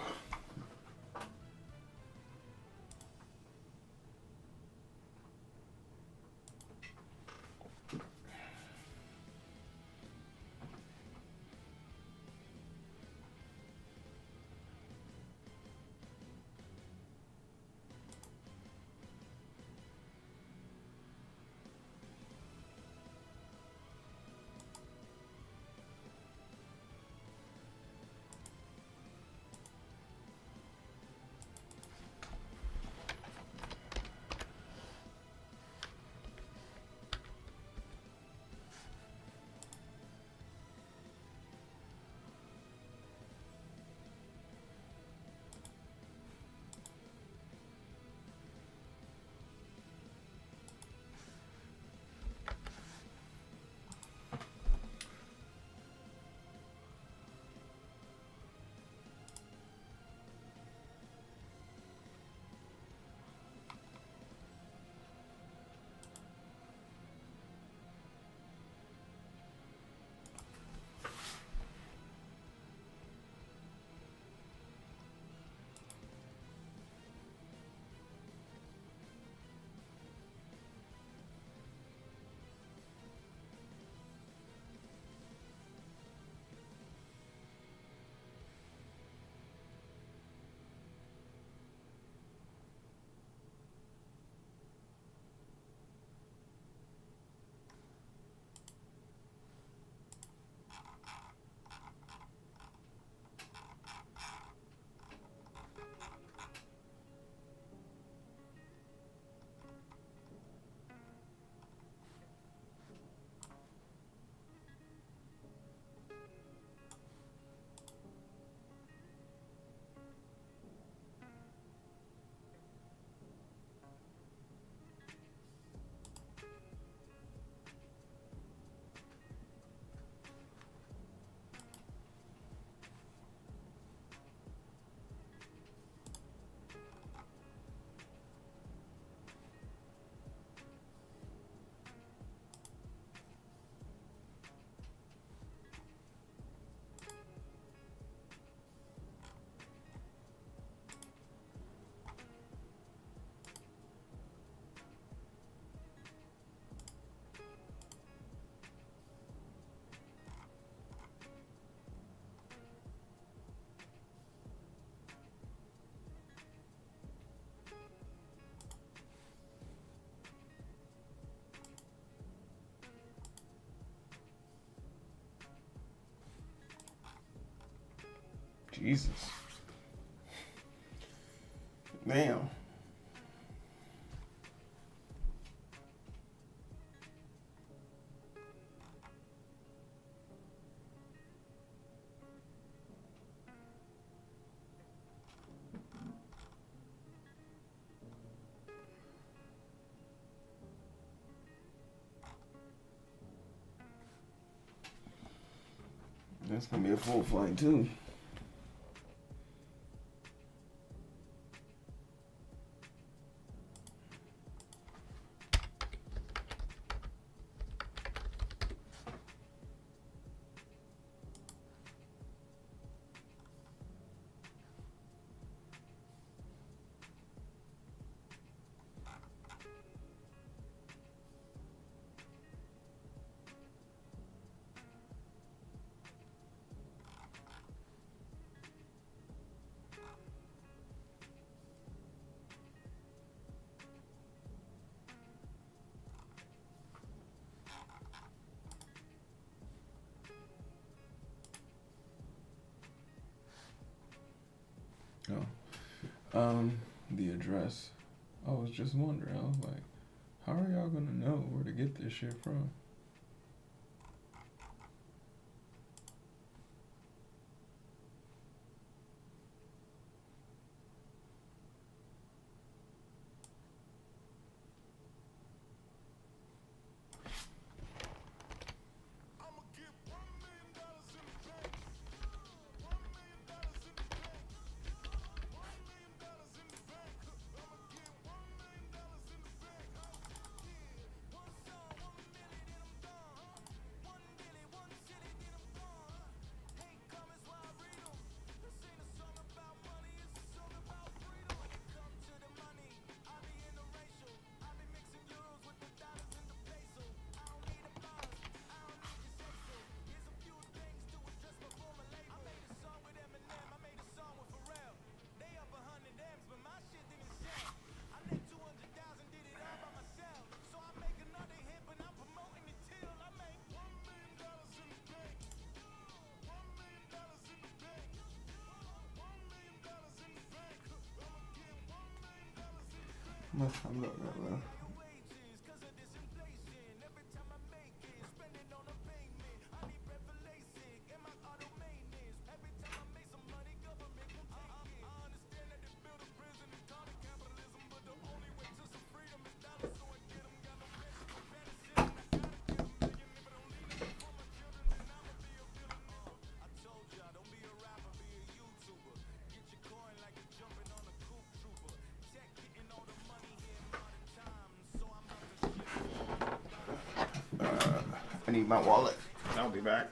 Jesus. Damn. That's gonna be a full flight too. Oh. The address. I was just wondering. I was like, how are y'all gonna know where to get this shit from? How much time got left? I need my wallet. I'll be back.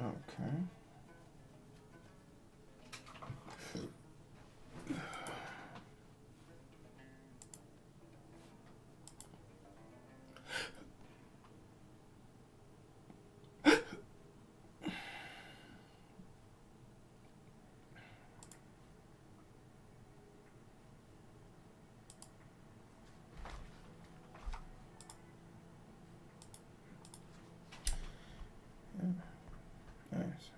Okay. Nice.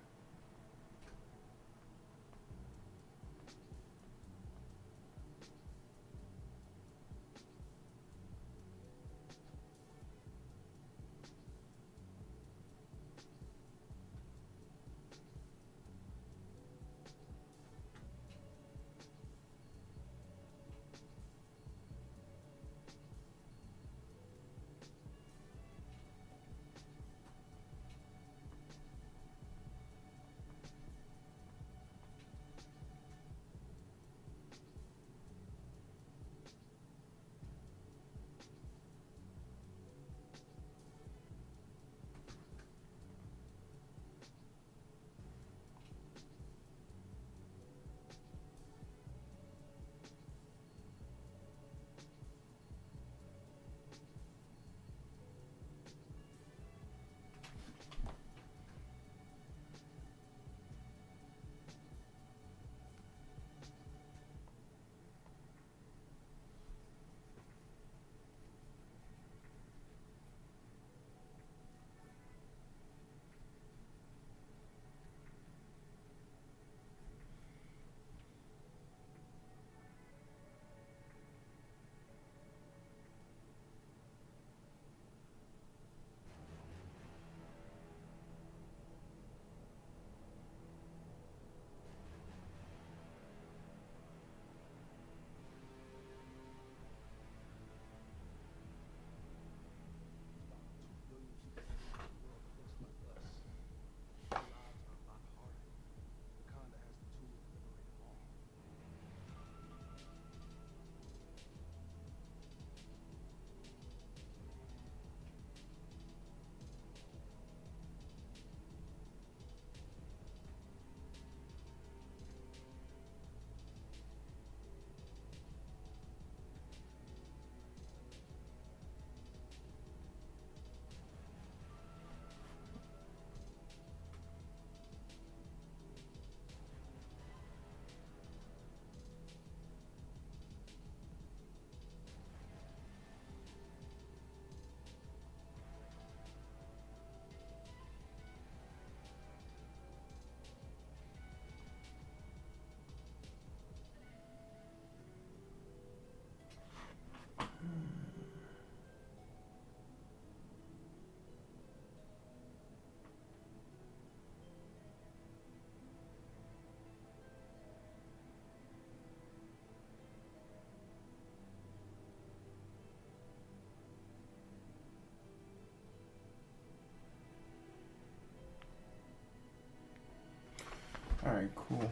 All right, cool.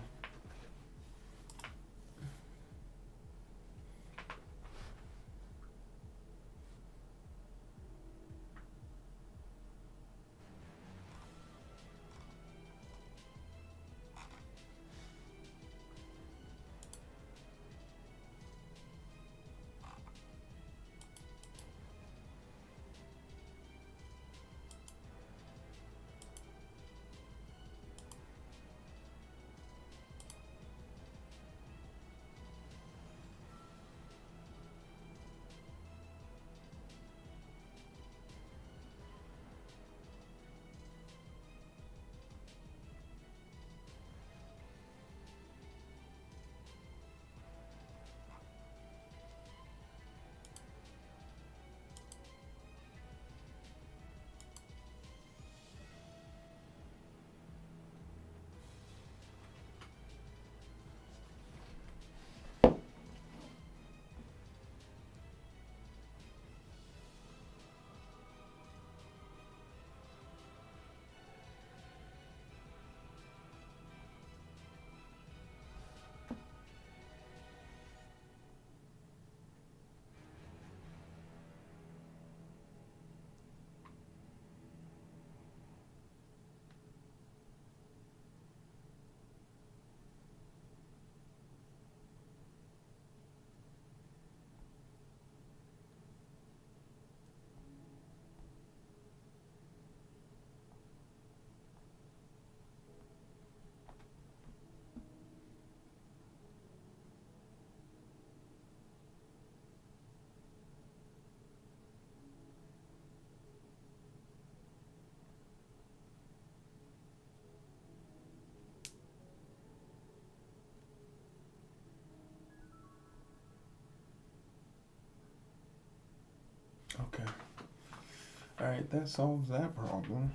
All right, that solves that problem.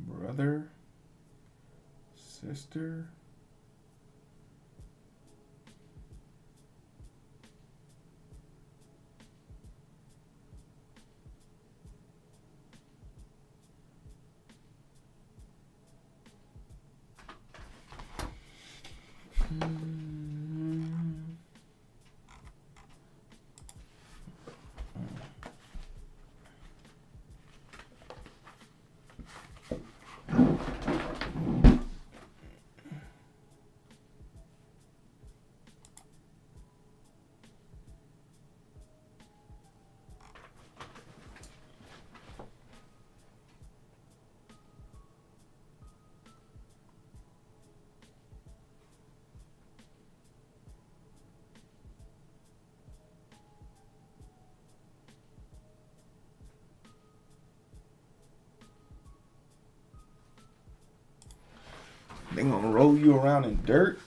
Brother, sister. They gonna roll you around in dirt.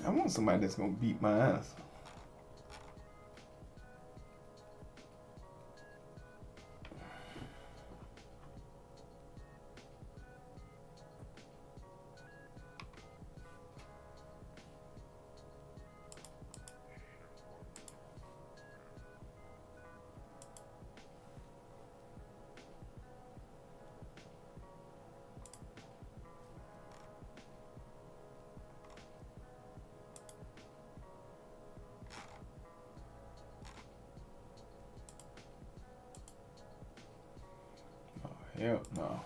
I want somebody that's gonna beat my ass. Hell no.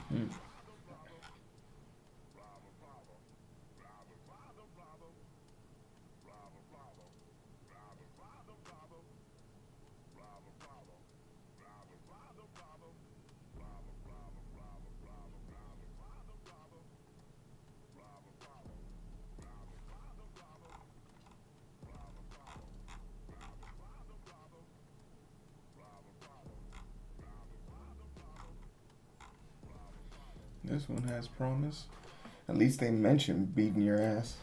Hmm. This one has promise. At least they mentioned beating your ass.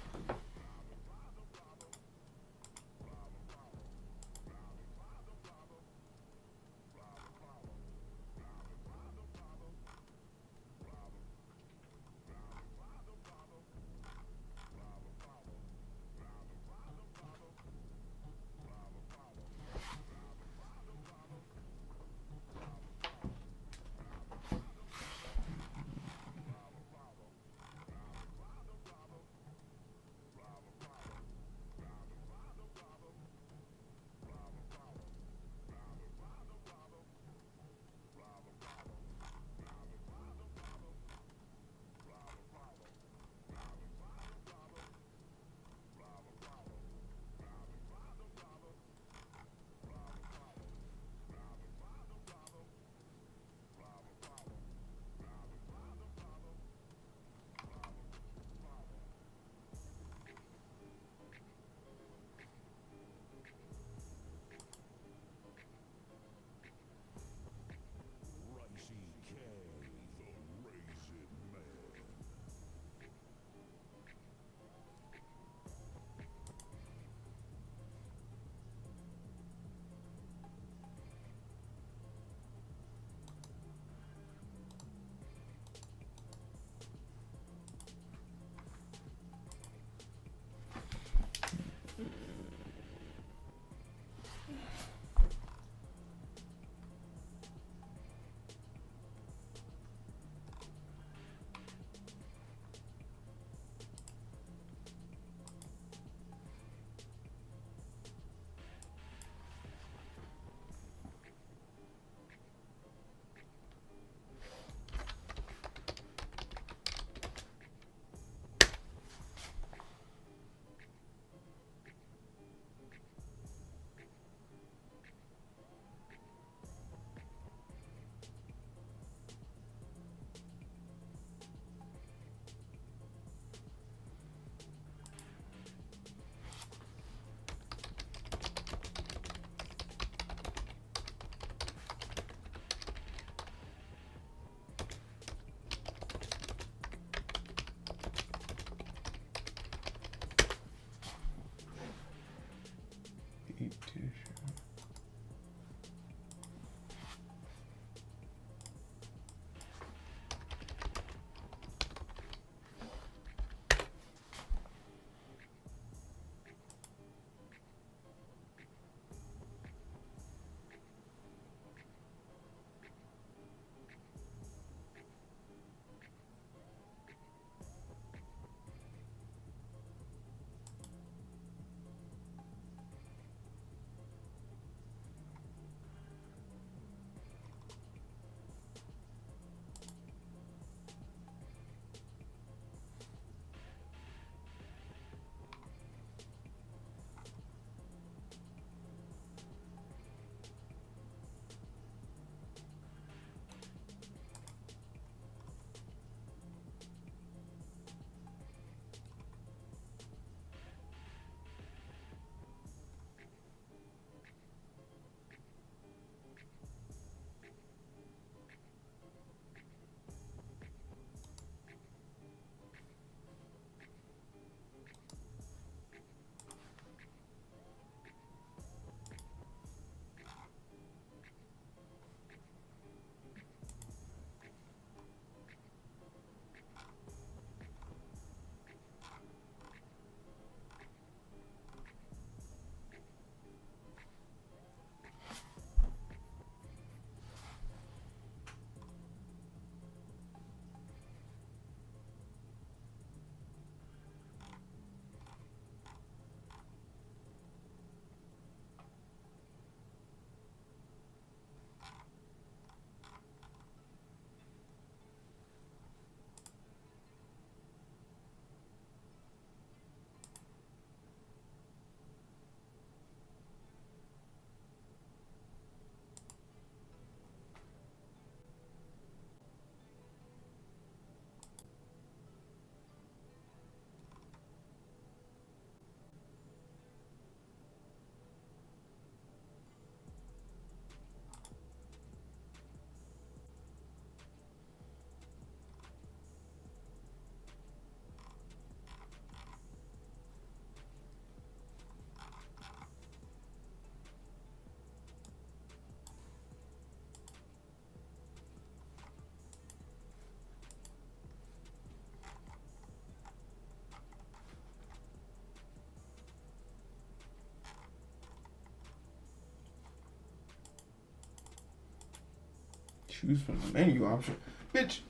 Choose from the menu option. Bitch,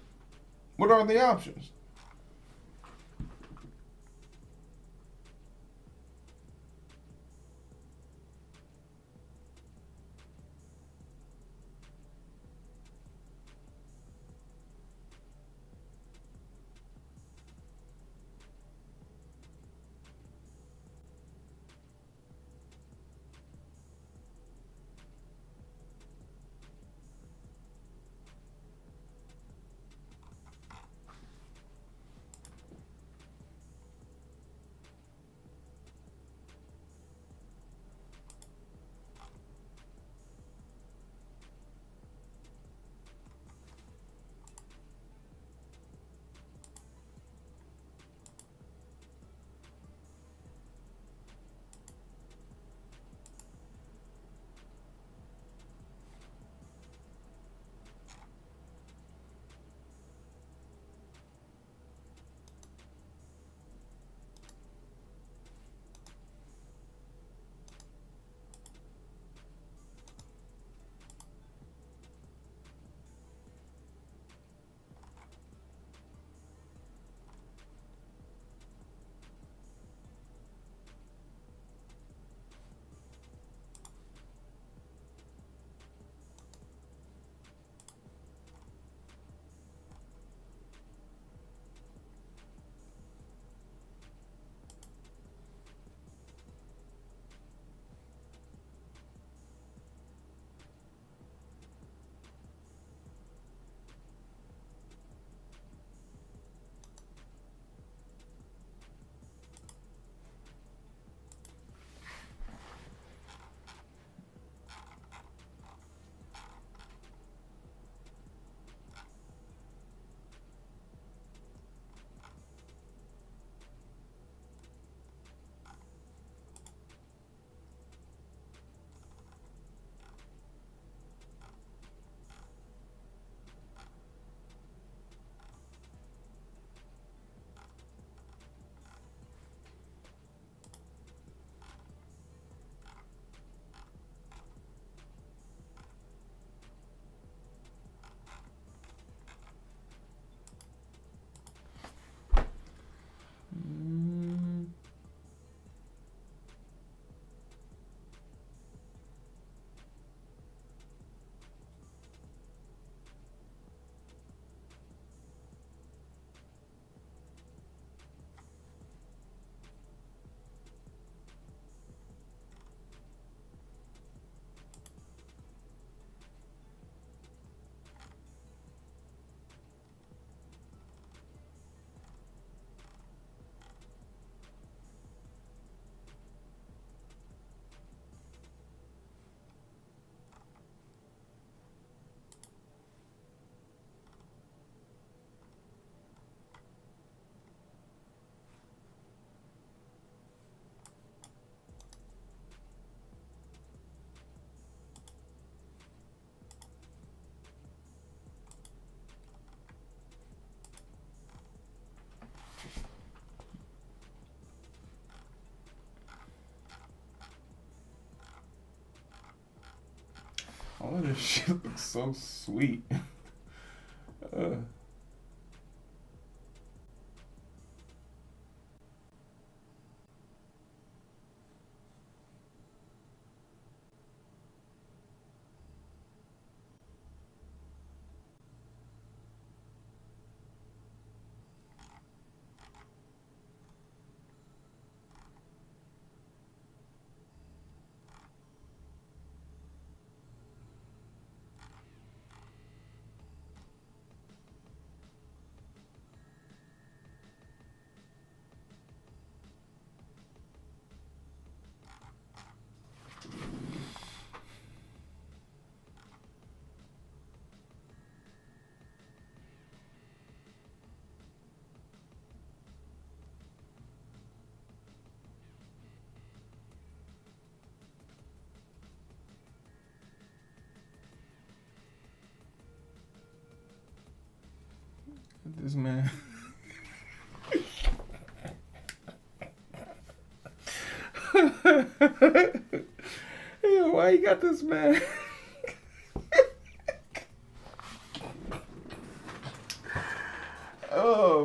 what are the options? All of this shit looks so sweet. uh. This man. Yo, why you got this man?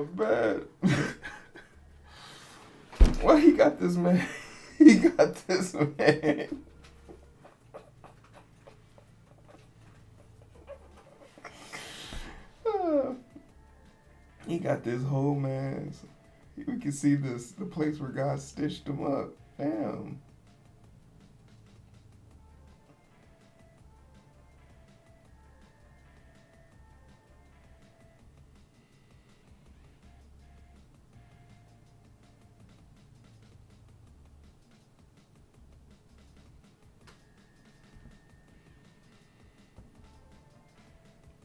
Oh man. Why he got this man? He got this man. He got this whole man. We can see the place where God stitched him up. Damn.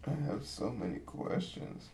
I have so many questions.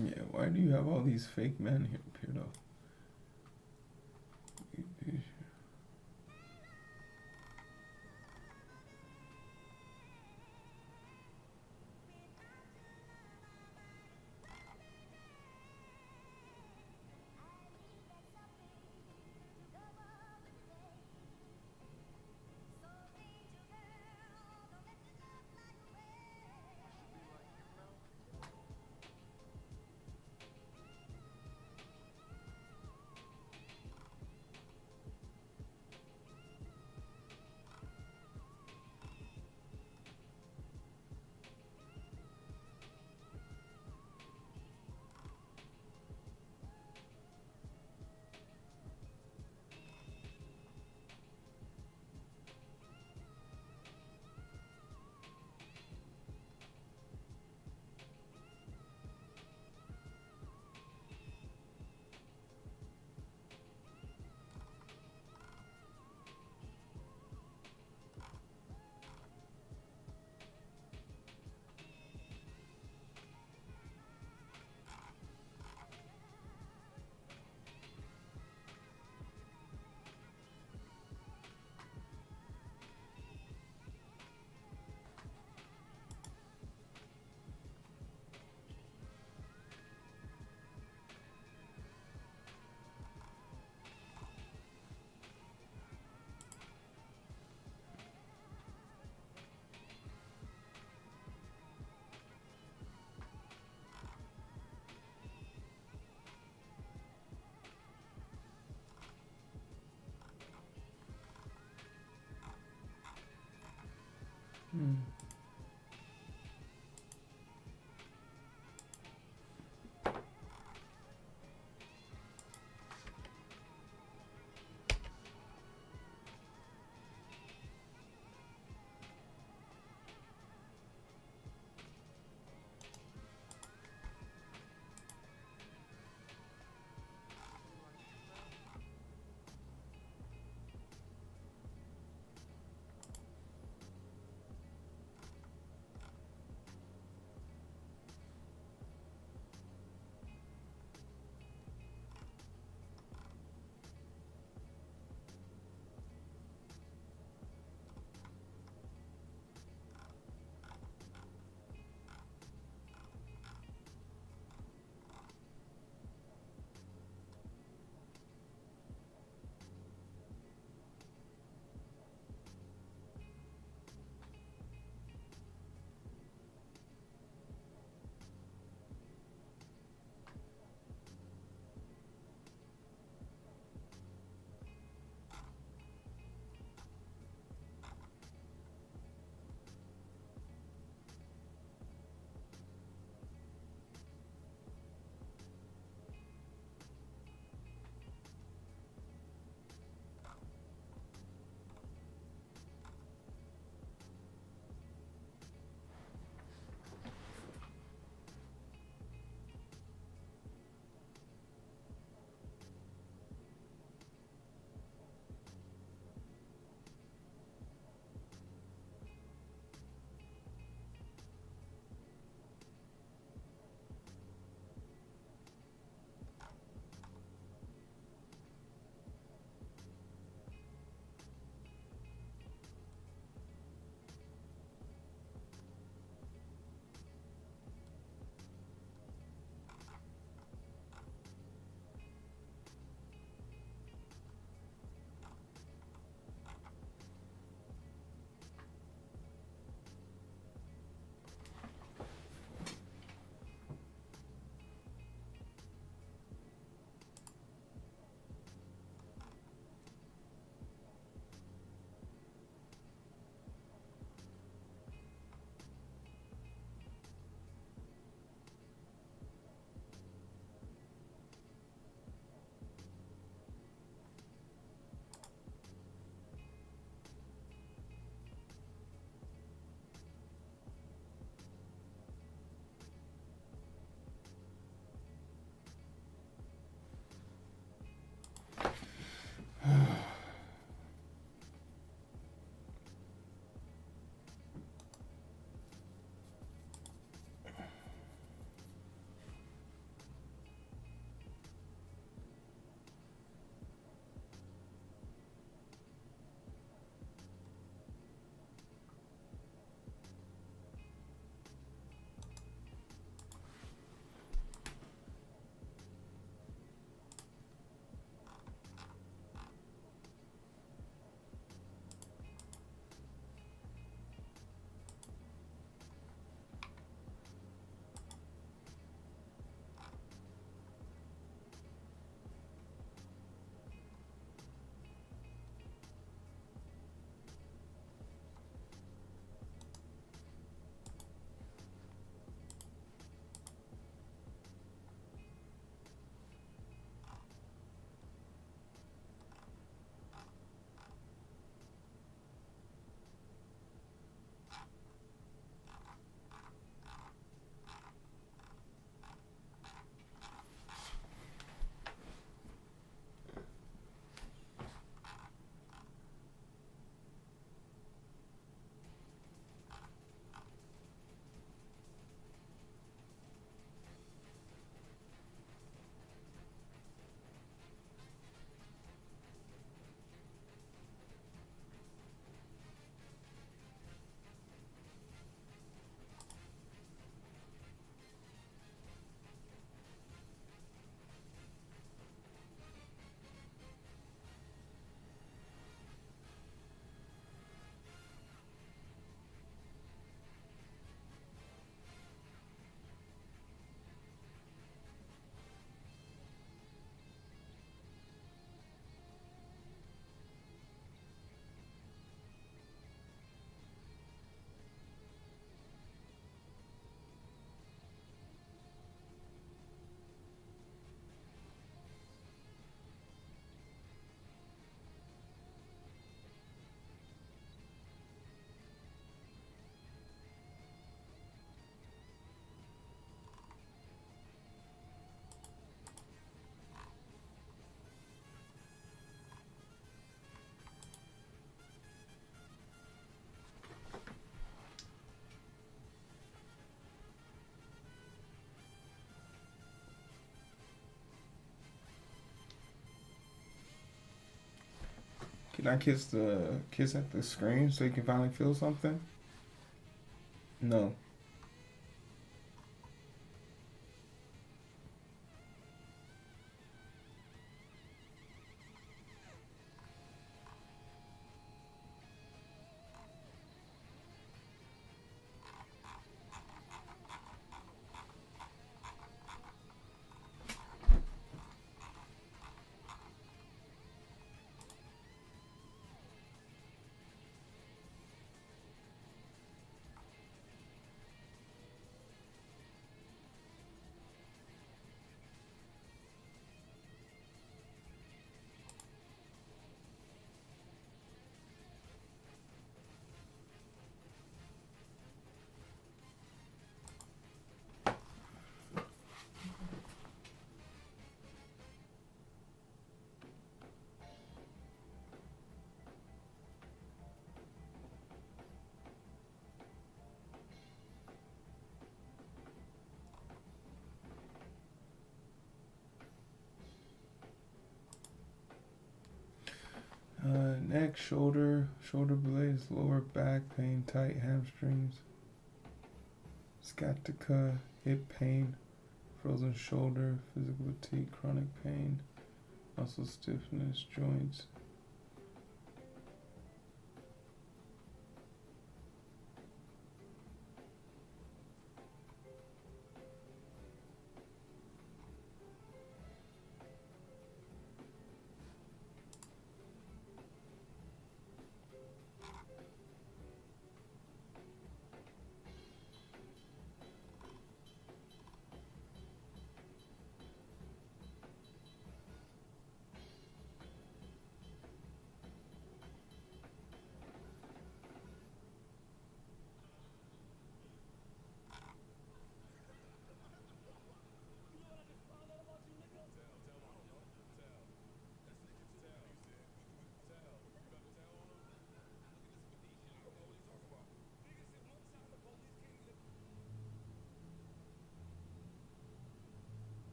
Yeah, why do you have all these fake men here, Peter? Hmm. not kiss at the screen so you can finally feel something? No. Neck, shoulder blades, lower back pain, tight hamstrings, sciatica, hip pain, frozen shoulder, physical fatigue, chronic pain, muscle stiffness, joints.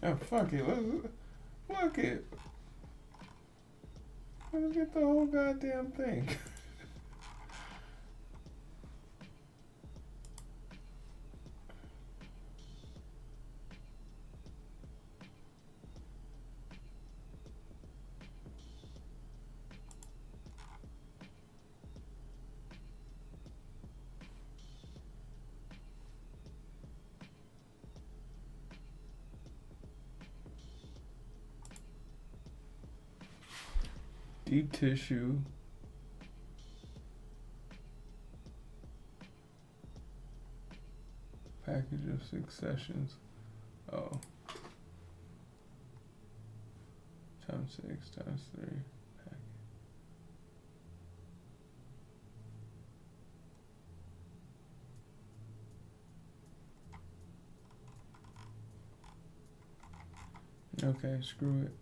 Oh, fuck it. Look it. Let's get the whole goddamn thing. Deep tissue. Package of 6 sessions. Oh. Times 6 times 3. Okay, screw it.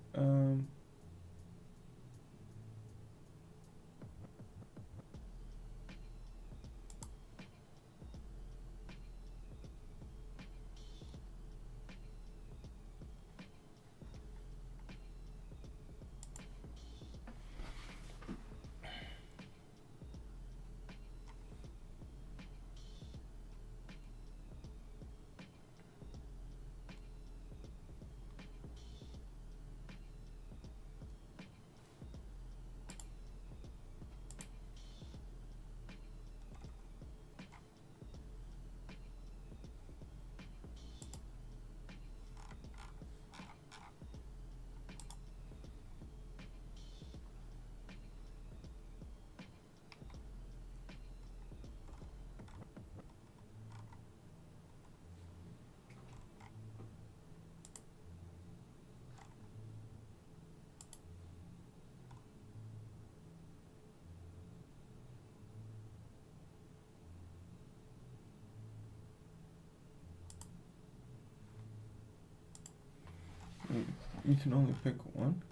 You can only pick one?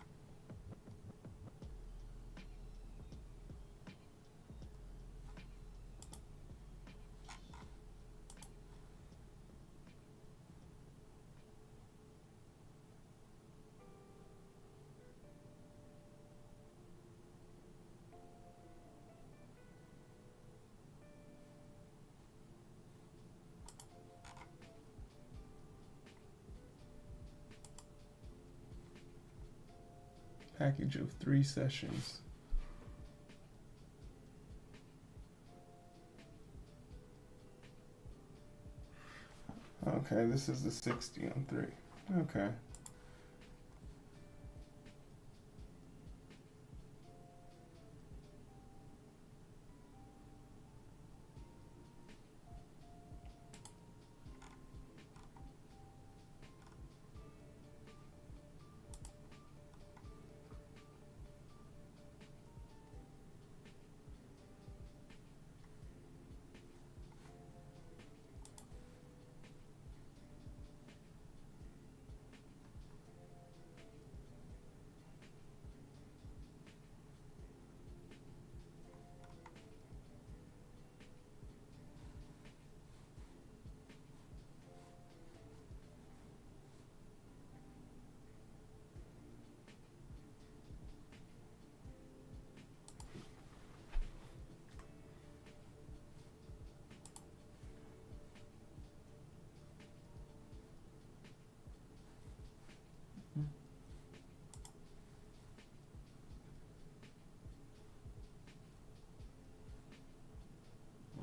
Package of 3 sessions. Okay, this is the 60 on 3. Okay.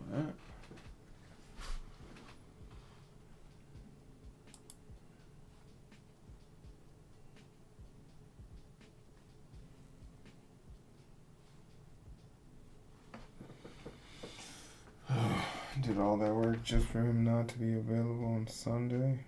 What? Did all that work just for him not to be available on Sunday?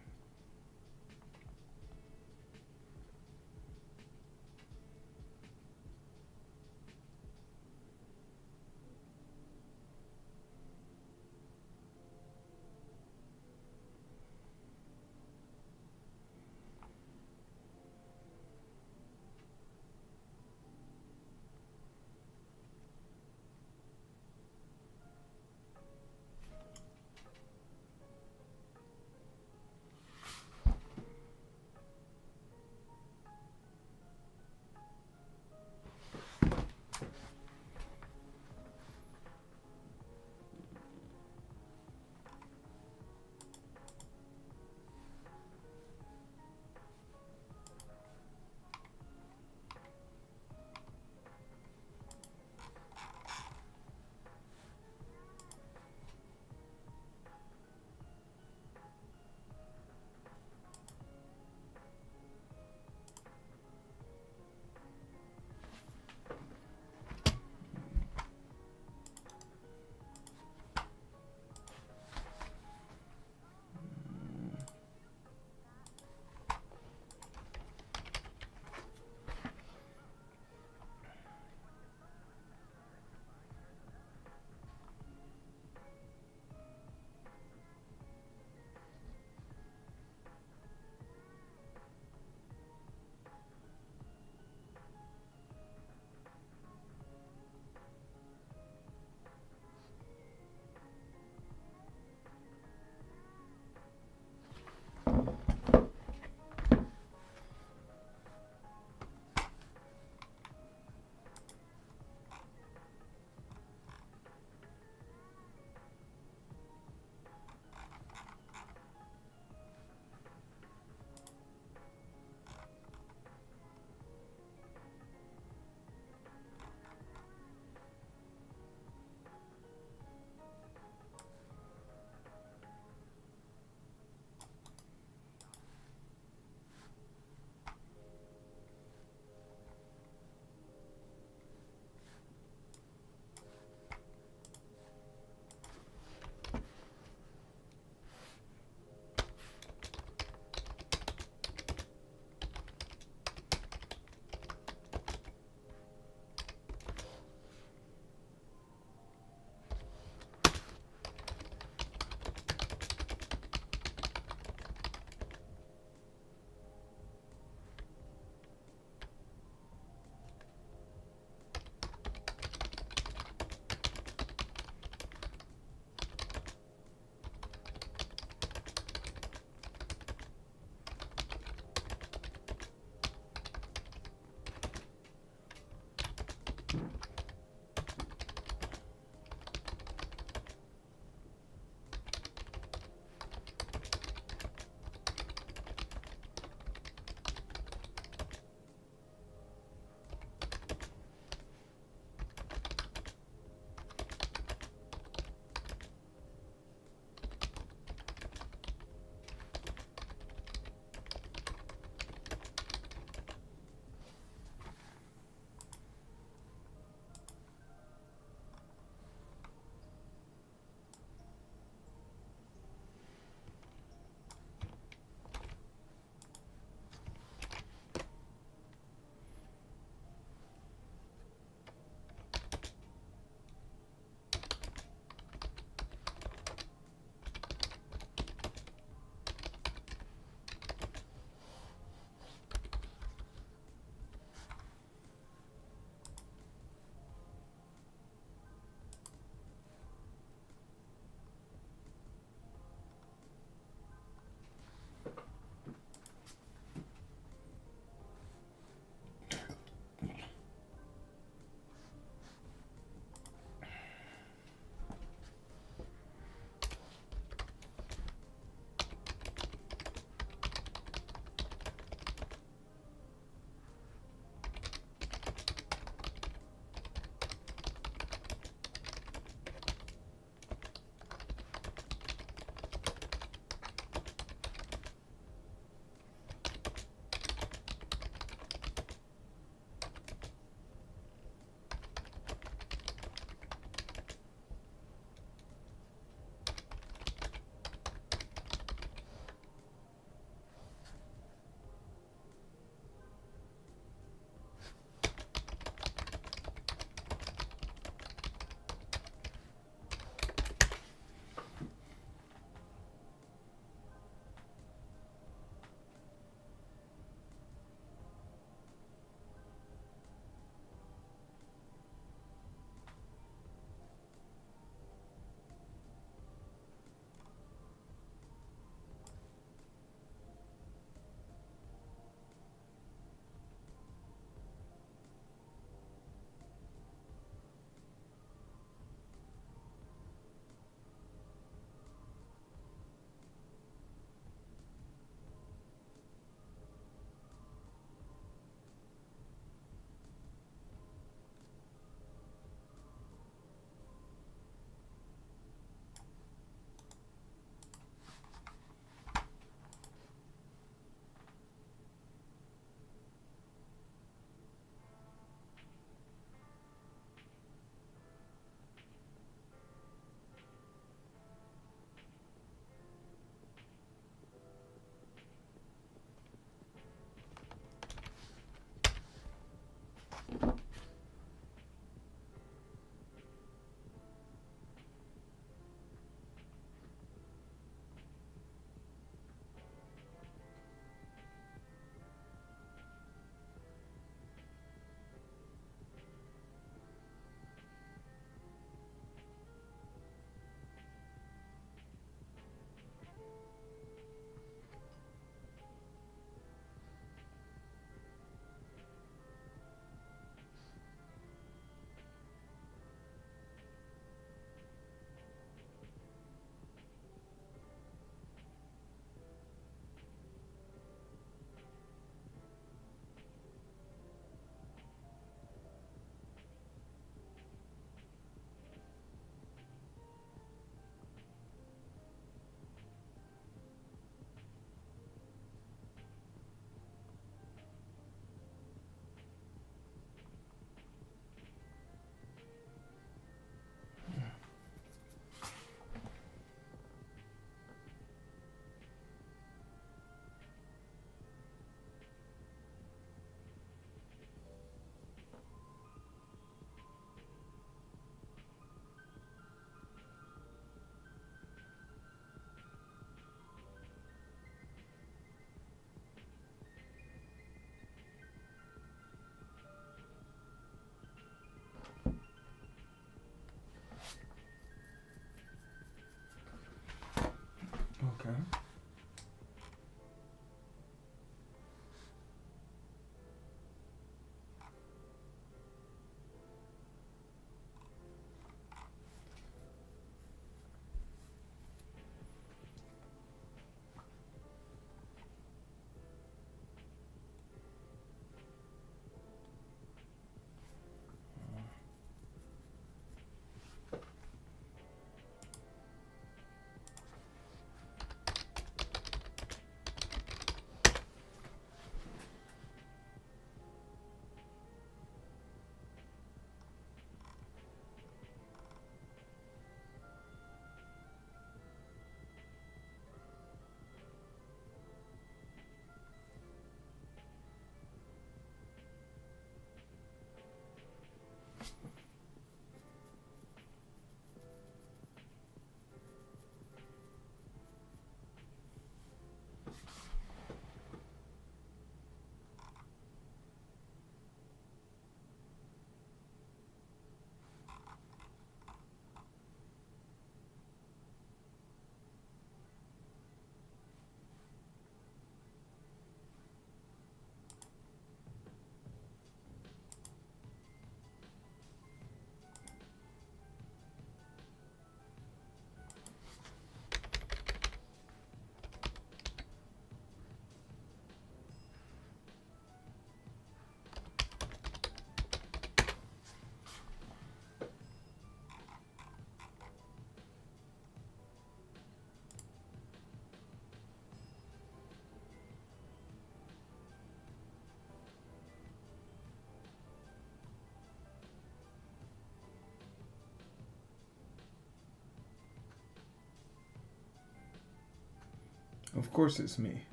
Of course it's me.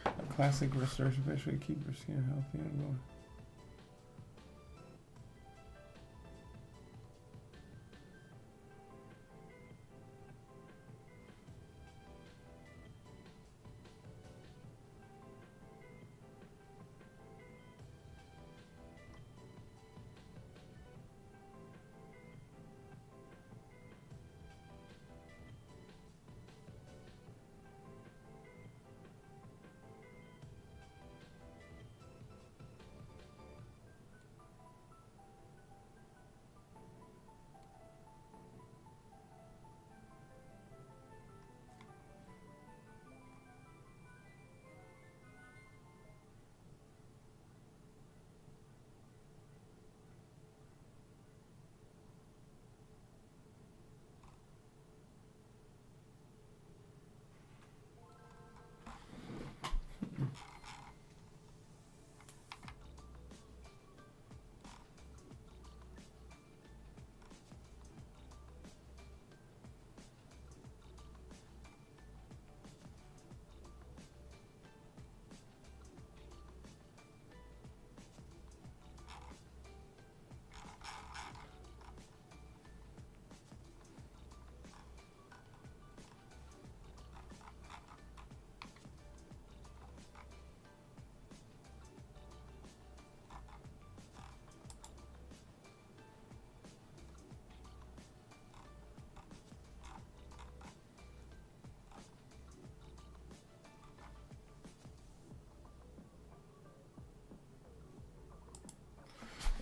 A classic research eventually keep your skin healthy and going.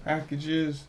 Packages.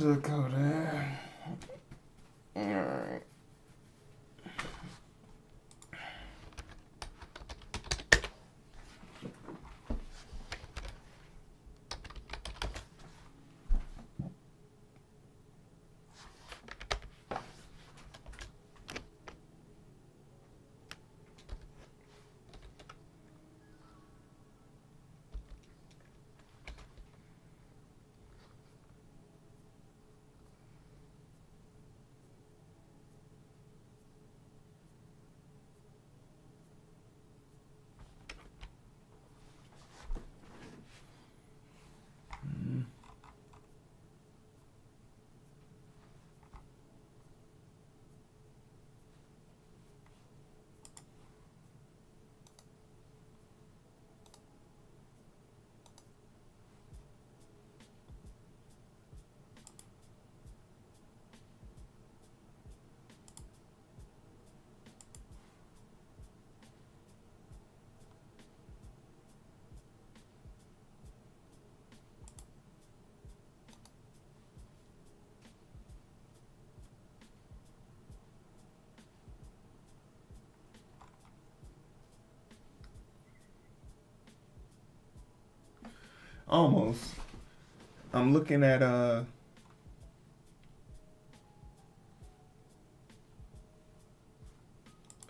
Dakota. Alright. Almost. I'm looking at I'm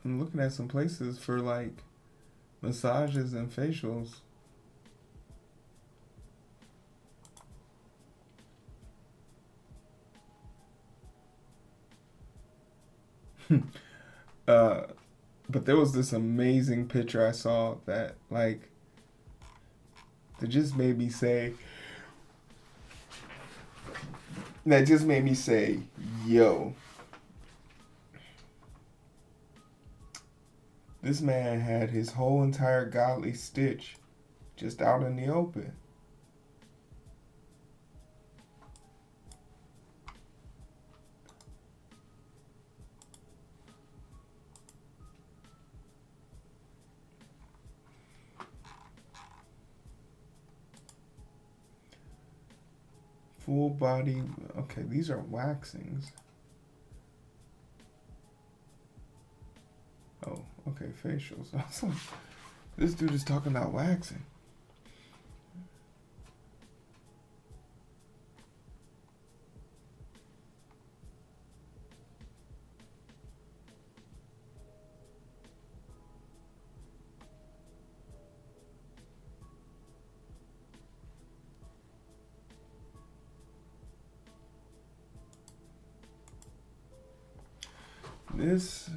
looking at some places for like massages and facials. uh but there was this amazing picture I saw that like that just made me say yo, this man had his whole entire godly stitch just out in the open. Full body. Okay, these are waxings. Oh, okay, facials. I was like, this dude is talking about waxing. This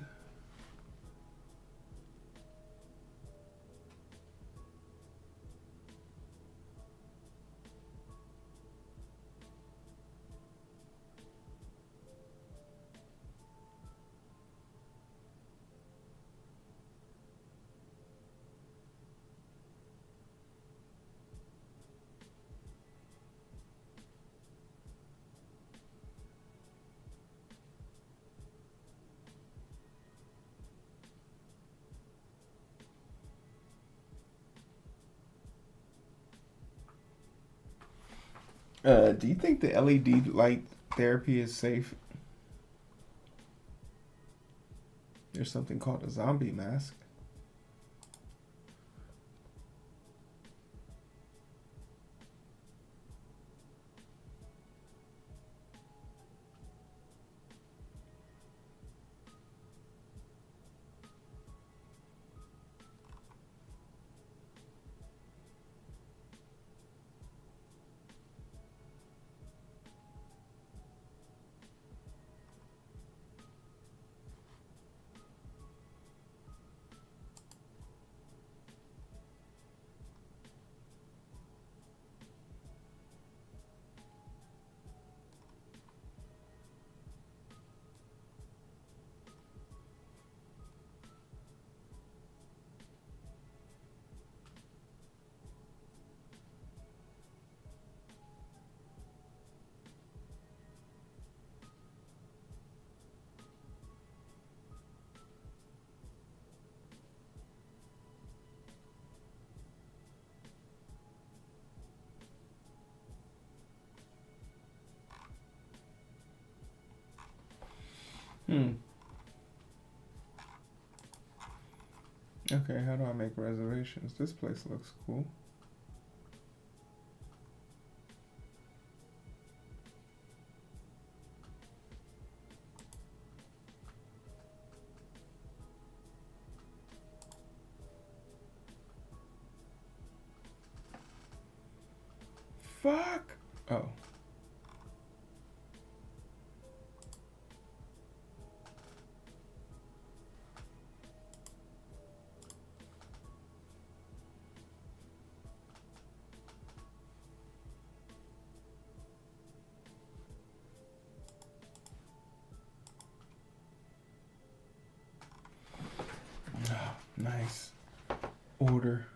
do you think the LED light therapy is safe? There's something called a zombie mask. Hmm. Okay, how do I make reservations? This place looks cool. Fuck! Oh. Nice. Order.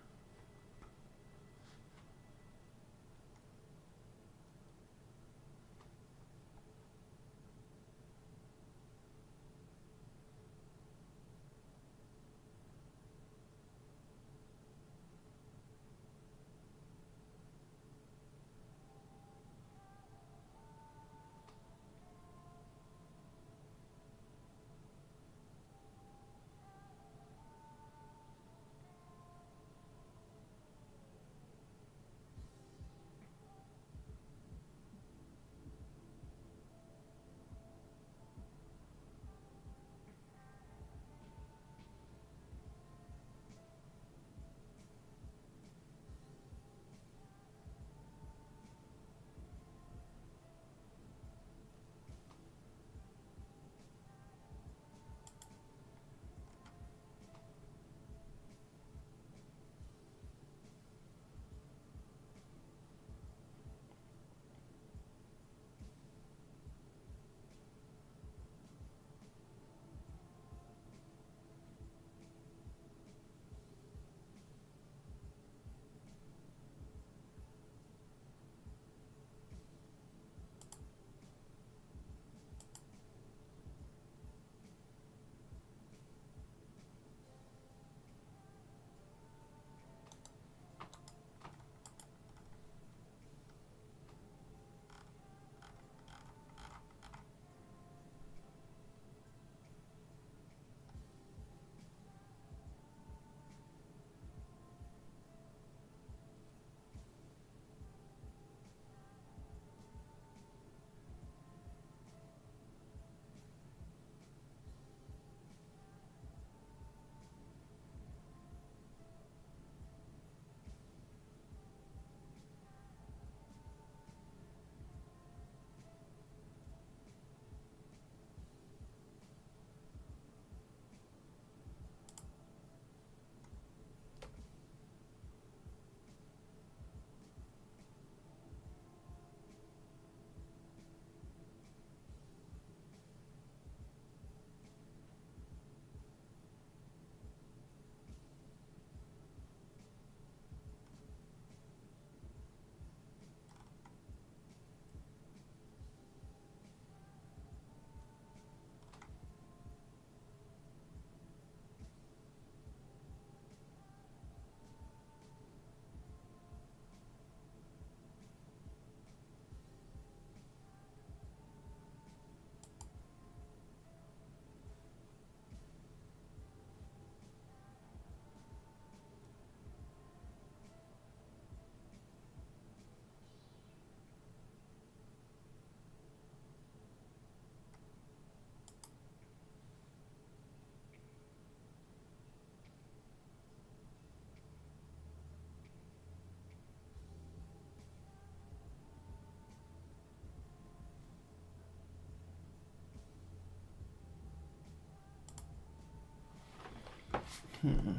Hmm.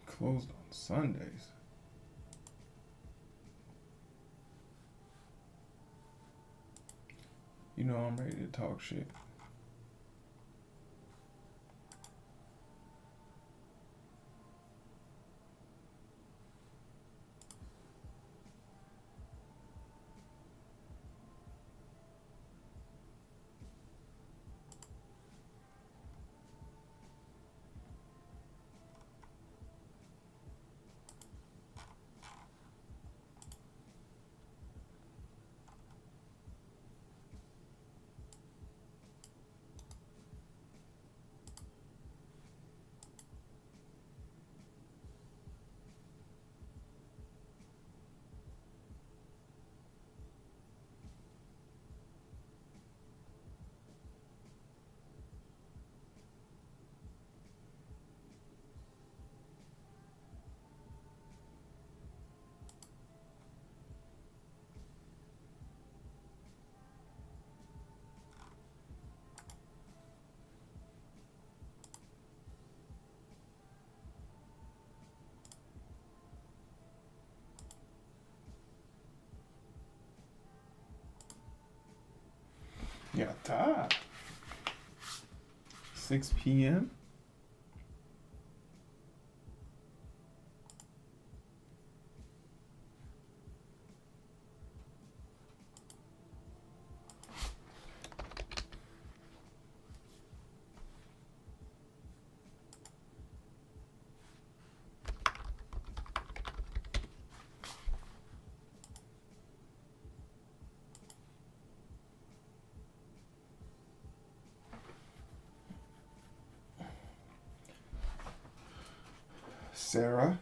Closed on Sundays. You know I'm ready to talk shit. Ah, 6 p.m. Sarah.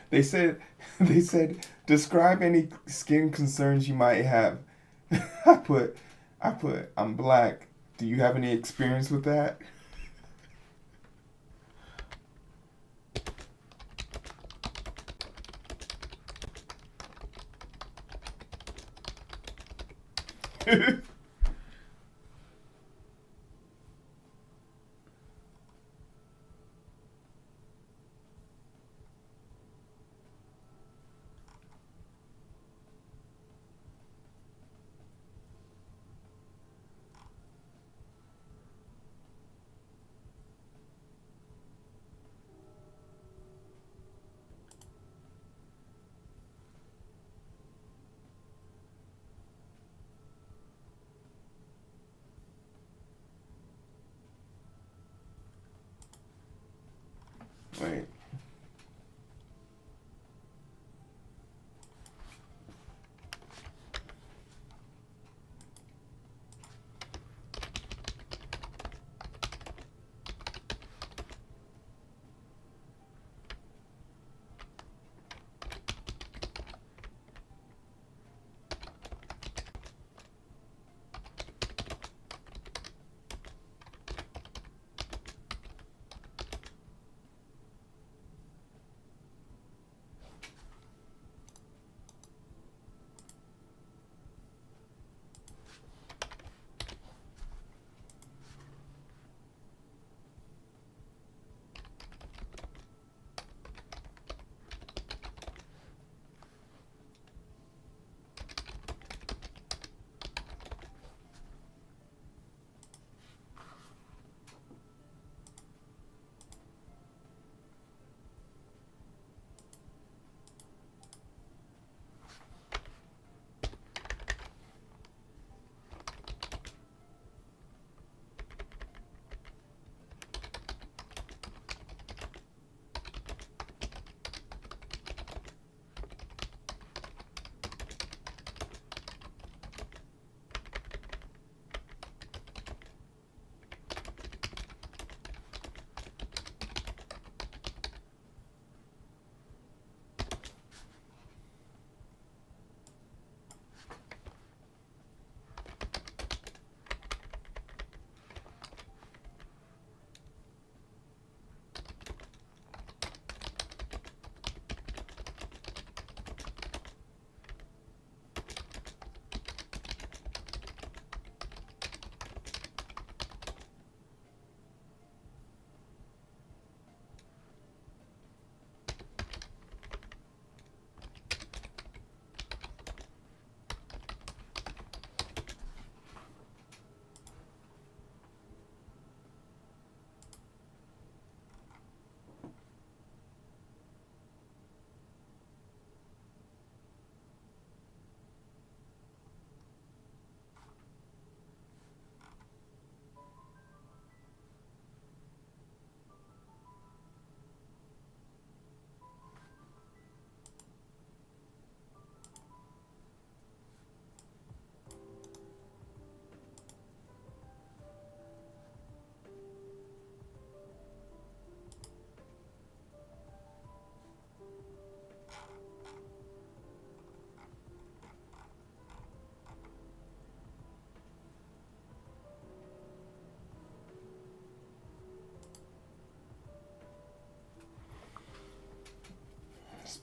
They said they said describe any skin concerns you might have. I put I'm black. Do you have any experience with that? Wait.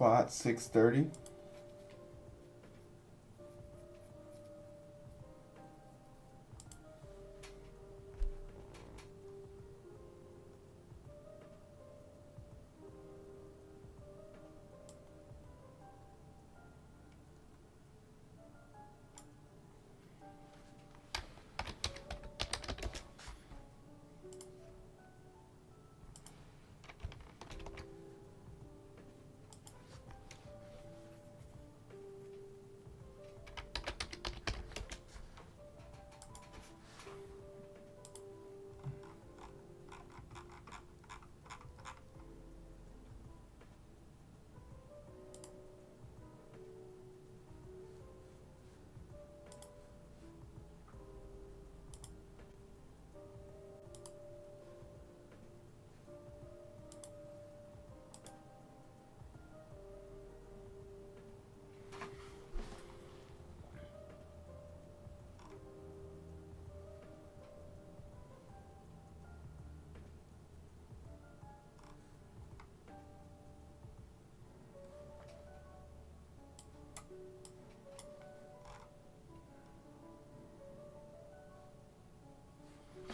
spot 630.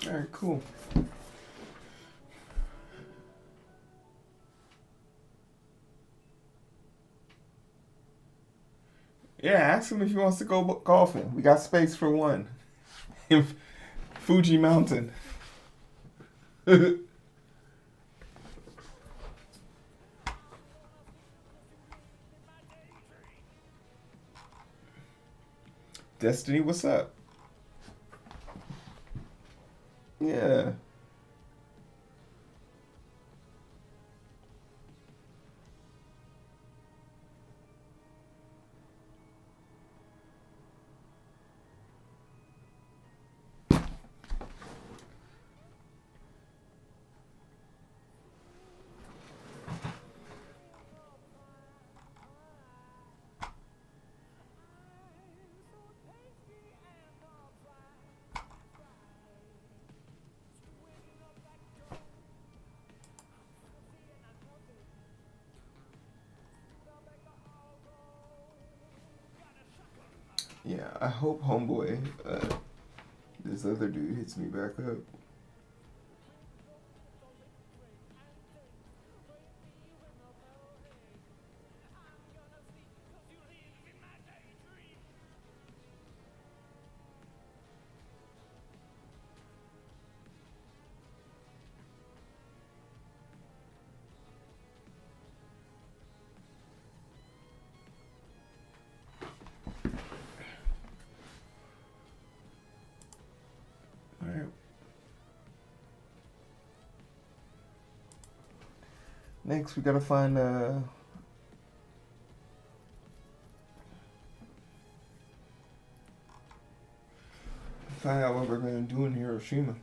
All right, cool. Yeah, ask him if he wants to go golfing. We got space for one. In Fuji Mountain. Destiny, what's up? Yeah. Yeah, I hope homeboy, this other dude hits me back up. All right. Next, we gotta find find out what we're gonna do in Hiroshima.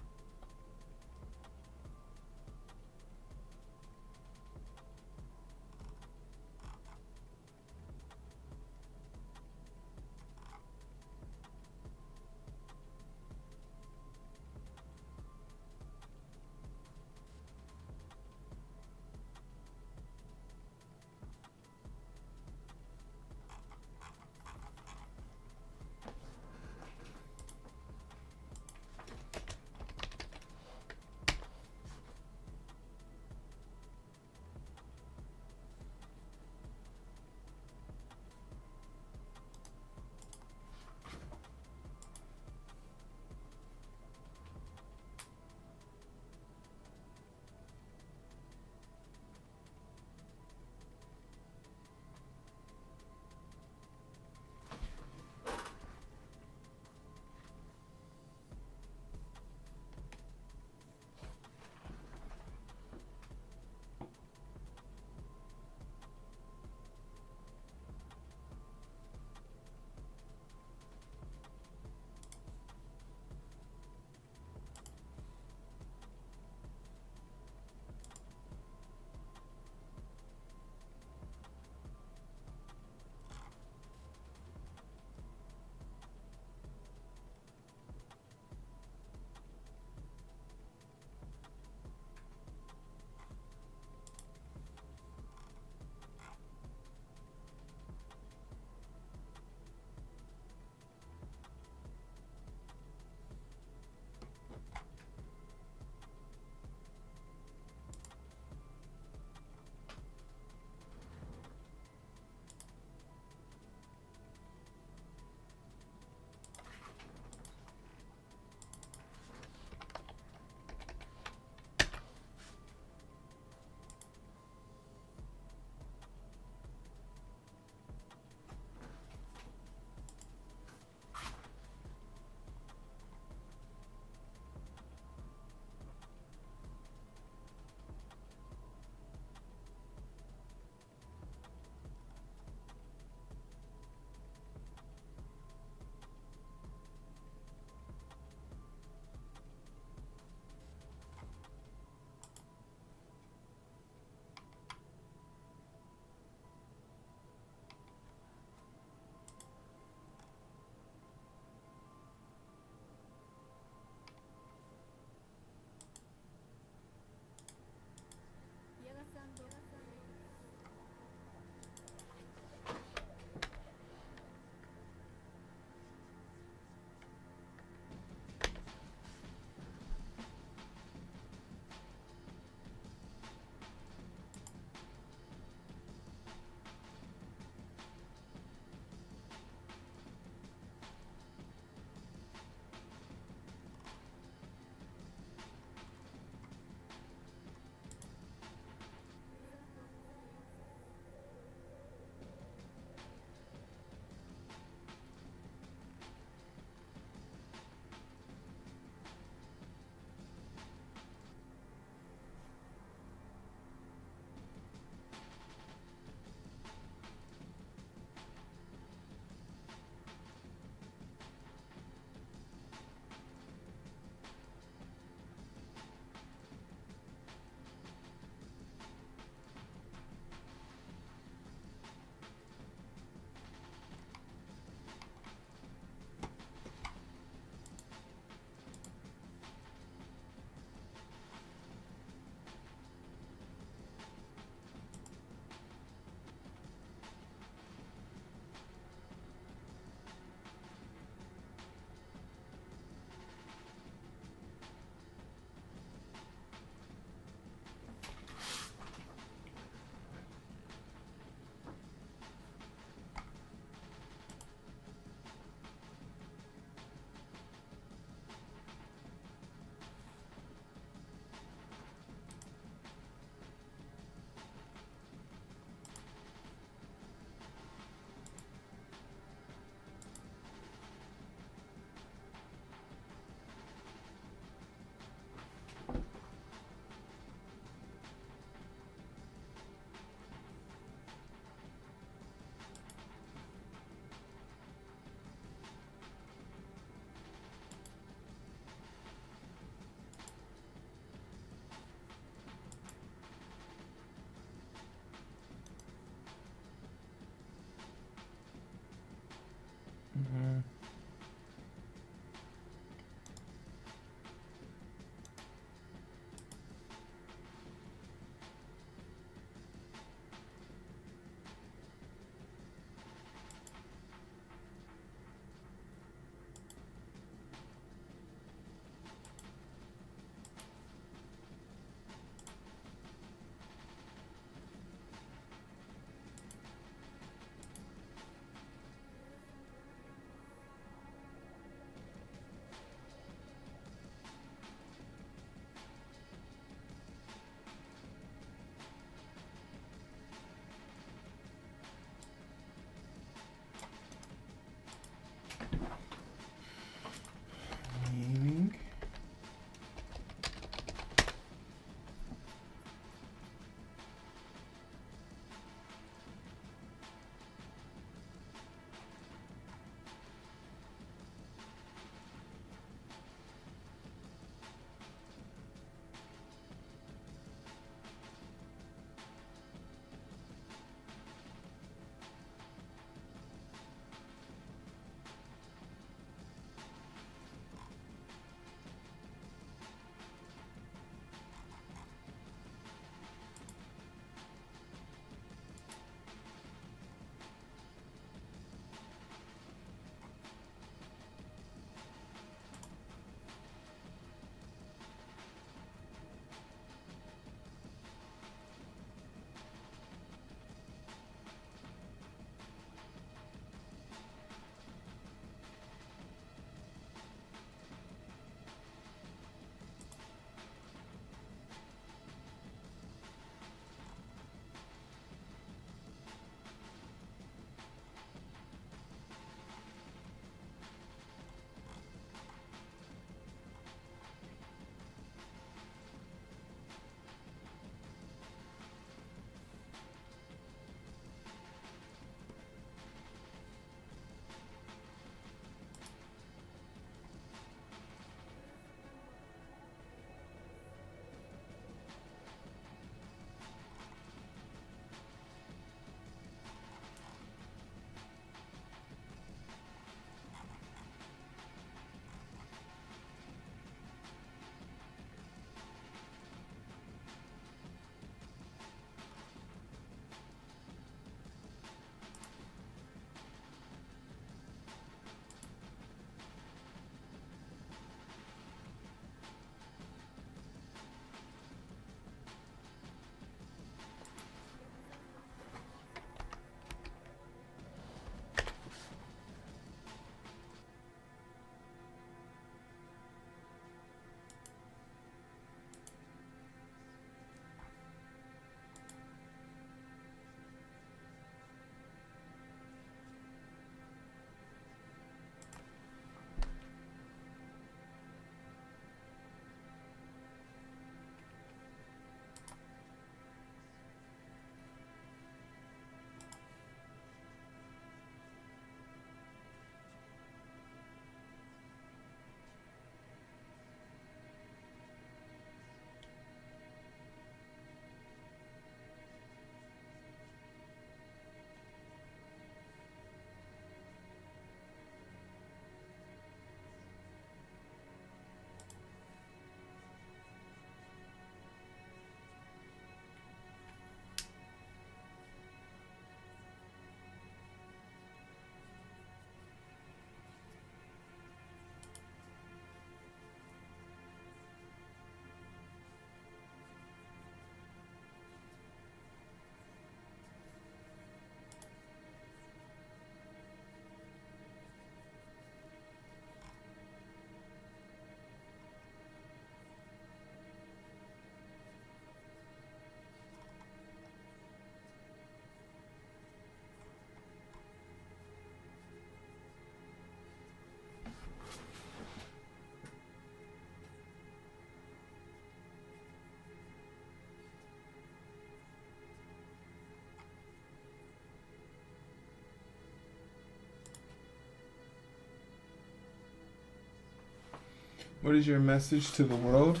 What is your message to the world?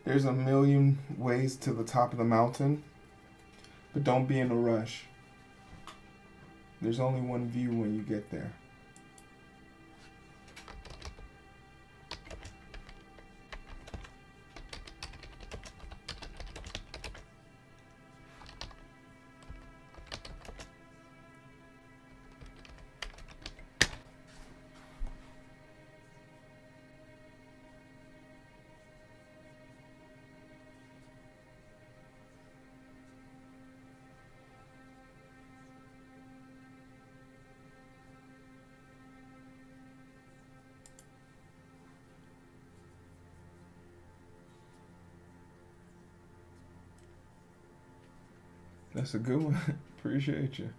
There's a million ways to the top of the mountain, but don't be in a rush. There's only one view when you get there. That's a good one. Appreciate you.